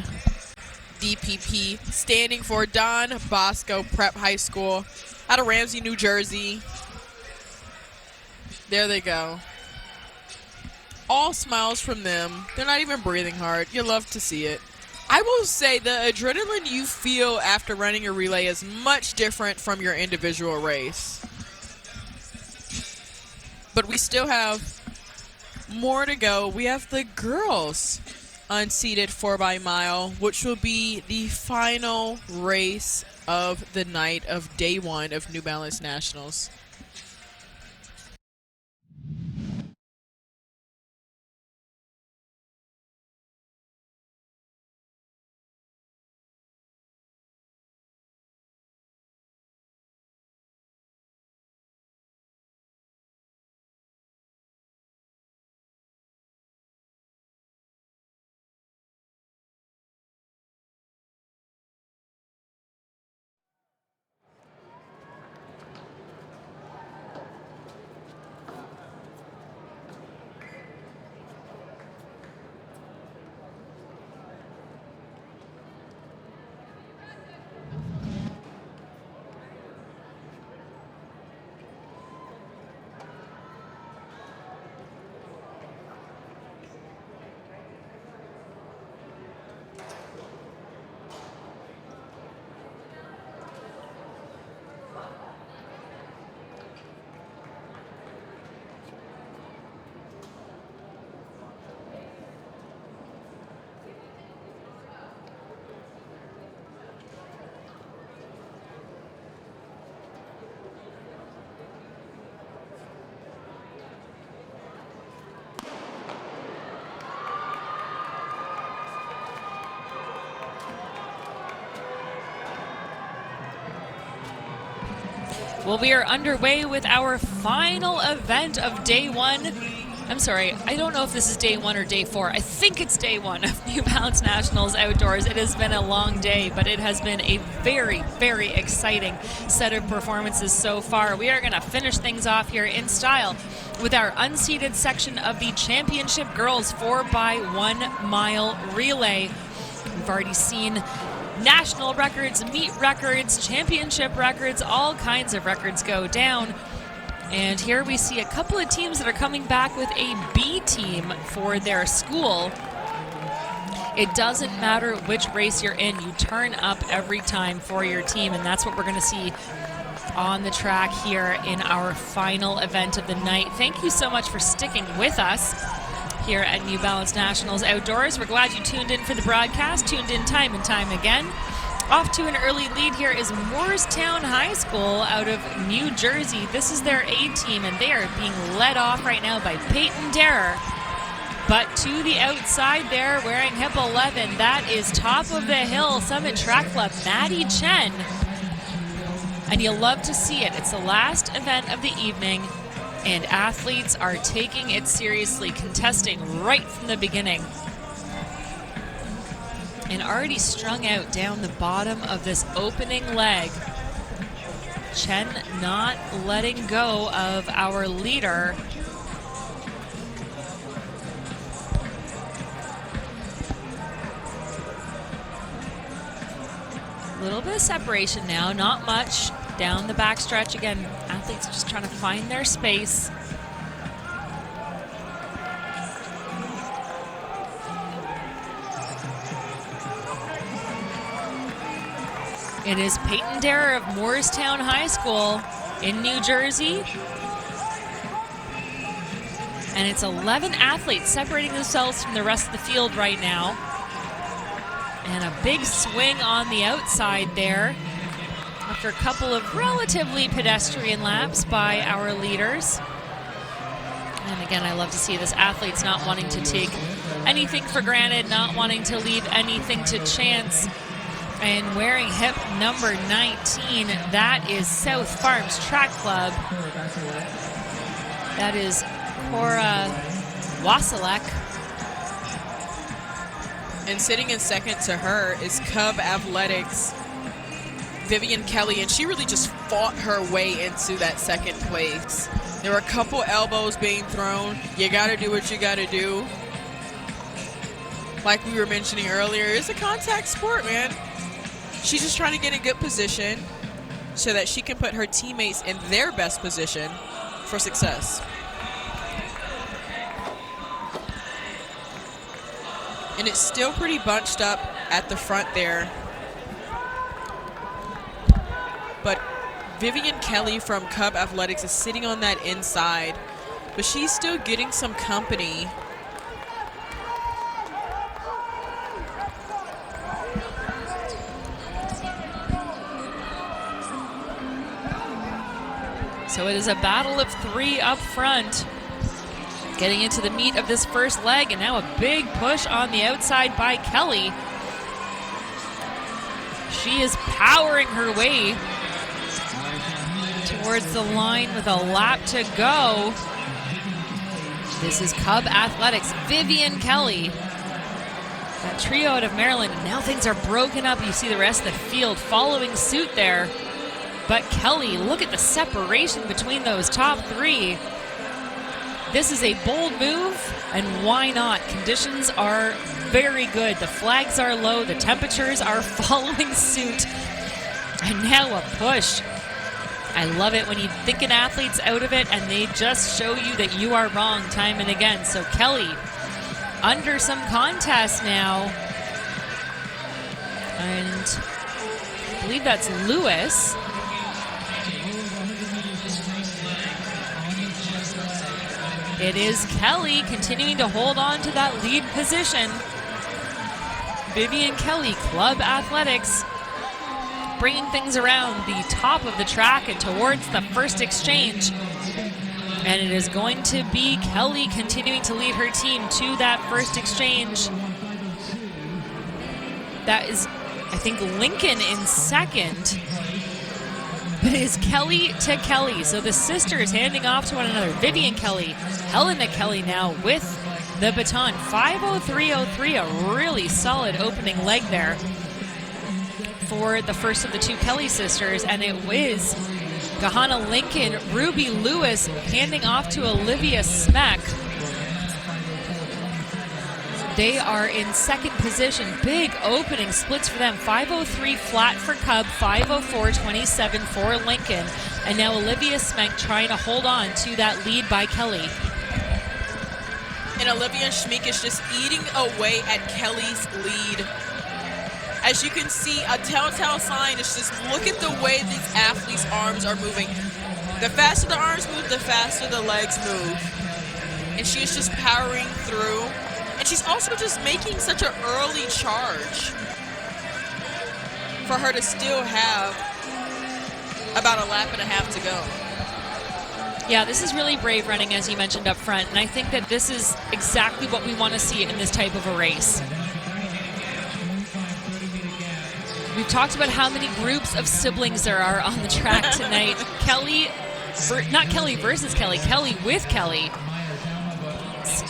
DPP, standing for Don Bosco Prep High School out of Ramsey, New Jersey. There they go. All smiles from them. They're not even breathing hard. You love to see it. I will say the adrenaline you feel after running a relay is much different from your individual race. But we still have more to go. We have the girls unseated 4x mile, which will be the final race of the night of day one of New Balance Nationals. Well, we are underway with our final event of day one. I'm sorry, I don't know if this is day one or day four. I think it's day one of New Balance Nationals Outdoors. It has been a long day, but it has been a very, very exciting set of performances so far. We are going to finish things off here in style with our unseated section of the Championship Girls 4x1 mile relay. We've already seen national records, meet records, championship records, all kinds of records go down. And here we see a couple of teams that are coming back with a B team for their school. It doesn't matter which race you're in, you turn up every time for your team, and that's what we're going to see on the track here in our final event of the night. Thank you so much for sticking with us here at New Balance Nationals Outdoors. We're glad you tuned in for the broadcast, tuned in time and time again. Off to an early lead here is Morristown High School out of New Jersey. This is their A team, and they are being led off right now by Peyton Derrer. But to the outside there, wearing hip 11, that is top of the hill Summit Track Club, Maddie Chen. And you'll love to see it. It's the last event of the evening, and athletes are taking it seriously, contesting right from the beginning. And already strung out down the bottom of this opening leg. Chen not letting go of our leader. A little bit of separation now, not much. Down the backstretch again, athletes just trying to find their space. It is Peyton Derrer of Morristown High School in New Jersey. And it's 11 athletes separating themselves from the rest of the field right now. And a big swing on the outside there after a couple of relatively pedestrian laps by our leaders. And again, I love to see this. Athletes not wanting to take anything for granted, not wanting to leave anything to chance. And wearing hip number 19, that is South Farms Track Club. That is Cora Wasilek. And sitting in second to her is Cub Athletics' Vivian Kelly, and she really just fought her way into that second place. There were a couple elbows being thrown. You gotta do what you gotta do. Like we were mentioning earlier, it's a contact sport, man. She's just trying to get in good position so that she can put her teammates in their best position for success. And it's still pretty bunched up at the front there. But Vivian Kelly from Cub Athletics is sitting on that inside, but she's still getting some company. So it is a battle of three up front. Getting into the meat of this first leg, and now a big push on the outside by Kelly. She is powering her way towards the line with a lap to go. This is Cub Athletics, Vivian Kelly. That trio out of Maryland, and now things are broken up. You see the rest of the field following suit there. But Kelly, look at the separation between those top three. This is a bold move, and why not? Conditions are very good. The flags are low, the temperatures are following suit. And now a push. I love it when you think an athlete's out of it and they just show you that you are wrong time and again. So Kelly under some contest now. And I believe that's Lewis. It is Kelly continuing to hold on to that lead position. Vivian Kelly, Club Athletics, bringing things around the top of the track and towards the first exchange. And it is going to be Kelly continuing to lead her team to that first exchange. That is, I think, Lincoln in second. but it is Kelly to Kelly. So the sisters handing off to one another. Vivian Kelly, Helena Kelly now with the baton. 5:03.03, a really solid opening leg there for the first of the two Kelly sisters, and it was Gahanna Lincoln, Ruby Lewis handing off to Olivia Smeck. They are in second position. Big opening splits for them. 5:03 flat for Cub, 5:04.27 for Lincoln. And now Olivia Smeck trying to hold on to that lead by Kelly. And Olivia Schmeck is just eating away at Kelly's lead. As you can see, a telltale sign is just look at the way these athletes' arms are moving. The faster the arms move, the faster the legs move. And she is just powering through. And she's also just making such an early charge for her to still have about a lap and a half to go. Yeah, this is really brave running, as you mentioned up front, and I think that this is exactly what we want to see in this type of a race. We've talked about how many groups of siblings there are on the track tonight. Not Kelly versus Kelly, Kelly with Kelly.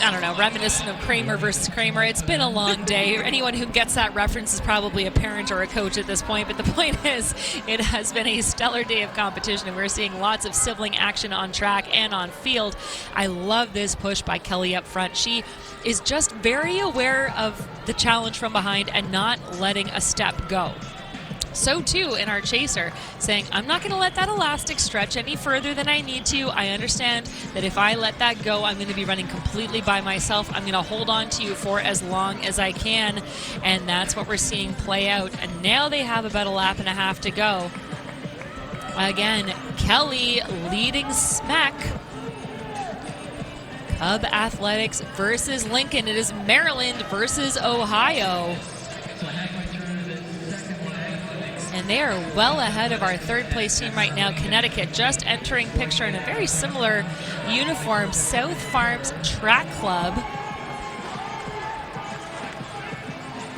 I don't know, reminiscent of Kramer versus Kramer. It's been a long day. Anyone who gets that reference is probably a parent or a coach at this point, but the point is it has been a stellar day of competition, and we're seeing lots of sibling action on track and on field. I love this push by Kelly up front. She is just very aware of the challenge from behind and not letting a step go. So too in our chaser, saying, I'm not going to let that elastic stretch any further than I need to. I understand that if I let that go, I'm going to be running completely by myself. I'm going to hold on to you for as long as I can. And that's what we're seeing play out. And now they have about a lap and a half to go. Again, Kelly leading Smeck. Cub Athletics versus Lincoln. It is Maryland versus Ohio. And they are well ahead of our third place team right now. Connecticut just entering picture in a very similar uniform. South Farms Track Club.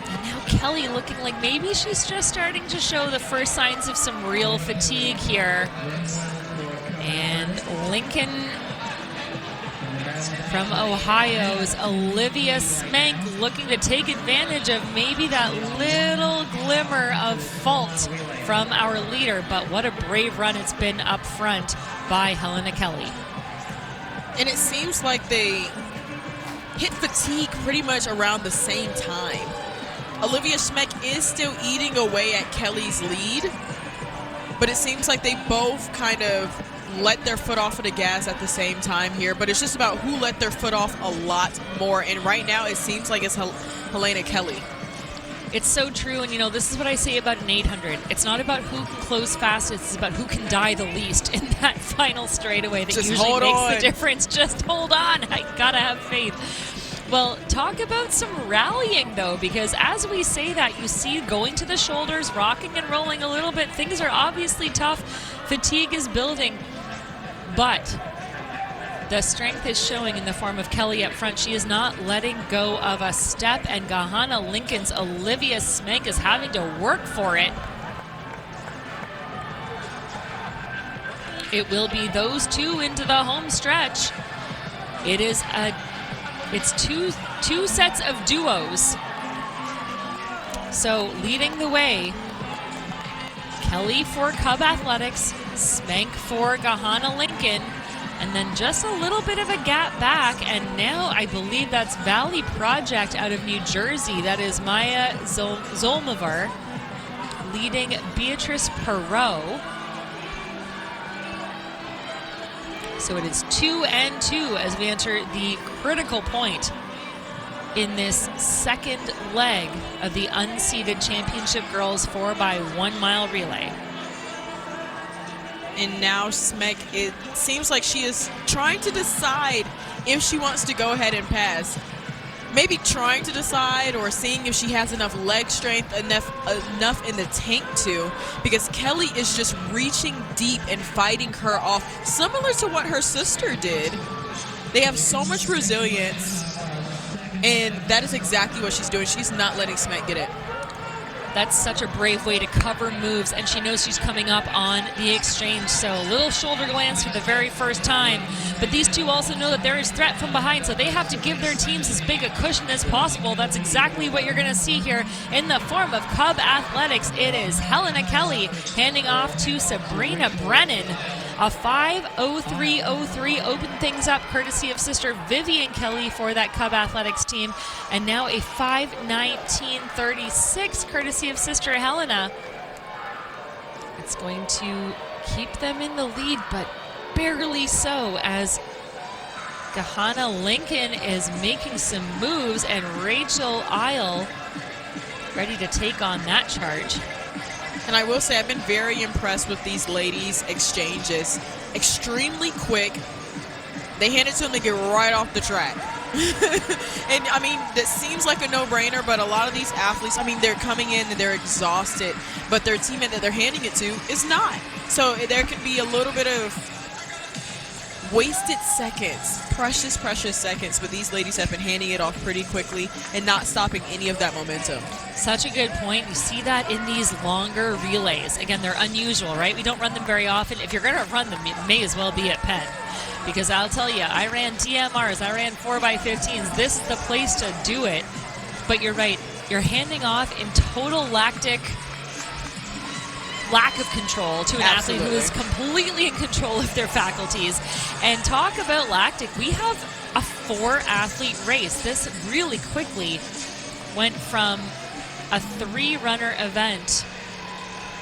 And now Kelly looking like maybe she's just starting to show the first signs of some real fatigue here. And Lincoln from Ohio's Olivia Smeck looking to take advantage of maybe that little glimmer of fault from our leader, but what a brave run it's been up front by Helena Kelly. And it seems like they hit fatigue pretty much around the same time. Olivia Smeck is still eating away at Kelly's lead, but it seems like they both kind of let their foot off of the gas at the same time here, but it's just about who let their foot off a lot more, and right now it seems like it's Helena Kelly. It's so true, and you know, this is what I say about an 800. It's not about who can close fastest, it's about who can die the least in that final straightaway that just usually makes the difference. Just hold on, I gotta have faith. Well, talk about some rallying, though, because as we say that, you see going to the shoulders, rocking and rolling a little bit. Things are obviously tough. Fatigue is building. But the strength is showing in the form of Kelly up front. She is not letting go of a step, and Gahanna Lincoln's Olivia Smeck is having to work for it. It will be those two into the home stretch. It's two sets of duos. So leading the way, Kelly for Cub Athletics, Smeck for Gahanna Lincoln, and then just a little bit of a gap back, and now I believe that's Valley Project out of New Jersey. That is Maya Zolmovar leading Beatrice Perot. So it is 2 and 2 as we enter the critical point in this second leg of the unseated championship girls 4x1 mile relay. And now Smeck, it seems like she is trying to decide if she wants to go ahead and pass. Maybe trying to decide or seeing if she has enough leg strength, enough in the tank to, because Kelly is just reaching deep and fighting her off, similar to what her sister did. They have so much resilience, and that is exactly what she's doing. She's not letting Smeck get it. That's such a brave way to cover moves, and she knows she's coming up on the exchange. So a little shoulder glance for the very first time. But these two also know that there is threat from behind, so they have to give their teams as big a cushion as possible. That's exactly what you're going to see here in the form of Cub Athletics. It is Helena Kelly handing off to Sabrina Brennan. A 5:03.03 opened things up courtesy of sister Vivian Kelly for that Cub Athletics team. And now a 5:19.36 courtesy of sister Helena. It's going to keep them in the lead, but barely so, as Gahanna Lincoln is making some moves and Rachel Isle ready to take on that charge. And I will say I've been very impressed with these ladies' exchanges. Extremely quick. They hand it to them, they get right off the track. And I mean, that seems like a no-brainer, but a lot of these athletes, I mean, they're coming in and they're exhausted, but their teammate that they're handing it to is not. So there can be a little bit of wasted seconds, precious seconds, but these ladies have been handing it off pretty quickly and not stopping any of that momentum. Such a good point. You see that in these longer relays. Again, they're unusual, right? We don't run them very often. If you're going to run them, it may as well be at Penn. Because I'll tell you, I ran TMRs, I ran 4x15s. This is the place to do it. But you're right. You're handing off in total lack of control to an athlete who is completely in control of their faculties. And talk about lactic. We have a 4-athlete race. This really quickly went from a 3-runner event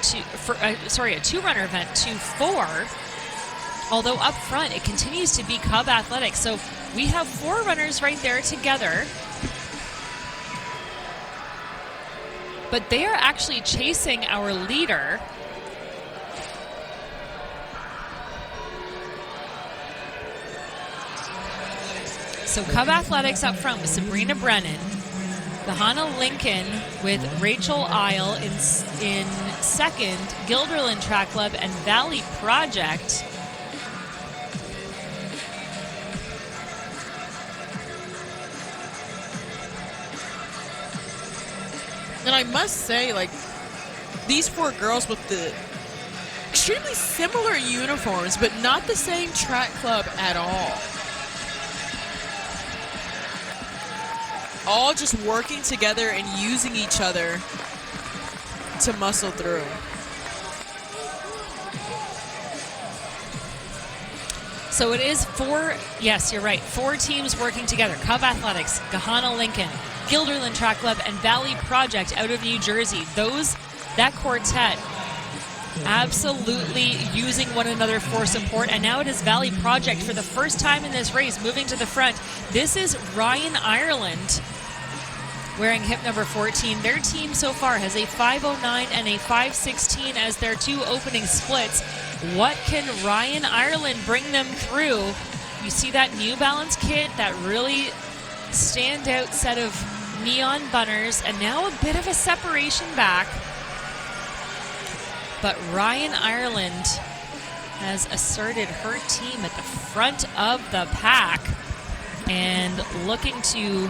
to, a 2-runner event to 4. Although up front, it continues to be Cub Athletics. So we have 4 runners right there together. But they are actually chasing our leader. So Cub Athletics up front with Sabrina Brennan, Gahanna Lincoln with Rachel Isle in second, Gilderland Track Club and Valley Project. And I must say, like, these 4 girls with the extremely similar uniforms, but not the same track club at all. All just working together and using each other to muscle through. So it is 4, yes, you're right, 4 teams working together. Cub Athletics, Gahanna Lincoln, Gilderland Track Club, and Valley Project out of New Jersey. That quartet absolutely using one another for support. And now it is Valley Project for the first time in this race moving to the front. This is Ryan Ireland wearing hip number 14. Their team so far has a 5:09 and a 5:16 as their 2 opening splits. What can Ryan Ireland bring them through? You see that New Balance kit, that really standout set of neon bunners, and now a bit of a separation back. But Ryan Ireland has asserted her team at the front of the pack and looking to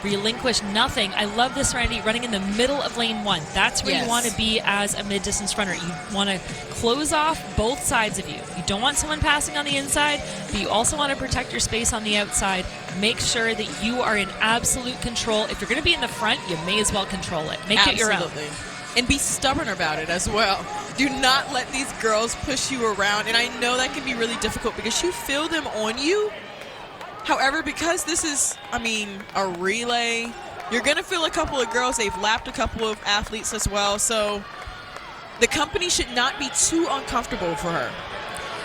relinquish nothing. I love this, Randy, running in the middle of lane 1. That's where you want to be as a mid-distance runner. You want to close off both sides of you. You don't want someone passing on the inside, but you also want to protect your space on the outside. Make sure that you are in absolute control. If you're going to be in the front, you may as well control it. Make it your own. And be stubborn about it as well. Do not let these girls push you around. And I know that can be really difficult because you feel them on you. However, because this is, I mean, a relay, you're going to feel a couple of girls. They've lapped a couple of athletes as well. So the company should not be too uncomfortable for her.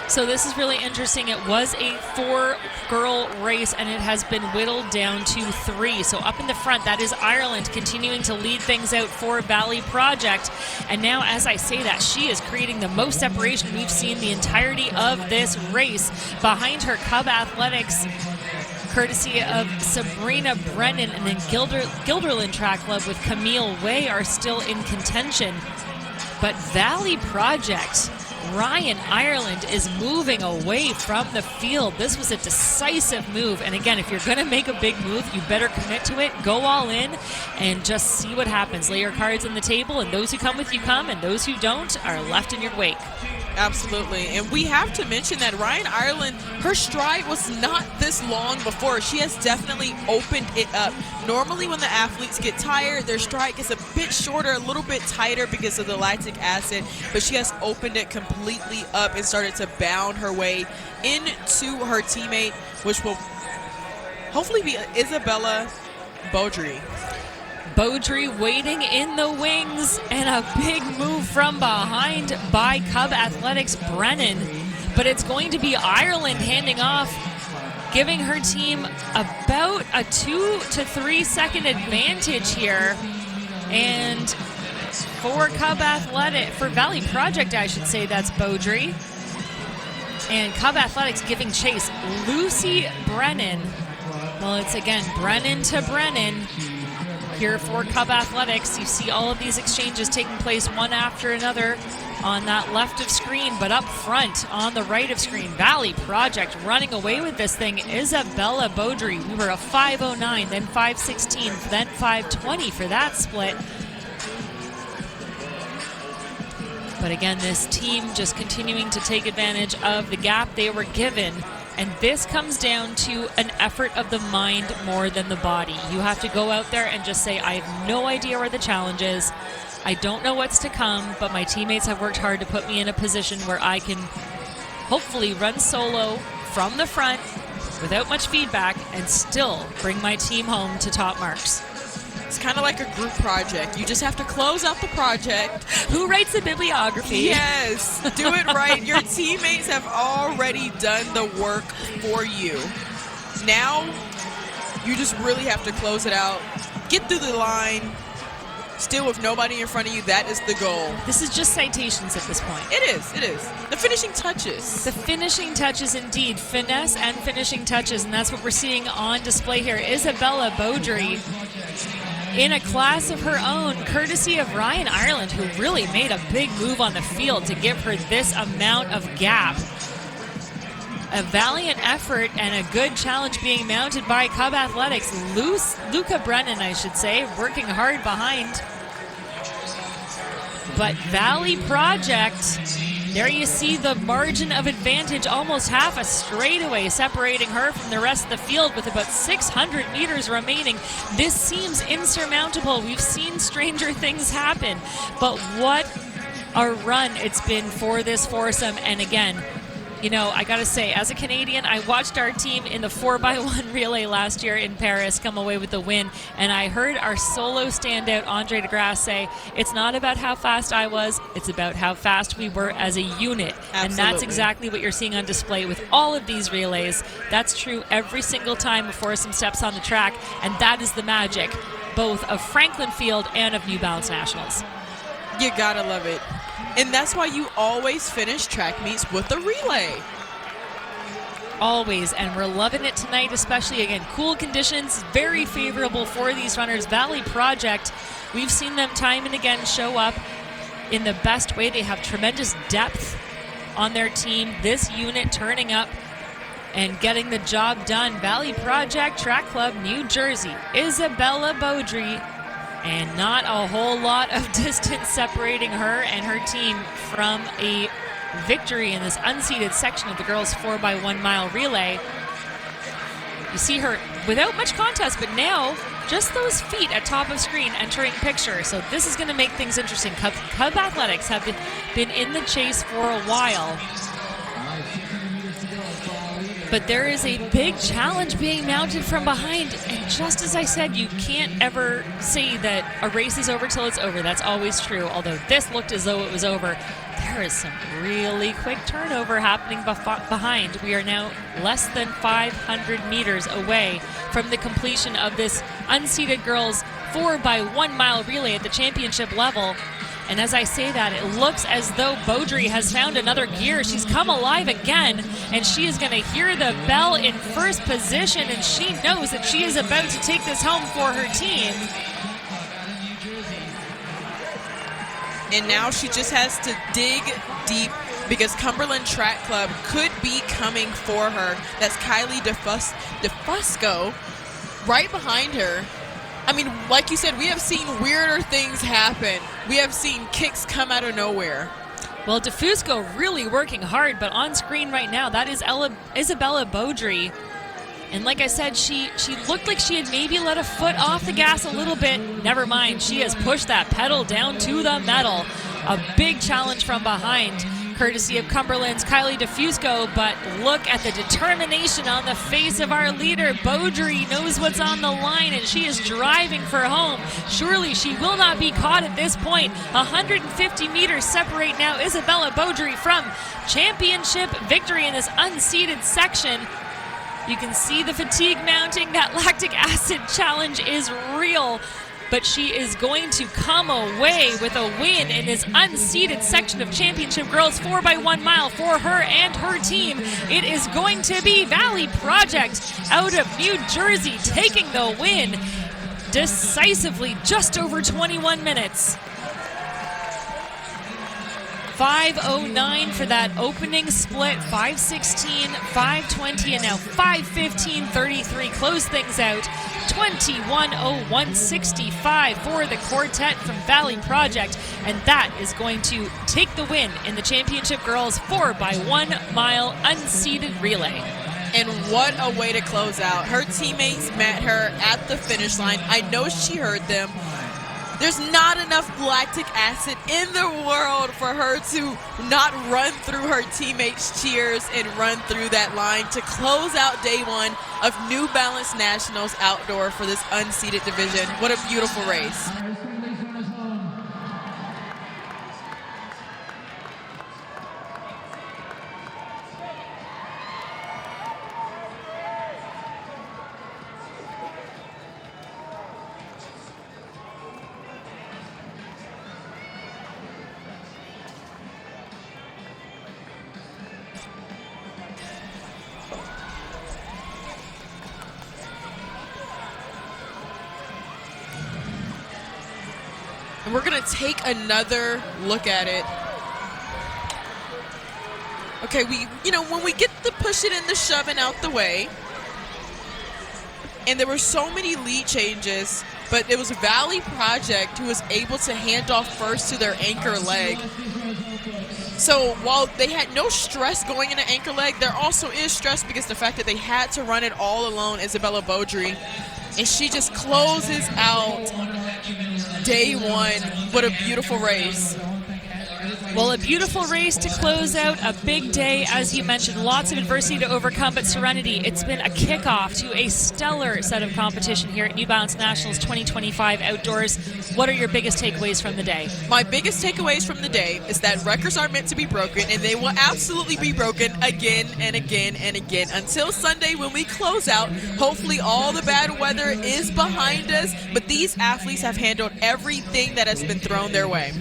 So this is really interesting. It was a 4-girl race, and it has been whittled down to 3. So up in the front, that is Ireland continuing to lead things out for Valley Project. And now, as I say that, she is creating the most separation we've seen the entirety of this race. Behind her, Cub Athletics, courtesy of Sabrina Brennan, and then Gilderland Track Club with Camille Way are still in contention. But Valley Project Ryan Ireland is moving away from the field. This was a decisive move. And again, if you're going to make a big move, you better commit to it. Go all in and just see what happens. Lay your cards on the table, and those who come with you come, and those who don't are left in your wake. Absolutely. And we have to mention that Ryan Ireland, her stride was not this long before. She has definitely opened it up. Normally when the athletes get tired, their stride gets a bit shorter, a little bit tighter because of the lactic acid, but she has opened it completely up and started to bound her way into her teammate, which will hopefully be Isabella Beaudry. Beaudry waiting in the wings, and a big move from behind by Cub Athletics' Brennan. But it's going to be Ireland handing off, giving her team about a 2 to 3 second advantage here. And for Cub Athletic, for Valley Project, I should say, that's Beaudry. And Cub Athletics giving chase. Lucy Brennan. Well, it's again Brennan to Brennan. Here for Cub Athletics, you see all of these exchanges taking place one after another on that left of screen, but up front on the right of screen, Valley Project running away with this thing. Isabella Beaudry, we were a 5:09, then 5:16, then 5:20 for that split. But again, this team just continuing to take advantage of the gap they were given. And this comes down to an effort of the mind more than the body. You have to go out there and just say, I have no idea where the challenge is. I don't know what's to come, but my teammates have worked hard to put me in a position where I can hopefully run solo from the front without much feedback and still bring my team home to top marks. It's kind of like a group project. You just have to close out the project. Who writes the bibliography? Yes, do it right. Your teammates have already done the work for you. Now, you just really have to close it out. Get through the line. Still with nobody in front of you, that is the goal. This is just citations at this point. It is. The finishing touches. The finishing touches indeed. Finesse and finishing touches, and that's what we're seeing on display here. Isabella Beaudry in a class of her own, courtesy of Ryan Ireland, who really made a big move on the field to give her this amount of gap. A valiant effort and a good challenge being mounted by Cub Athletics. Luca Brennan, I should say, working hard behind. But Valley Project, there you see the margin of advantage, almost half a straightaway separating her from the rest of the field with about 600 meters remaining. This seems insurmountable. We've seen stranger things happen, but what a run it's been for this foursome. And again, you know, I gotta say, as a Canadian, I watched our team in the 4x1 relay last year in Paris come away with the win, and I heard our solo standout, Andre DeGrasse, say, it's not about how fast I was, it's about how fast we were as a unit. Absolutely. And that's exactly what you're seeing on display with all of these relays. That's true every single time before some steps on the track, and that is the magic, both of Franklin Field and of New Balance Nationals. You gotta love it. And that's why you always finish track meets with a relay. Always, and we're loving it tonight, especially, again, cool conditions, very favorable for these runners. Valley Project, we've seen them time and again show up in the best way. They have tremendous depth on their team. This unit turning up and getting the job done. Valley Project Track Club, New Jersey, Isabella Beaudry, and not a whole lot of distance separating her and her team from a victory in this unseated section of the girls' 4x1 mile relay. You see her without much contest, but now just those feet at top of screen entering picture. So this is going to make things interesting. Cub Athletics have been in the chase for a while. But there is a big challenge being mounted from behind. And just as I said, you can't ever say that a race is over till it's over. That's always true. Although this looked as though it was over, there is some really quick turnover happening behind. We are now less than 500 meters away from the completion of this unseated girls 4x1 mile relay at the championship level. And as I say that, it looks as though Beaudry has found another gear. She's come alive again, and she is going to hear the bell in first position, and she knows that she is about to take this home for her team. And now she just has to dig deep because Cumberland Track Club could be coming for her. That's Kylie DeFusco right behind her. I mean, like you said, we have seen weirder things happen. We have seen kicks come out of nowhere. Well, DeFusco really working hard, but on screen right now, that is Isabella Beaudry. And like I said, she looked like she had maybe let a foot off the gas a little bit. Never mind, she has pushed that pedal down to the metal. A big challenge from behind, courtesy of Cumberland's Kylie DeFusco, but look at the determination on the face of our leader. Beaudry knows what's on the line, and she is driving for home. Surely she will not be caught at this point. 150 meters separate now Isabella Beaudry from championship victory in this unseated section. You can see the fatigue mounting. That lactic acid challenge is real. But she is going to come away with a win in this unseated section of Championship Girls 4x1 mile for her and her team. It is going to be Valley Project out of New Jersey taking the win decisively, just over 21 minutes. 5:09 for that opening split, 5:16, 5:20, and now 5:15:33. Close things out. 21:01:65 for the quartet from Valley Project, and that is going to take the win in the Championship Girls 4x1 mile unseated relay. And what a way to close out. Her teammates met her at the finish line. I know she heard them. There's not enough lactic acid in the world for her to not run through her teammates' cheers and run through that line to close out day one of New Balance Nationals Outdoor for this unseated division. What a beautiful race. And we're going to take another look at it. Okay, when we get the pushing and the shoving out the way, and there were so many lead changes, but it was Valley Project who was able to hand off first to their anchor leg. So while they had no stress going into anchor leg, there also is stress because the fact that they had to run it all alone, Isabella Beaudry, and she just closes out day one. What a beautiful race. Well, a beautiful race to close out a big day. As you mentioned, lots of adversity to overcome, but Serenity, it's been a kickoff to a stellar set of competition here at New Balance Nationals 2025 Outdoors. What are your biggest takeaways from the day? My biggest takeaways from the day is that records aren't meant to be broken, and they will absolutely be broken again and again and again until Sunday when we close out. Hopefully all the bad weather is behind us, but these athletes have handled everything that has been thrown their way.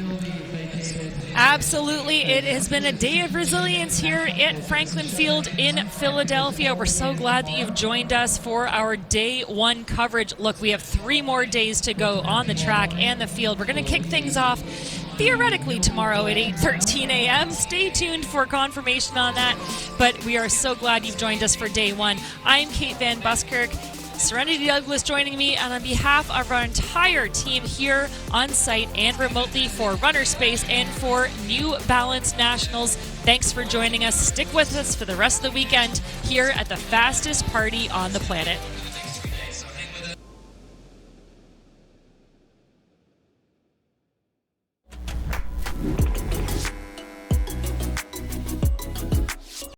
Absolutely. It has been a day of resilience here at Franklin Field in Philadelphia. We're so glad that you've joined us for our day one coverage. Look, we have 3 more days to go on the track and the field. We're going to kick things off theoretically tomorrow at 8:13 a.m. Stay tuned for confirmation on that. But we are so glad you've joined us for day one. I'm Kate Van Buskirk. Serenity Douglas joining me, and on behalf of our entire team here on site and remotely for Runner Space and for New Balance Nationals, thanks for joining us. Stick with us for the rest of the weekend here at the fastest party on the planet.